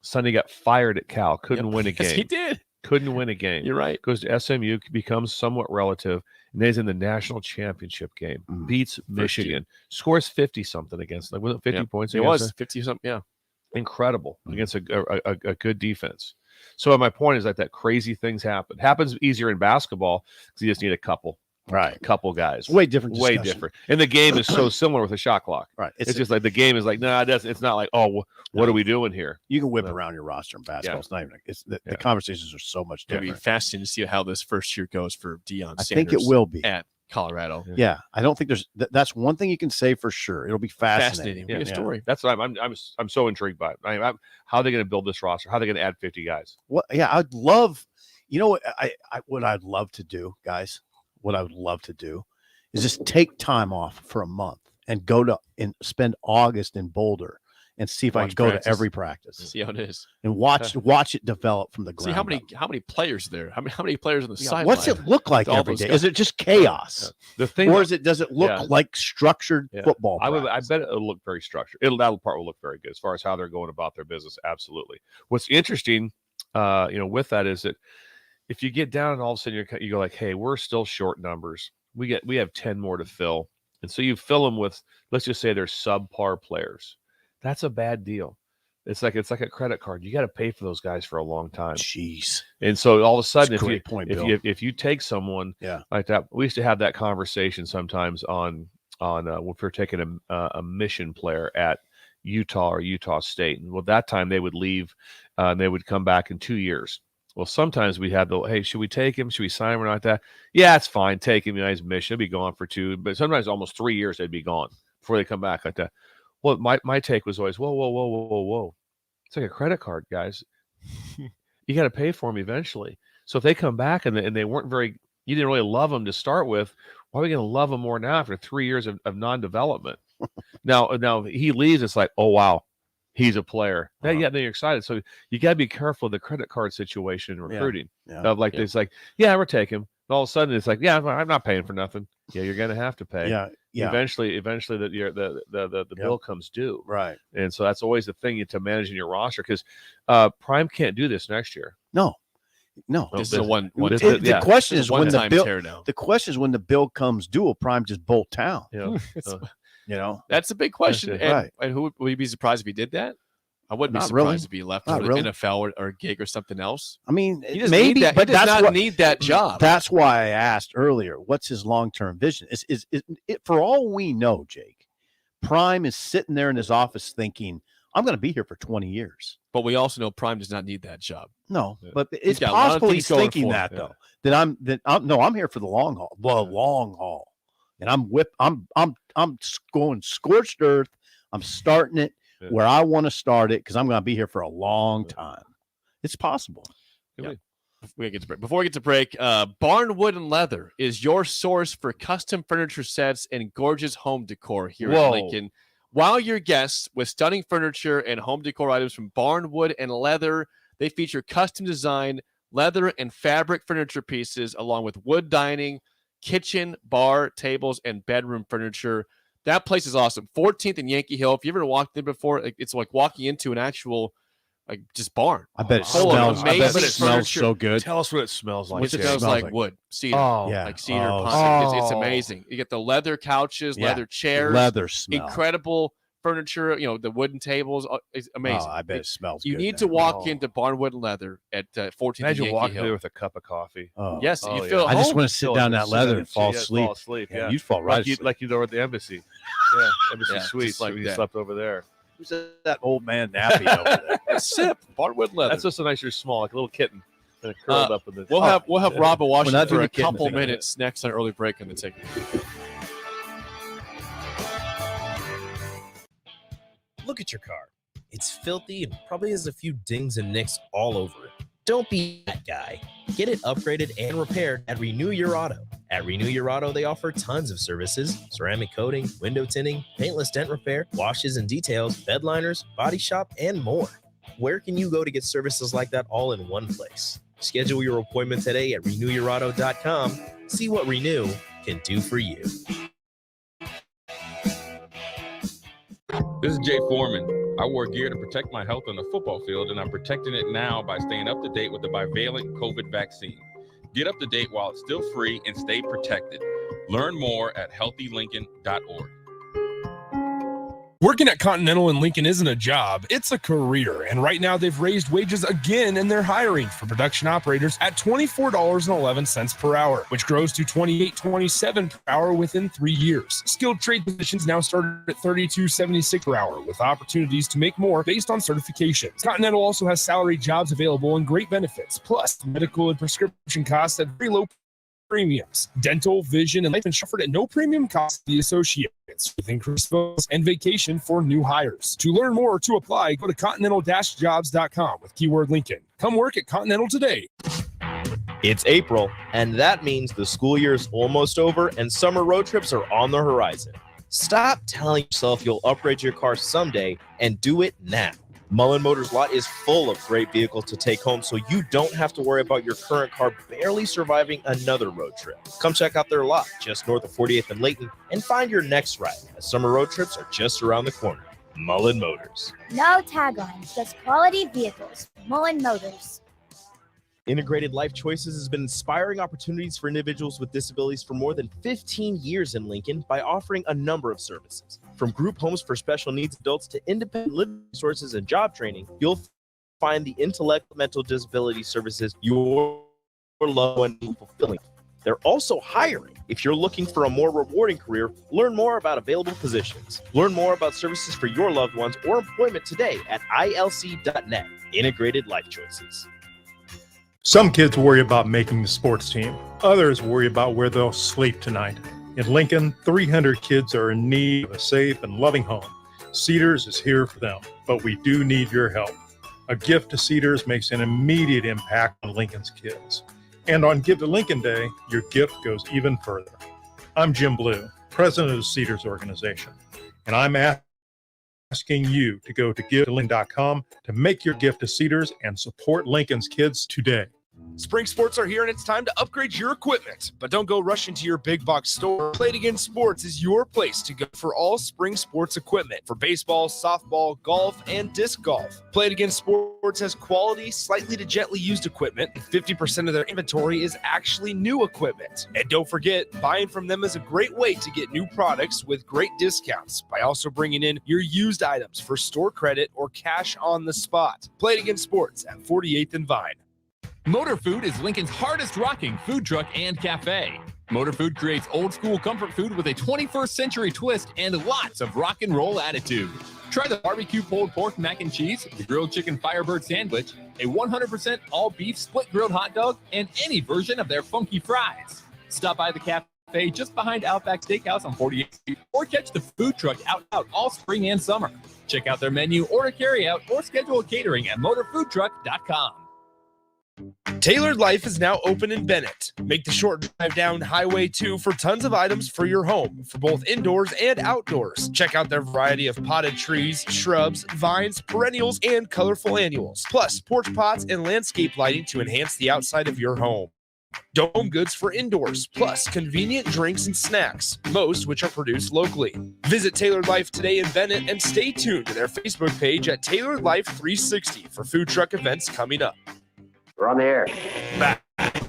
Sonny got fired at Cal. Couldn't win a game. Yes, he did. Couldn't win a game. You're right. Goes to SMU, becomes somewhat relative, and he's in the national championship game. Beats Michigan. Scores 50-something against them. Was it 50 points? It was 50-something, yeah. Incredible against a good defense. So my point is that crazy things happen. Happens easier in basketball because you just need a couple. Right. Couple guys. Way different Way discussion. different. And the game is so similar with a shot clock. Right. It's just like the game is like, it's not like, what are we doing here? You can whip around your roster in basketball. It's not even. The conversations are so much It'll different. be fascinating to see how this first year goes for Deion Sanders. I think it will be at Colorado. Yeah, I don't think there's. That's one thing you can say for sure. It'll be fascinating. Yeah. Story. That's what I'm so intrigued by it. How are they going to build this roster? How are they going to add 50 guys? What? Yeah, I'd love. You know what? What I'd love to do, guys. What I would love to do is just take time off for a month and go to and spend August in Boulder and see if I can go to every practice. See how it is. And watch it develop from the ground. See how many players there? How many players on the sideline? What's it look like every day? Is it just chaos? The thing, or does it look like structured football? I bet it'll look very structured. That part will look very good as far as how they're going about their business. Absolutely. What's interesting, with that is that if you get down and all of a sudden you go like, hey, we're still short numbers. We have 10 more to fill. And so you fill them with, let's just say they're subpar players. That's a bad deal. It's like a credit card. You got to pay for those guys for a long time. Jeez. And so all of a sudden, if you take someone like that, we used to have that conversation sometimes on if we're taking a mission player at Utah or Utah State. And that time they would leave and they would come back in 2 years. Well, sometimes we had hey, should we take him? Should we sign him or not that? Yeah, it's fine. Take him. He's mission. He'll be gone for 2. But sometimes almost 3 years they'd be gone before they come back like that. Well, my take was always, whoa. It's like a credit card, guys. You got to pay for them eventually. So if they come back and they weren't you didn't really love them to start with, why are we going to love them more now after 3 years of non-development? Now he leaves. It's like, oh, wow. he's a player. Then you're excited. So you got to be careful of the credit card situation in recruiting. Of like, it's like, we're taking. And all of a sudden, it's like, I'm not paying for nothing. Yeah, you're going to have to pay. Yeah. Eventually, the bill comes due. Right. And so that's always the thing to manage in your roster, because Prime can't do this next year. No. This is a one. The question is when the bill. Teardown. The question is when the bill comes due, will Prime just bolt town? That's a big question. Right. And who would you be surprised if he did that? I wouldn't be Not surprised really. if he left Not for really. an NFL or a gig or something else. I mean, He doesn't maybe, need that. but He does that's not need that job. That's why I asked earlier, what's his long-term vision? Is it, for all we know, Jake, Prime is sitting there in his office thinking, I'm going to be here for 20 years. But we also know Prime does not need that job. No, but He's it's got a lot of possible things he's going thinking for that him. though. I'm here for the long haul. The long haul. And I'm going scorched earth. I'm starting it where I want to start it because I'm going to be here for a long time. It's possible. Before we get to break, Barn Wood and Leather is your source for custom furniture sets and gorgeous home decor here in Lincoln. Wow your guests with stunning furniture and home decor items from Barn Wood and Leather. They feature custom design leather and fabric furniture pieces along with wood dining, kitchen, bar, tables, and bedroom furniture. That place is awesome. 14th and Yankee Hill. If you ever walked in before, it's like walking into an actual just barn. I bet it Full of smells. I bet it amazing smells furniture. so good. Tell us what it smells like. It smells like wood, cedar, like cedar. Oh, pine. It's amazing. You get the leather couches, leather chairs, leather smell. incredible furniture. The wooden tables. It's amazing. Oh, I bet it smells You good need now. to walk into Barnwood and Leather at 14th and Imagine Yankee walking Hill. there with a cup of coffee. Oh. Yes, you feel at I just home. want to sit down that leather and fall asleep. Yeah, You'd fall right asleep. like you'd over at the embassy. Yeah, embassy Yeah, suite. just like so you that. slept over there. Who's that old man nappy over there? Sip Barnwood Leather. That's just a nice. You're small, like a little kitten, kind of curled up in the. We'll have Rob in Washington not for doing a the kitten couple thing. minutes next on early break on the ticket. Look at your car. It's filthy and probably has a few dings and nicks all over it. Don't be that guy. Get it upgraded and repaired at Renew Your Auto. At Renew Your Auto, they offer tons of services: ceramic coating, window tinting, paintless dent repair, washes and details, bed liners, body shop, and more. Where can you go to get services like that all in one place? Schedule your appointment today at renewyourauto.com. See what Renew can do for you. This is Jay Foreman. I wore gear to protect my health on the football field, and I'm protecting it now by staying up to date with the bivalent COVID vaccine. Get up to date while it's still free and stay protected. Learn more at healthylincoln.org. Working at Continental in Lincoln isn't a job, it's a career. And right now they've raised wages again and they're hiring for production operators at $24.11 per hour, which grows to $28.27 per hour within 3 years. Skilled trade positions now start at $32.76 per hour with opportunities to make more based on certifications. Continental also has salary jobs available and great benefits, plus medical and prescription costs at very low premiums. Dental, vision, and life insurance at no premium cost to the associates, with increased bonus and vacation for new hires. To learn more or to apply, go to continental-jobs.com with keyword Lincoln. Come work at Continental today. It's April, and that means the school year is almost over and summer road trips are on the horizon. Stop telling yourself you'll upgrade your car someday and do it now. Mullen Motors lot is full of great vehicles to take home, so you don't have to worry about your current car barely surviving another road trip. Come check out their lot just north of 48th and Layton and find your next ride, as summer road trips are just around the corner. Mullen Motors. No taglines, just quality vehicles. Mullen Motors. Integrated Life Choices has been inspiring opportunities for individuals with disabilities for more than 15 years in Lincoln by offering a number of services. From group homes for special needs adults to independent living resources and job training, you'll find the intellectual mental disability services your loved one is fulfilling. They're also hiring. If you're looking for a more rewarding career, learn more about available positions. Learn more about services for your loved ones or employment today at ilc.net. Integrated Life Choices. Some kids worry about making the sports team. Others worry about where they'll sleep tonight. In Lincoln, 300 kids are in need of a safe and loving home. Cedars is here for them, but we do need your help. A gift to Cedars makes an immediate impact on Lincoln's kids. And on Give to Lincoln Day, your gift goes even further. I'm Jim Blue, president of the Cedars organization, and I'm asking asking you to go to GiveToLincoln.com to make your gift to Cedars and support Lincoln's kids today. Spring sports are here and it's time to upgrade your equipment. But don't go rushing to your big box store. Play It Again Sports is your place to go for all spring sports equipment for baseball, softball, golf, and disc golf. Play It Again Sports has quality, slightly to gently used equipment, and 50% of their inventory is actually new equipment. And don't forget, buying from them is a great way to get new products with great discounts by also bringing in your used items for store credit or cash on the spot. Play It Again Sports at 48th and Vine. Motor Food is Lincoln's hardest rocking food truck and cafe. Motor Food creates old school comfort food with a 21st century twist and lots of rock and roll attitude. Try the barbecue pulled pork mac and cheese, the grilled chicken Firebird sandwich, a 100% all beef split grilled hot dog, and any version of their funky fries. Stop by the cafe just behind Outback Steakhouse on 48th Street or catch the food truck out all spring and summer. Check out their menu, order carry out, or schedule catering at motorfoodtruck.com. Tailored Life is now open in Bennett. Make the short drive down Highway 2 for tons of items for your home, for both indoors and outdoors. Check out their variety of potted trees, shrubs, vines, perennials, and colorful annuals. Plus, porch pots and landscape lighting to enhance the outside of your home. Dome goods for indoors, plus convenient drinks and snacks, most which are produced locally. Visit Tailored Life today in Bennett and stay tuned to their Facebook page at Tailored Life 360 for food truck events coming up. We're on the air. Back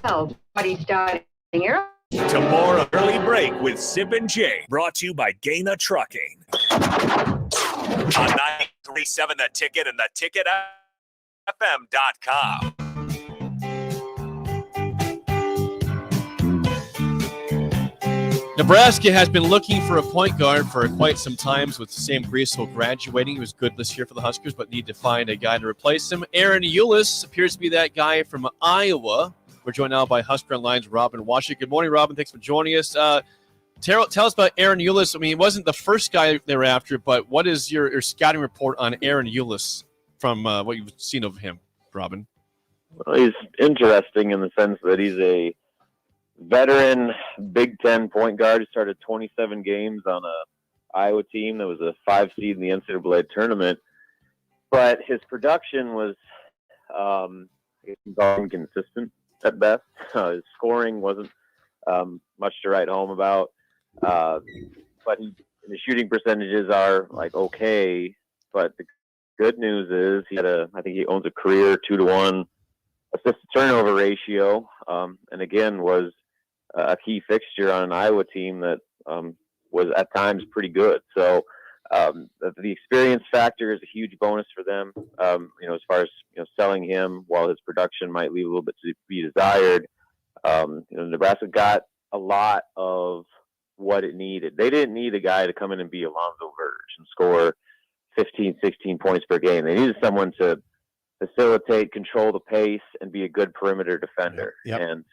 Oh, buddy starting here. to more early break with Sip and Jay, brought to you by Gaina Trucking. On 93.7 The Ticket and theticketfm.com. Nebraska has been looking for a point guard for quite some time, with Sam Griesel graduating. He was good this year for the Huskers, but need to find a guy to replace him. Aaron Eulis appears to be that guy from Iowa. We're joined now by Husker Online's Robin Washington. Good morning, Robin. Thanks for joining us. Tell us about Aaron Eulis. I mean, he wasn't the first guy they were after, but what is your scouting report on Aaron Eulis from what you've seen of him, Robin? Well, he's interesting in the sense that he's a veteran Big Ten point guard. He started 27 games on a Iowa team that was a 5 seed in the NCAA tournament, but his production was inconsistent at best. His scoring wasn't much to write home about, but the shooting percentages are like okay. But the good news is I think he owns a career 2-to-1 assist to turnover ratio, and again was a key fixture on an Iowa team that was at times pretty good. So the experience factor is a huge bonus for them. As far as selling him, while his production might leave a little bit to be desired. Nebraska got a lot of what it needed. They didn't need a guy to come in and be Alonzo Verge and score 15, 16 points per game. They needed someone to facilitate, control the pace, and be a good perimeter defender. Yep. And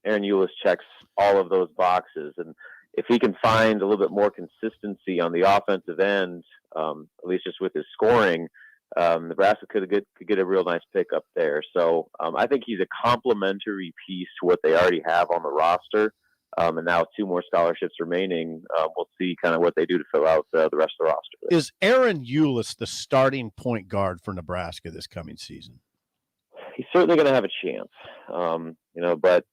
Aaron Eulis checks all of those boxes. And if he can find a little bit more consistency on the offensive end, at least just with his scoring, Nebraska could get a real nice pickup there. So I think he's a complementary piece to what they already have on the roster. And now 2 more scholarships remaining. We'll see kind of what they do to fill out the rest of the roster. Is Aaron Eulis the starting point guard for Nebraska this coming season? He's certainly going to have a chance, but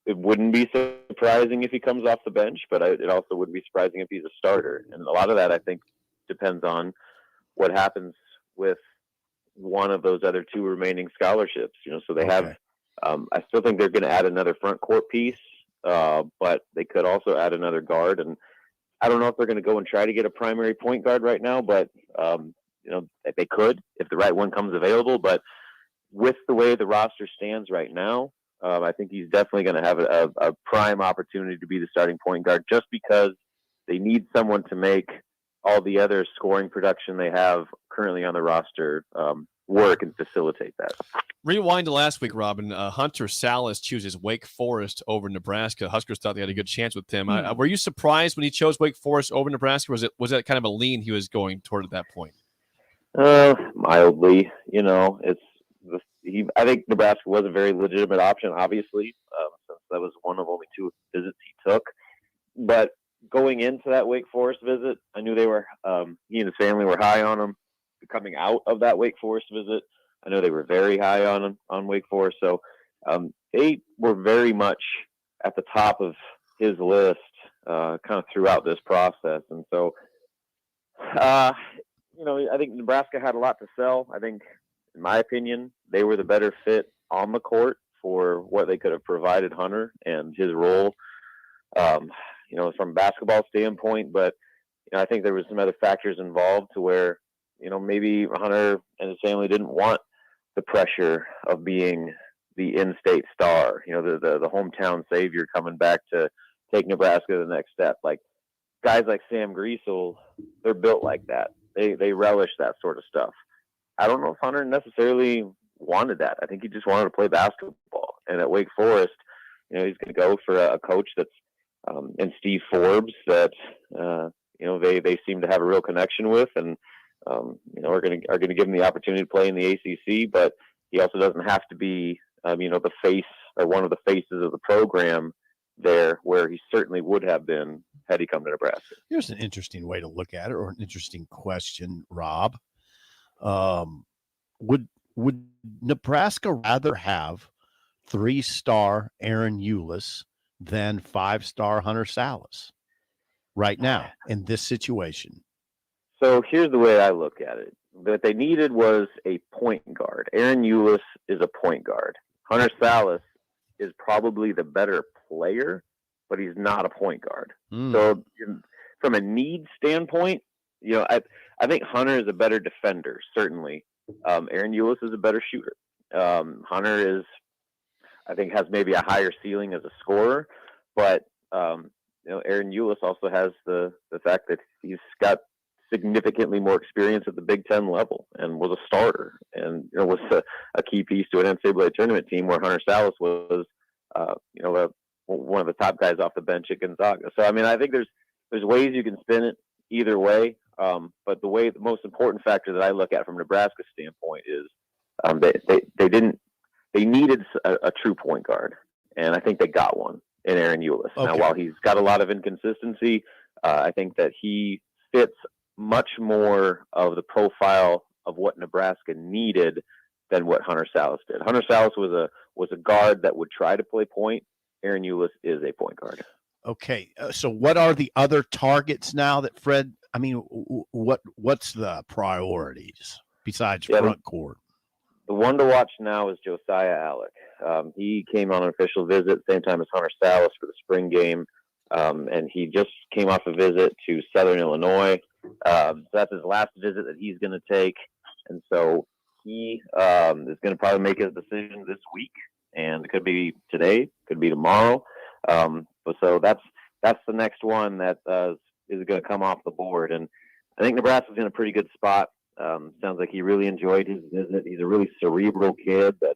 it wouldn't be surprising if he comes off the bench, but it also wouldn't be surprising if he's a starter. And a lot of that, I think, depends on what happens with one of those other 2 remaining scholarships. So they have, I still think they're going to add another front court piece, but they could also add another guard. And I don't know if they're going to go and try to get a primary point guard right now, but, they could if the right one comes available. But with the way the roster stands right now, I think he's definitely going to have a prime opportunity to be the starting point guard, just because they need someone to make all the other scoring production they have currently on the roster work and facilitate that. Rewind to last week, Robin. Hunter Salas chooses Wake Forest over Nebraska. Huskers thought they had a good chance with him. Were you surprised when he chose Wake Forest over Nebraska? Was that kind of a lean he was going toward at that point? Mildly. I think Nebraska was a very legitimate option, obviously, since that was one of only 2 visits he took. But going into that Wake Forest visit, I knew they were, he and his family were high on him. Coming out of that Wake Forest visit, I know they were very high on him, on Wake Forest. So they were very much at the top of his list kind of throughout this process. And so, you know, I think Nebraska had a lot to sell. I think, in my opinion, they were the better fit on the court for what they could have provided Hunter and his role, you know, from a basketball standpoint. But, you know, I think there was some other factors involved to where, you know, maybe Hunter and his family didn't want the pressure of being the in-state star, you know, the hometown savior coming back to take Nebraska to the next step. Like guys like Sam Griesel, they're built like that. They relish that sort of stuff. I don't know if Hunter necessarily wanted that. I think he just wanted to play basketball. And at Wake Forest, you know, he's going to go for a coach that's and Steve Forbes that you know they seem to have a real connection with, and you know are going to give him the opportunity to play in the ACC. But he also doesn't have to be you know, the face or one of the faces of the program there, where he certainly would have been had he come to Nebraska. Here's an interesting way to look at it, or an interesting question, Rob. Would Nebraska rather have 3-star Aaron Eulis than 5-star Hunter Salas right now in this situation? So here's the way I look at it. What they needed was a point guard. Aaron Eulis is a point guard. Hunter Salas is probably the better player, but he's not a point guard. So from a need standpoint, you know, I think Hunter is a better defender, certainly. Aaron Eulis is a better shooter. Hunter is, I think, has maybe a higher ceiling as a scorer, but you know, Aaron Eulis also has the fact that he's got significantly more experience at the Big Ten level and was a starter and, you know, was a key piece to an NCAA tournament team, where Hunter Salas was, you know, one of the top guys off the bench at Gonzaga. So, I mean, I think there's ways you can spin it either way. But the most important factor that I look at from Nebraska's standpoint is they needed a true point guard, and I think they got one in Aaron Eulis. Okay. Now, while he's got a lot of inconsistency, I think that he fits much more of the profile of what Nebraska needed than what Hunter Salas did. Hunter Salas was a guard that would try to play point. Aaron Eulis is a point guard. Okay, so what are the other targets now that Fred? I mean, what's the priorities besides front court? The one to watch now is Josiah Allick. He came on an official visit same time as Hunter Salas for the spring game, and he just came off a visit to Southern Illinois. So that's his last visit that he's going to take, and so he is going to probably make his decision this week, and it could be today, could be tomorrow. But so that's the next one that is going to come off the board, and I think Nebraska's in a pretty good spot. Sounds like he really enjoyed his visit. He's a really cerebral kid that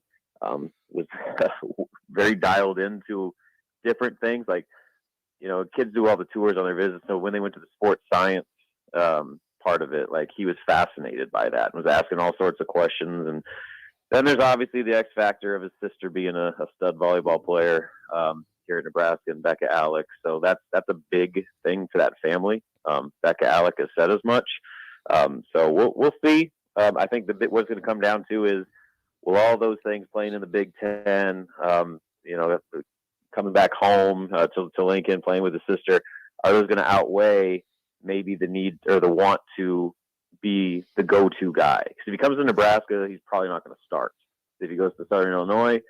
was very dialed into different things. Like, you know, kids do all the tours on their visits. So when they went to the sports science part of it, like, he was fascinated by that and was asking all sorts of questions. And then there's obviously the X factor of his sister being a stud volleyball player here in Nebraska, and Becca Allick. So that's a big thing for that family. Becca Allick has said as much. So we'll see. I think what's going to come down to is, will all those things, playing in the Big Ten, you know, coming back home to Lincoln, playing with his sister, are those going to outweigh maybe the need or the want to be the go-to guy? Because if he comes to Nebraska, he's probably not going to start. If he goes to Southern Illinois,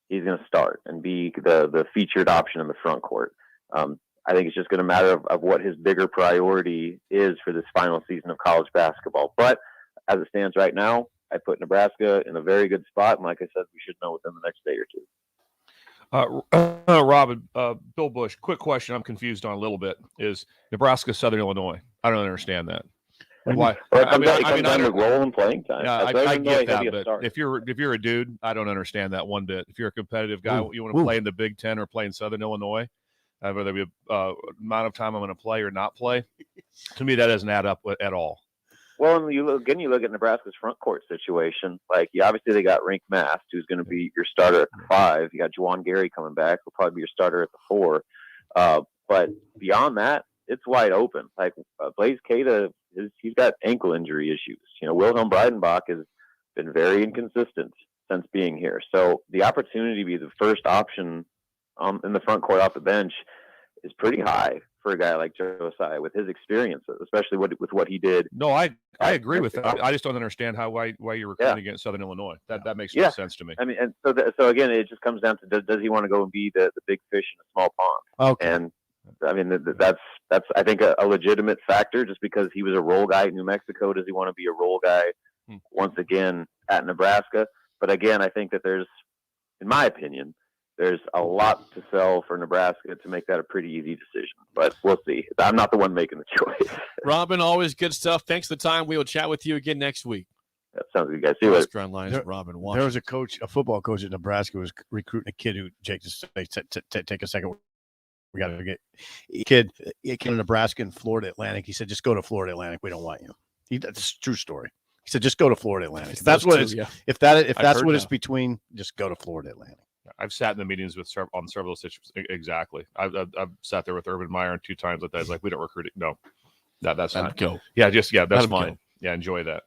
he's going to start and be the featured option in the front court. I think it's just going to matter of what his bigger priority is for this final season of college basketball. But as it stands right now, I put Nebraska in a very good spot. And like I said, we should know within the next day or two. Rob, Bill Bush, quick question I'm confused on a little bit is Nebraska, Southern Illinois. I don't understand that. Why? Well, I comes down to role and playing time. Yeah, I get that, but if you're a dude, I don't understand that one bit. If you're a competitive guy, you want to play in the Big Ten or play in Southern Illinois, whether there be amount of time I'm going to play or not play, to me that doesn't add up at all. Well, and you look at Nebraska's front court situation. Like, obviously they got Rink Mast, who's going to be your starter at the 5. You got Juwan Gary coming back, who'll probably be your starter at the 4. But beyond that, it's wide open. Like Blaise Keita, he's got ankle injury issues. Wilhelm Breidenbach has been very inconsistent since being here. So the opportunity to be the first option in the front court off the bench is pretty high for a guy like Josiah with his experience, especially with what he did. No, I agree with that. I just don't understand why you're recruiting against Southern Illinois. That makes no sense to me. I mean, and so again, it just comes down to does he want to go and be the big fish in a small pond? Okay. And I mean, that's I think a legitimate factor just because he was a role guy at New Mexico. Does he want to be a role guy once again at Nebraska? But again, I think that in my opinion, there's a lot to sell for Nebraska to make that a pretty easy decision. But we'll see. I'm not the one making the choice. Robin, always good stuff. Thanks for the time. We will chat with you again next week. That sounds good, guys. See you later. Ground Lines, Robin Washington. There was a football coach at Nebraska who was recruiting a kid who, Jake, just take a second. We got to get a kid in Nebraska and Florida Atlantic. He said, just go to Florida Atlantic. We don't want you. That's a true story. He said, just go to Florida Atlantic. If that's what it's, if that's what it's between, just go to Florida Atlantic. I've sat in the meetings on several situations. Exactly. I've sat there with Urban Meyer 2 times with that. It's like, we don't recruit it. No, that's Let not him go. Yeah, that's Let him fine. go. Yeah, enjoy that.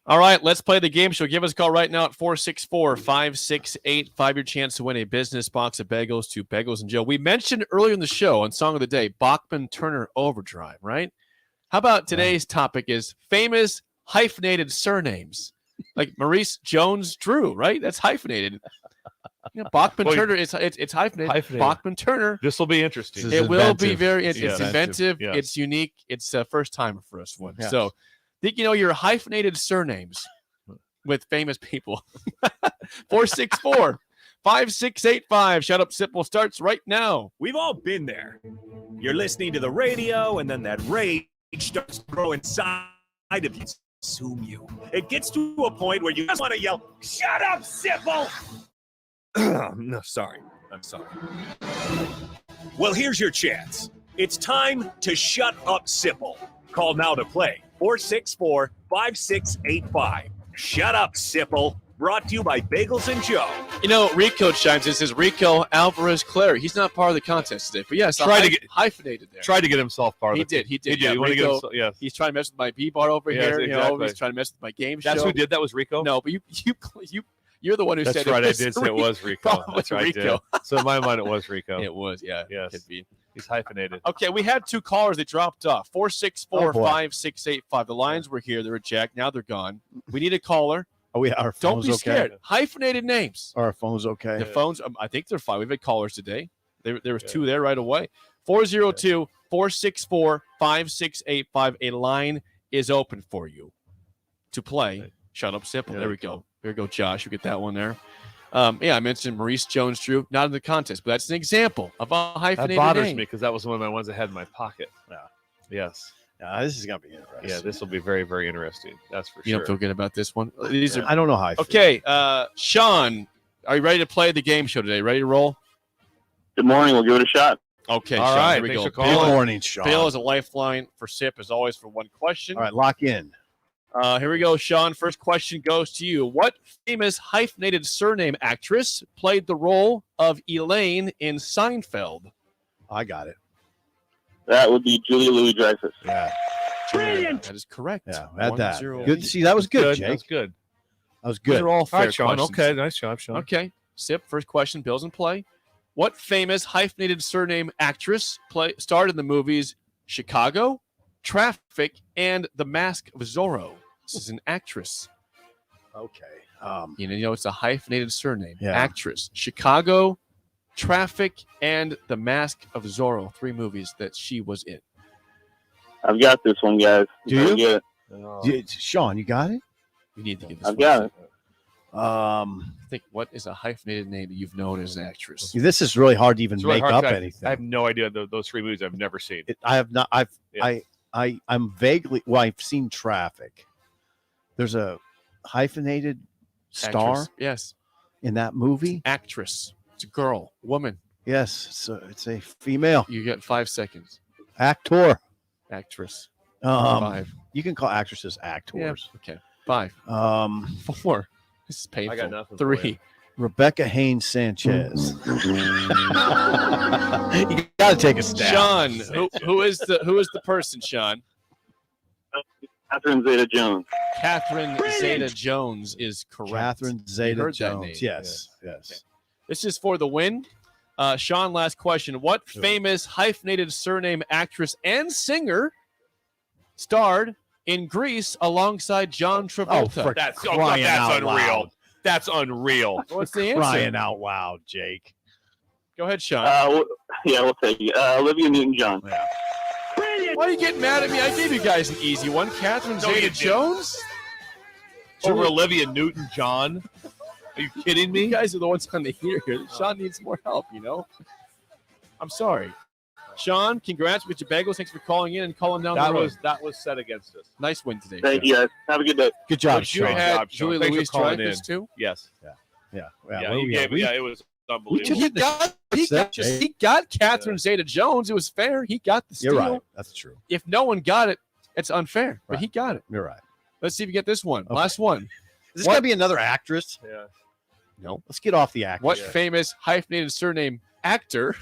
All right, let's play the game show. Give us a call right now at 464-568-5. Your chance to win a business box of bagels to Bagels and Joe. We mentioned earlier in the show on Song of the Day, Bachman Turner Overdrive, right? How about today's topic is famous hyphenated surnames, like Maurice Jones-Drew, right? That's hyphenated. Bachman Turner, it's hyphenated. Bachman Turner. This will be interesting. It will be very. It's Yeah. inventive. Yeah. It's unique. It's a first time for us one. Yes. So, think your hyphenated surnames with famous people. 464-5685. Shut Up Sipple starts right now. We've all been there. You're listening to the radio, and then that rage starts to grow inside of you. Consume you. It gets to a point where you just want to yell, "Shut up, Sipple!" No, sorry. I'm sorry. Well, here's your chance. It's time to shut up, Sipple. Call now to play. 464-5685. Shut up, Sipple. Brought to you by Bagels and Joe. Rico chimes in, says Rico Alvarez Clary. He's not part of the contest today, but yes, hyphenated there. Tried to get himself part of it. He did. Yeah, Yeah, want to get Rico, himself, yes. He's trying to mess with my B-bar over Yes, here. exactly. He's trying to mess with my game That's show. who did that was Rico? No, but you're the one who That's said right. it. I did say it was Rico. That's right. Rico. So in my mind, it was Rico. It was, yeah. Yes. Could be. He's hyphenated. Okay, we had 2 callers that dropped off. 464-5685. The lines were here. They were jacked. Now they're gone. We need a caller. Oh, our phones Don't be okay? scared. Hyphenated names. Are our phones okay? The phones, I think they're fine. We've had callers today. There was 2 there right away. 402-464-5685. A line is open for you to play. Shut Up Simple. There we go. There we go, Josh. You get that one there. I mentioned Maurice Jones-Drew, not in the contest, but that's an example of a hyphenated That bothers name. me because that was one of my ones I had in my pocket. Yeah. Yes. This is going to be interesting. Yeah, this will be very, very interesting. That's for You sure. don't feel good about this one? These are I don't know how I feel. Okay, Sean, are you ready to play the game show today? Ready to roll? Good morning. We'll give it a shot. Okay, All Sean, right, here we thanks go. for calling. Good morning, Sean. Bill is a lifeline for SIP, as always, for one question. All right, lock in. Here we go, Sean. First question goes to you. What famous hyphenated surname actress played the role of Elaine in Seinfeld? I got it. That would be Julia Louis-Dreyfus. Yeah. Brilliant. That is correct. Yeah, had that. 1-0. Good. See, that was good, Jake. That's good. That was These good. are all fair All right, Sean. questions. Okay, nice job, Sean. Okay. SIP, first question. Bill's in play. What famous hyphenated surname actress starred in the movies Chicago, Traffic, and The Mask of Zorro? This is an actress. Okay. It's a hyphenated surname. Yeah. Actress. Chicago, Traffic, and The Mask of Zorro. 3 movies that she was in. I've got this one, guys. Do you? Get it. Sean, you got it? You need to get this I've one. got it. I think, what is a hyphenated name that you've known as an actress? This is really hard to even It's really make hard up to- anything. I have no idea those 3 movies I've never seen. I have not. Yeah. I'm vaguely. Well, I've seen Traffic. There's a hyphenated star Actress. Yes. in that movie. Actress. It's a girl, woman. Yes, it's a female You get 5 seconds. actor. Actress. 5. You can call actresses Yeah. actors. Okay. 5. 4. This is painful. I got nothing for 3, you. Rebecca Haynes Sanchez. You got to take a stab. Sean, who is the person, Sean? Catherine Zeta-Jones. Catherine Zeta-Jones is correct. Catherine You heard that Zeta-Jones. name. Yes. Okay. This is for the win. Sean, last question. What famous hyphenated surname actress and singer starred in Grease alongside John Travolta? That's crying out unreal. loud. That's unreal. What's the answer? Crying out loud, Jake. Go ahead, Sean. We'll take it. Olivia Newton-John. Yeah. Why are you getting mad at me? I gave you guys an easy one. Catherine No, you Zeta-Jones? Over Olivia Newton-John. Are you kidding me? You guys are the ones on the heater here. Sean needs more help, I'm sorry. Sean, congrats with your bagels. Thanks for calling in and calling down the road. That was set against us. Nice win today. Thank you, guys. Have a good day. Good job, But you Sean. had Julie Thanks for Louise calling Dreyfus in. too? Yes. Yeah. It was unbelievable. He got Catherine Zeta-Jones. It was fair. He got the steal. You're right. That's true. If no one got it, it's unfair. But Right. he got it. You're right. Let's see if you get this one. Okay. Last one. Is this going to be another actress? Yeah. No. Let's get off the actress. What famous hyphenated surname actor,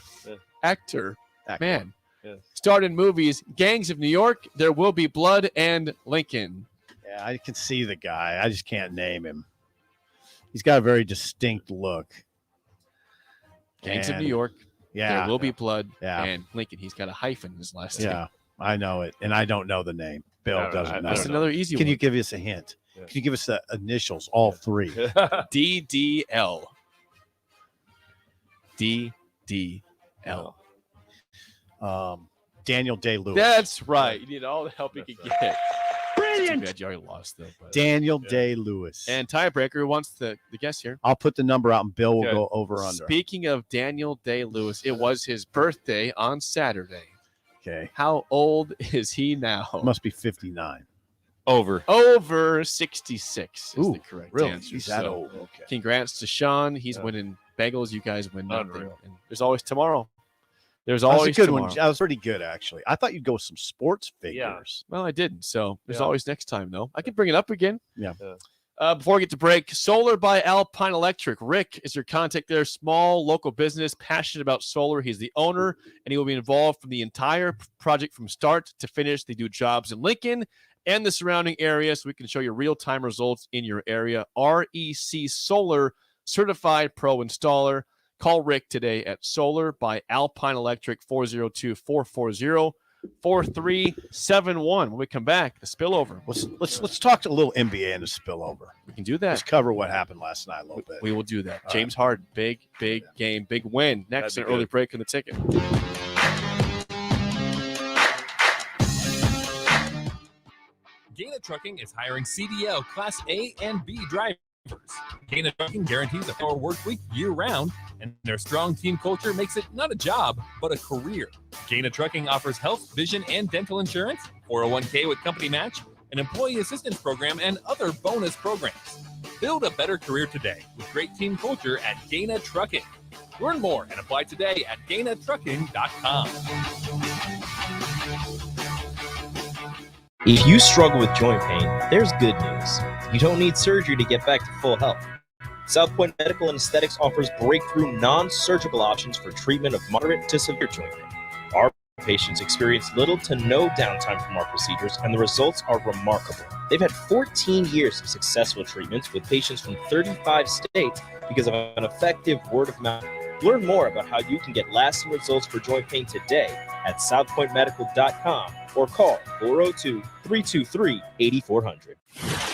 Actor. man, Yeah. starred in movies Gangs of New York, There Will Be Blood, and Lincoln? Yeah, I can see the guy. I just can't name him. He's got a very distinct look. Gangs of And- New York, Yeah. There Will Be Blood, Yeah. and Lincoln. He's got a hyphen in his last name. Yeah, I know it, and I don't know the name. Bill doesn't know. That's it. another easy Can one. you give us a hint? Can you give us the initials, all three? DDL. DDL. Daniel Day-Lewis. That's right. You need all the help you can get. Brilliant. Too bad you already lost, though. But. Daniel Day-Lewis. And tiebreaker, who wants the guess here? I'll put the number out, and Bill will Okay. go over under. Speaking of Daniel Day-Lewis, it was his birthday on Saturday. Okay. How old is he now? Must be 59. Over 66 is Ooh, the correct really? answer. He's that So, old. Okay. Congrats to Sean. He's winning bagels. You guys win nothing. Unreal. And there's always tomorrow. There's That was a always good tomorrow. one. That was pretty good, actually. I thought you'd go with some sports figures. Well, I didn't. So there's Yeah. always next time, though. I can bring it up again. Yeah. Before we get to break, Solar by Alpine Electric. Rick is your contact there. Small local business, passionate about solar. He's the owner, and he will be involved from the entire project from start to finish. They do jobs in Lincoln and the surrounding area, so we can show you real-time results in your area. REC Solar, certified pro installer. Call Rick today at Solar by Alpine Electric, 402-440-4371. When we come back, the spillover. Let's talk a little NBA and the spillover. We can do that. Let's cover what happened last night a little bit. We will do that. All James Harden, big game, big win. Next, an That'd be early good. break in the ticket. Gaina Trucking is hiring CDL Class A and B drivers. Gaina Trucking guarantees a 4-work week year-round, and their strong team culture makes it not a job, but a career. Gaina Trucking offers health, vision, and dental insurance, 401k with company match, an employee assistance program, and other bonus programs. Build a better career today with great team culture at Gaina Trucking. Learn more and apply today at GainaTrucking.com. If you struggle with joint pain, there's good news. You don't need surgery to get back to full health. South Point Medical and Aesthetics offers breakthrough non-surgical options for treatment of moderate to severe joint pain. Our patients experience little to no downtime from our procedures, and the results are remarkable. They've had 14 years of successful treatments with patients from 35 states because of an effective word of mouth. Learn more about how you can get lasting results for joint pain today at southpointmedical.com or call 402-323-8400.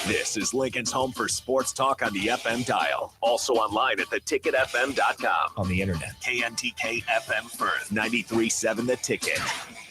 This is Lincoln's home for sports talk on the FM dial. Also online at theticketfm.com. On the internet. KNTK FM Firth, 93.7 The Ticket.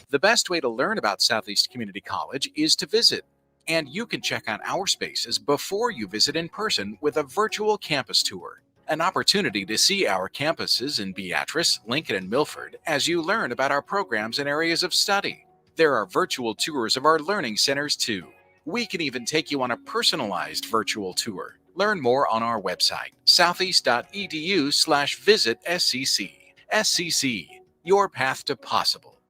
The best way to learn about Southeast Community College is to visit. And you can check out our spaces before you visit in person with a virtual campus tour. An opportunity to see our campuses in Beatrice, Lincoln, and Milford as you learn about our programs and areas of study. There are virtual tours of our learning centers too. We can even take you on a personalized virtual tour. Learn more on our website, southeast.edu/visit SCC. SCC, your path to possible.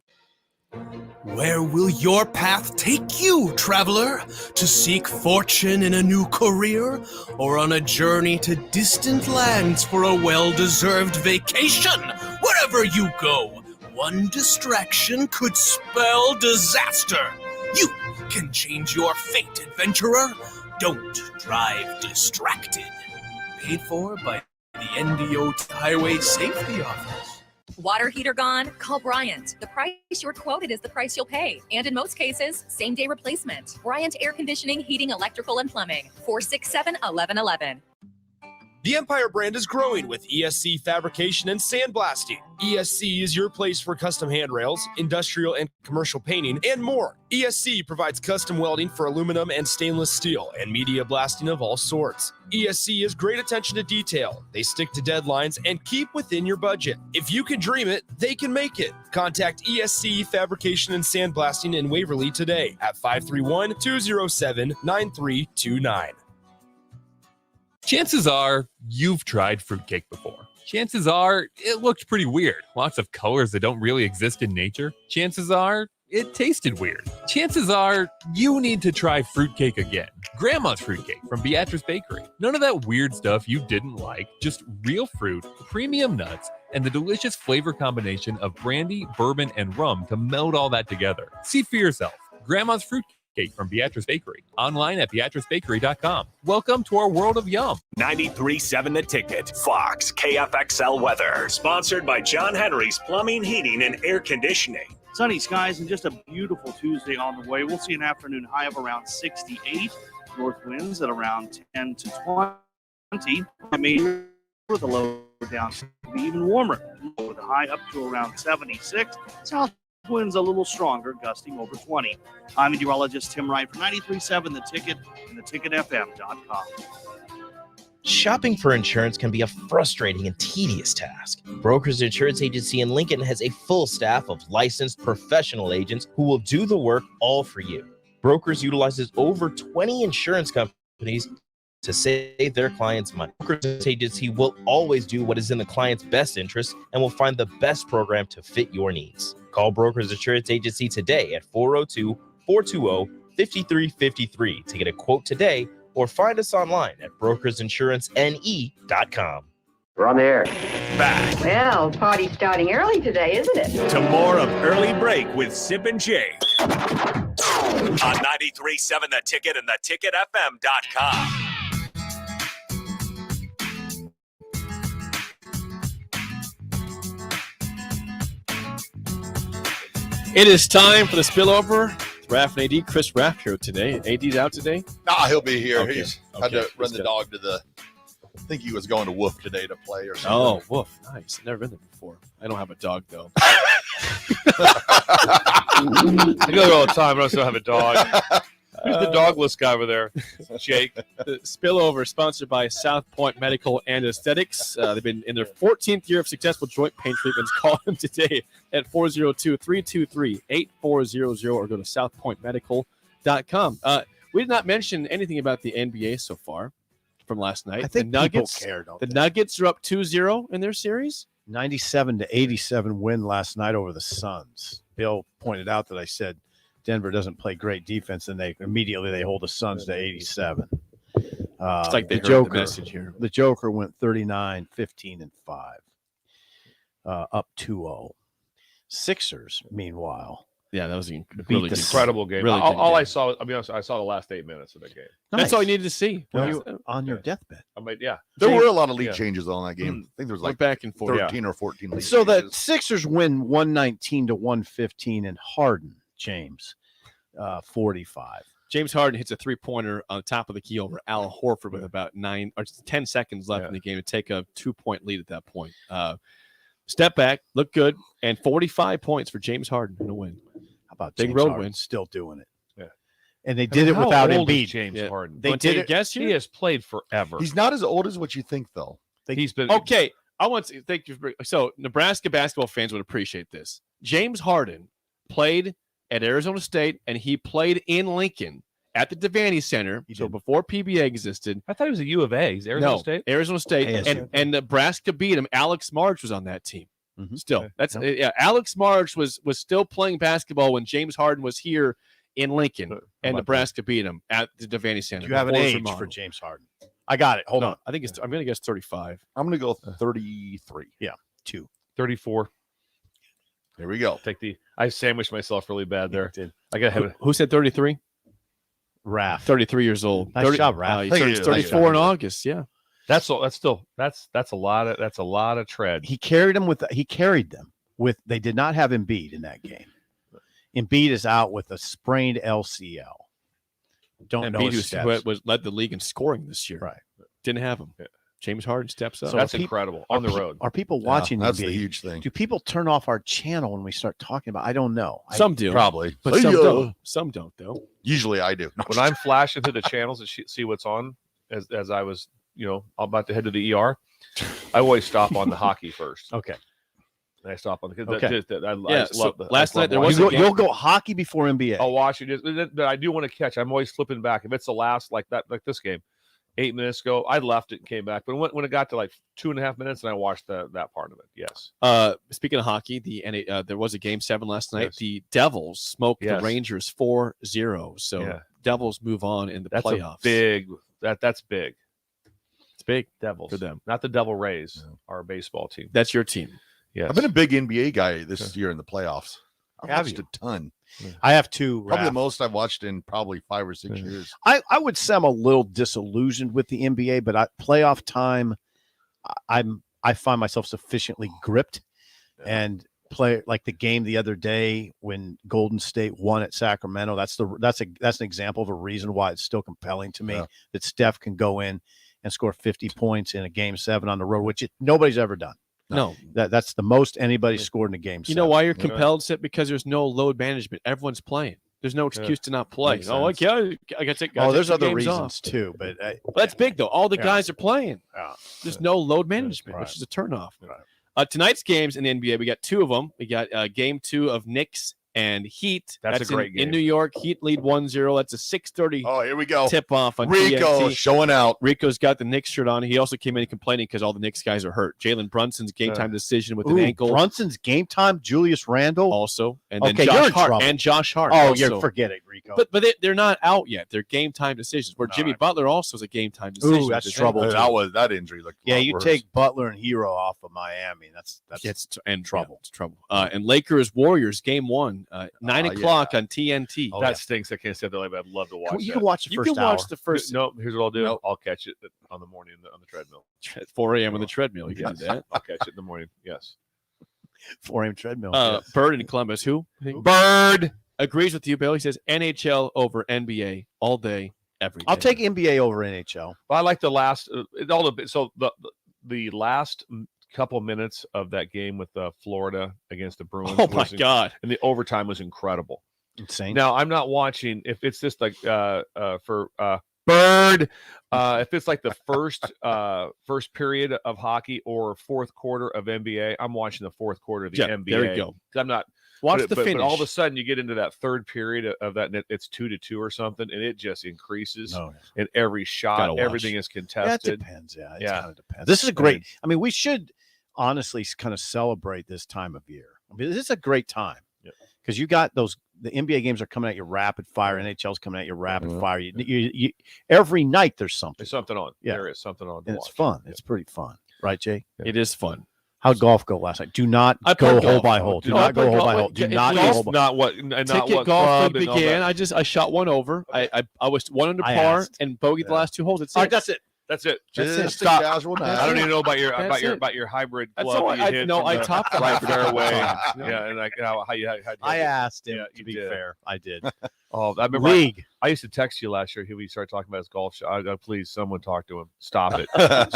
Where will your path take you, traveler? To seek fortune in a new career? Or on a journey to distant lands for a well-deserved vacation? Wherever you go, one distraction could spell disaster. You can change your fate, adventurer. Don't drive distracted. Paid for by the NDOT Highway Safety Office. Water heater gone? Call Bryant. The price you're quoted is the price you'll pay. And in most cases, same-day replacement. Bryant Air Conditioning, Heating, Electrical, and Plumbing. 467-1111. The Empire brand is growing with ESC Fabrication and Sandblasting. ESC is your place for custom handrails, industrial and commercial painting, and more. ESC provides custom welding for aluminum and stainless steel and media blasting of all sorts. ESC has great attention to detail. They stick to deadlines and keep within your budget. If you can dream it, they can make it. Contact ESC Fabrication and Sandblasting in Waverly today at 531-207-9329. Chances are you've tried fruitcake before. Chances are it looked pretty weird. Lots of colors that don't really exist in nature. Chances are it tasted weird. Chances are you need to try fruitcake again. Grandma's fruitcake from Beatrice Bakery. None of that weird stuff you didn't like, just real fruit, premium nuts, and the delicious flavor combination of brandy, bourbon, and rum to meld all that together. See for yourself. Grandma's fruitcake from Beatrice Bakery. Online at beatricebakery.com. Welcome to our world of yum. 93.7 The Ticket. Fox KFXL weather. Sponsored by John Henry's Plumbing, Heating, and Air Conditioning. Sunny skies and just a beautiful Tuesday on the way. We'll see an afternoon high of around 68. North winds at around 10 to 20. Maybe with a low down to be even warmer with a high up to around 76. South winds a little stronger, gusting over 20. I'm meteorologist Tim Wright for 93.7 The Ticket and theticketfm.com. Shopping for insurance can be a frustrating and tedious task. Brokers Insurance Agency in Lincoln has a full staff of licensed professional agents who will do the work all for you. Brokers utilizes over 20 insurance companies to save their clients money. Brokers Agency will always do what is in the client's best interest and will find the best program to fit your needs. Call Brokers Insurance Agency today at 402-420-5353 to get a quote today, or find us online at brokersinsurancene.com. We're on the air. Back Well, party's starting early today, isn't it? to more of Early Break with Sip and Jake. On 93.7 The Ticket and theticketfm.com. It is time for the spillover. Raff and AD. Chris Raff here today. AD's out today? Nah, he'll be here. Okay. He's had to run the dog to the. I think he was going to Woof today to play or something. Oh, Woof. Nice. I've never been there before. I don't have a dog, though. I go there all the time, but I still have a dog. Who's the dogless guy over there? Jake. The spillover is sponsored by South Point Medical and Aesthetics. They've been in their 14th year of successful joint pain treatments. Call them today at 402-323-8400 or go to southpointmedical.com. We did not mention anything about the NBA so far from last night. I think the Nuggets, people care, don't the they? Nuggets are up 2-0 in their series. 97-87 win last night over the Suns. Bill pointed out that I said Denver doesn't play great defense, and they hold the Suns to 87. It's like they heard the message here. The Joker went 39, 15, and 5, up 2-0. Sixers, meanwhile, yeah, that was beat really the Incredible game. Really all good I saw, I'll be honest, I saw the last 8 minutes of that game. That's all you needed to see. On your deathbed. I mean, yeah. There were a lot of league Yeah. changes on that game. I think there was like back and forth. 13 or 14 league So changes. the Sixers win 119-115, and Harden, James, 45. James Harden hits a three-pointer on the top of the key over Al Horford with about 9 or 10 seconds left in the game to take a 2-point lead at that point. Step back, look good, and 45 points for James Harden in a win. How about big James road Harden win? still doing it? Yeah. And they did it without How old is Embiid. James Harden. They Wanna take did a it. guess here? He has played forever. He's not as old as what you think, though. He's been Okay, I want to thank you. So Nebraska basketball fans would appreciate this. James Harden played at Arizona State, and he played in Lincoln at the Devaney Center. So before PBA existed. I thought he was a U of A. He's Arizona State. Arizona State, ASU. and Nebraska beat him. Alex March was on that team. Still, that's Alex March was still playing basketball when James Harden was here in Lincoln, and Nebraska beat him at the Devaney Center. You have an age for James Harden. I got it. Hold on. I think I'm going to guess 35. I'm going to go 33. Yeah, 2. 34. There we go. I sandwiched myself really bad there. I got to have it. Who said 33? Raph. 33 years old. Nice job, Raph. He turns 34 in August. Yeah. That's a lot of tread. He carried them with they did not have Embiid in that game. Embiid is out with a sprained LCL. Don't know his steps. Who was led the league in scoring this year. Right. Didn't have him. James Harden steps up. So that's incredible on the road. Are people watching? That's NBA? the huge thing. Do people turn off our channel when we start talking about? I don't know. Some do, probably, but some don't. Some don't, though. Usually, I do. When I'm flashing through the channels to see what's on, as I was, about to head to the ER, I always stop on the hockey first. Okay. And I stop on the. Okay. I just love last night there was. You'll go hockey before NBA. I'll watch it, but I do want to catch. I'm always flipping back. If it's the last like this game. 8 minutes ago, I left it and came back. But when it got to like 2.5 minutes, and I watched that part of it. Yes. Speaking of hockey, there was a game 7 last night. Yes. The Devils smoked the Rangers 4-0. So Devils move on in the playoffs. That's big. It's big. Devils for them, not the Devil Rays, our baseball team. That's your team. Yes. I've been a big NBA guy this year in the playoffs. I've watched a ton. I have 2. Probably the most I've watched in probably 5 or 6 years. I would say I'm a little disillusioned with the NBA, but playoff time, I find myself sufficiently gripped and play like the game the other day when Golden State won at Sacramento. That's an example of a reason why it's still compelling to me that Steph can go in and score 50 points in a game 7 on the road, which nobody's ever done. No, that's the most anybody scored in a game. You know why you're compelled, Sip? Because there's no load management. Everyone's playing. There's no excuse to not play. Oh, I got to take. There's other reasons too, but that's big though. All the guys are playing. There's no load management, which is a turnoff. Tonight's games in the NBA, we got 2 of them. We got game 2 of Knicks and Heat. That's a great game. In New York. Heat lead 1-0. That's a 6:30. Oh, here we go. Tip off on Rico TNT. showing out. Rico's got the Knicks shirt on. He also came in complaining because all the Knicks guys are hurt. Jalen Brunson's game time decision with an ankle. Brunson's game time. Julius Randle also, and then you're in Josh trouble. And Josh Hart. Oh, also. you're forgetting Rico. But they're not out yet. They're game time decisions. Where Jimmy Butler also is a game time decision. Ooh, that's trouble. That injury looked. You take Butler and Hero off of Miami. That's trouble. It's trouble. And Lakers Warriors game 1, 9 o'clock on TNT. That stinks. I can't say that. I'd love to watch. You can watch the first You can hour. watch the first. No, here's what I'll do. I'll catch it on the morning on the treadmill. At 4 a.m. on the treadmill. You can do that. I'll catch it in the morning. Yes. 4 a.m. treadmill. Bird in Columbus. Who? Bird agrees with you, Bill. He says NHL over NBA all day, every day. I'll take NBA over NHL. Well, I like the last. The last couple minutes of that game with Florida against the Bruins. Oh my God! And the overtime was incredible. Insane. Now I'm not watching if it's just like for Bird. If it's like the first period of hockey or fourth quarter of NBA, I'm watching the fourth quarter of the NBA. There you go. I'm not watch the finish. But all of a sudden, you get into that third period of that, and it's 2-2 or something, and it just increases. And every shot, everything is contested. That depends. Yeah, it kind of depends. This is a great. I mean, we should honestly kind of celebrate this time of year. I mean, this is a great time because you got those. The NBA games are coming at you rapid fire. NHL's coming at you rapid fire. You every night there's something. There's something on. Yeah. There is something on. And it's fun. It's pretty fun, right, Jay? It is fun. How'd golf go last night? Do not go hole by hole. Do not go hole by hole. Do not go hole by hole. Not what. Not Ticket what golf club began. I shot one over. I was 1 under par and bogeyed the last 2 holes. All right, that's it. That's it. Just a casual night. I don't even know about your hybrid glove. I topped the right hybrid fairway. glove. Yeah, and how you I asked him. Yeah, to be fair, I did. Oh, I remember. League. I used to text you last year. We started talking about his golf shot. Please, someone talk to him. Stop it.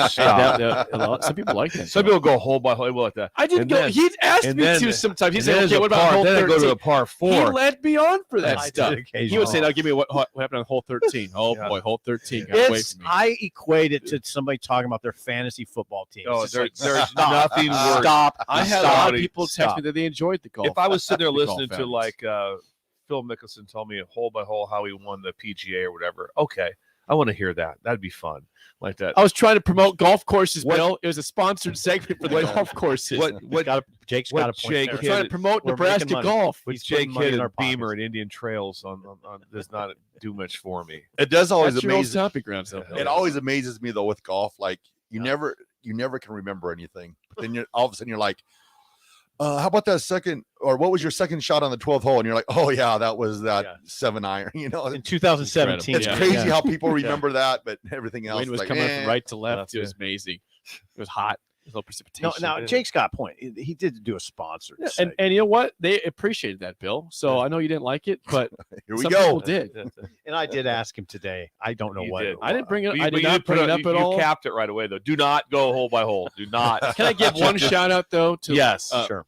Stop. Some people like that. Some people go hole by hole like that. I didn't go. He asked me to sometimes. He said, "Okay, what about hole 13?" Then I go to a par 4. He led me on for that I stuff. did He would say, "Now give me what happened on hole 13." Oh boy, hole 13 got away It's from me. I equate it to somebody talking about their fantasy football team. Oh, It's there's stop. nothing worse. Stop. I had a lot of people text me that they enjoyed the golf. If I was sitting there the golf listening to fans. like Phil Mickelson tell me hole by hole how he won the PGA or whatever, okay, I want to hear that. That'd be fun. Like that. I was trying to promote golf courses, Bill. It was a sponsored segment for the golf courses. Jake's what got a point Jake there. hit- trying to promote We're Nebraska making money. golf. What He's Jake putting money hit in at our Beamer pockets. and Indian Trails on does not do much for me. It does always That's your old amaze. stomping ground stuff. It always amazes me though with golf. Like you never can remember anything, but then you're all of a sudden you're like, how about that second, or what was your second shot on the 12th hole? And you're like, oh yeah, that was that 7-iron. You know, In 2017. it's crazy how people remember that, but everything else Wind was like, coming from right to left. That's It was amazing. It was hot. There's no precipitation. No, now Jake's got a point. He did do a sponsored. Yeah, segment. and you know what? They appreciated that, Bill. So I know you didn't like it, but here we some go. people did. And I did ask him today. I don't know You what. did. it I didn't bring it. But I but did you not bring it up you at all. capped it right away though. Do not go hole by hole. Do not. Can I give one shout out though to Yes, sure.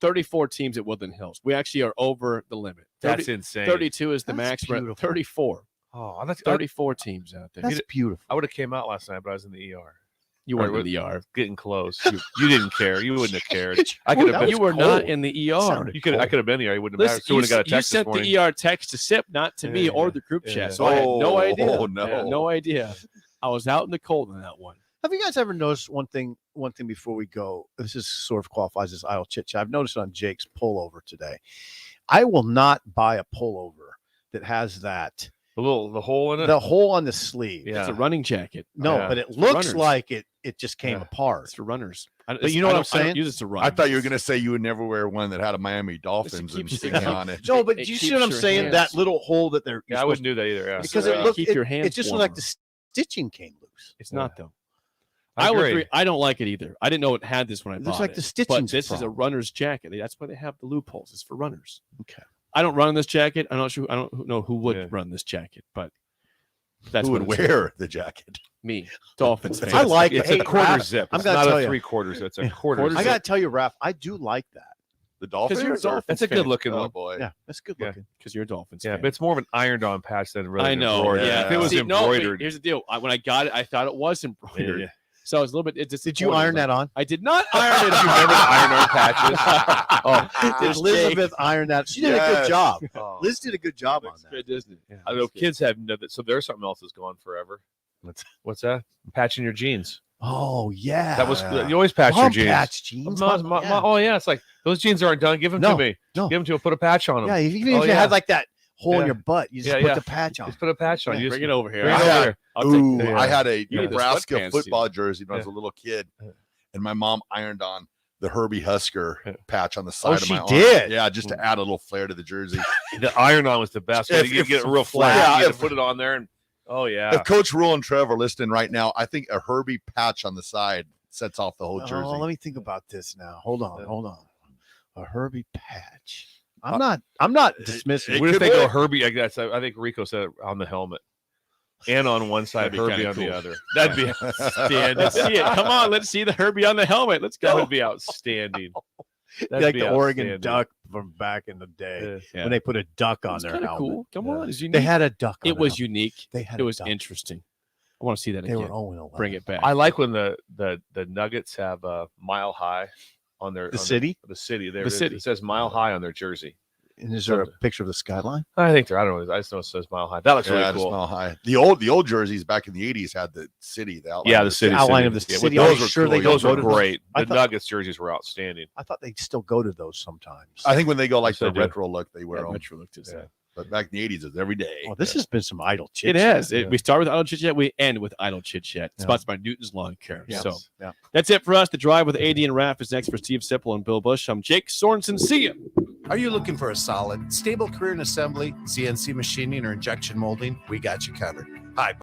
34 teams at Woodland Hills. We actually are over the limit. That's insane. 32 is the That's max. We're at beautiful. 34. Oh, that's 34 teams out there. That's beautiful. I would have came out last night, but I was in the ER. You weren't in the ER. Getting close. You didn't care. You wouldn't have cared. I could have been. You were not in the ER. You could. I could have been there. You wouldn't have mattered. Listen, Would have got a you text this sent morning. the ER text to SIP, not to me Yeah, or the group yeah. chat. So I had no idea. Oh, no. I had no idea. I was out in the cold on that one. Have you guys ever noticed one thing before we go? This is sort of qualifies as idle chit chat. I've noticed on Jake's pullover today. I will not buy a pullover that has that the hole in it. the hole on the sleeve. Yeah. It's a running jacket. No, Yeah. but it for looks runners. like it just came Yeah. apart. It's for runners. But you know what I'm I don't saying? use it to run. I thought you were gonna say you would never wear one that had a Miami Dolphins and keeps sticking your- on it. No, but It you see keeps what I'm your saying? hands- That little hole that they're Yeah, I wouldn't do that either. Yeah. because Yeah. it looked Keep it, your hands it just looked like warmer. the stitching came loose. It's not though. I would agree. agree. I don't like it either. I didn't know it had this when I It bought looks like it. the stitching's But the this is a problem. runner's jacket. That's why they have the loopholes. It's for runners. Okay. I don't run in this jacket. I'm not sure. I don't know who would Yeah. run this jacket, but that's Who what would it's wear the jacket? me, Dolphins fan. I like It's hey, a quarter Raph, zip. I'm It's gonna not tell a you. 3/4. It's a quarter Quarter zip. I got to tell you, Raph, I do like that. The you're a Dolphins? Dolphins That's a fan. good looking Oh one. boy. Yeah, that's good Yeah. looking. because you're a Dolphins Yeah, fan. but it's more of an ironed-on patch than really. I know. embroidered. yeah. If it was See, no, wait, embroidered, here's the deal. When I got it, I thought it was embroidered. Yeah. So I was a little bit. Did you iron that on? I did not iron it. you remember the iron-on patches? Oh, Did Elizabeth iron that? She did a good Yes. job. Oh. Liz did a good job on Looks that. good, doesn't it? Yeah, I know kids have no, so there's something else that's gone forever. What's that? Patching your jeans. Oh yeah, That was you always patch your Mom jeans. patch jeans. Yeah. Oh yeah, it's like those jeans aren't done. Give them No, to me. no. Give them to me. Put a patch on them. Yeah, even Oh, if you yeah. had like that hole in Yeah. your butt, you just Yeah, put yeah. the patch on. Just put a patch on. Yeah, You bring just- it over here. Bring it I over had- here. I'll take Ooh, it. I had a You need the Nebraska sweatpants, football jersey when I was a little kid, and my mom ironed on the Herbie Husker patch on the side of she my arm. did? Yeah, just to add a little flair to the jersey. The iron-on was the best. If- You if- get it real flat. yeah, you gotta if- put it on there, and oh yeah. If Coach Rule and Trev are listening right now, I think a Herbie patch on the side sets off the whole jersey. Oh, let me think about this now. Hold on. A Herbie patch. I'm not dismissing. What if could they go work. Herbie? I guess I think Rico said it on the helmet, and on one side, That'd be Herbie kinda on the cool. other. That'd be outstanding. Let's see it. Come on, let's see the Herbie on the helmet. Let's That go. would be outstanding. That'd like be the Oregon outstanding. Duck from back in the day Yeah. when they put a duck on It's their kind of helmet. cool. Come on, it's unique. They had a duck. On It their was helmet. unique. They had It a was duck. interesting. I want to see that They again. were 0-11. Bring it back. I like when the Nuggets have Mile High on their The on city? The city. There The it is. city. It says Mile High on their jersey. And is there a picture of the skyline? I think they're. I don't know. I just know it says Mile High. That looks Yeah, really just cool. Mile High. The old jerseys back in the '80s had the city. The outline Yeah, of the city. outline of the Yeah, city. those Are you were sure cool. they don't Those go were to those? great. I The thought- Nuggets jerseys were outstanding. I thought they still go to those sometimes. I think when they go like Yes, they the do. retro look, they wear Yeah, them. retro look is that. But back in the '80s, it was every day. Well, this has been some idle chit. It has. We start with idle chit chat. We end with idle chit chat. Yeah. Sponsored by Newton's Lawn Care. Yes. So Yeah. that's it for us. The Drive with AD and Raph is next for Steve Sipple and Bill Bush. I'm Jake Sorensen. See you. Are you looking for a solid, stable career in assembly, CNC machining, or injection molding? We got you covered. Hi,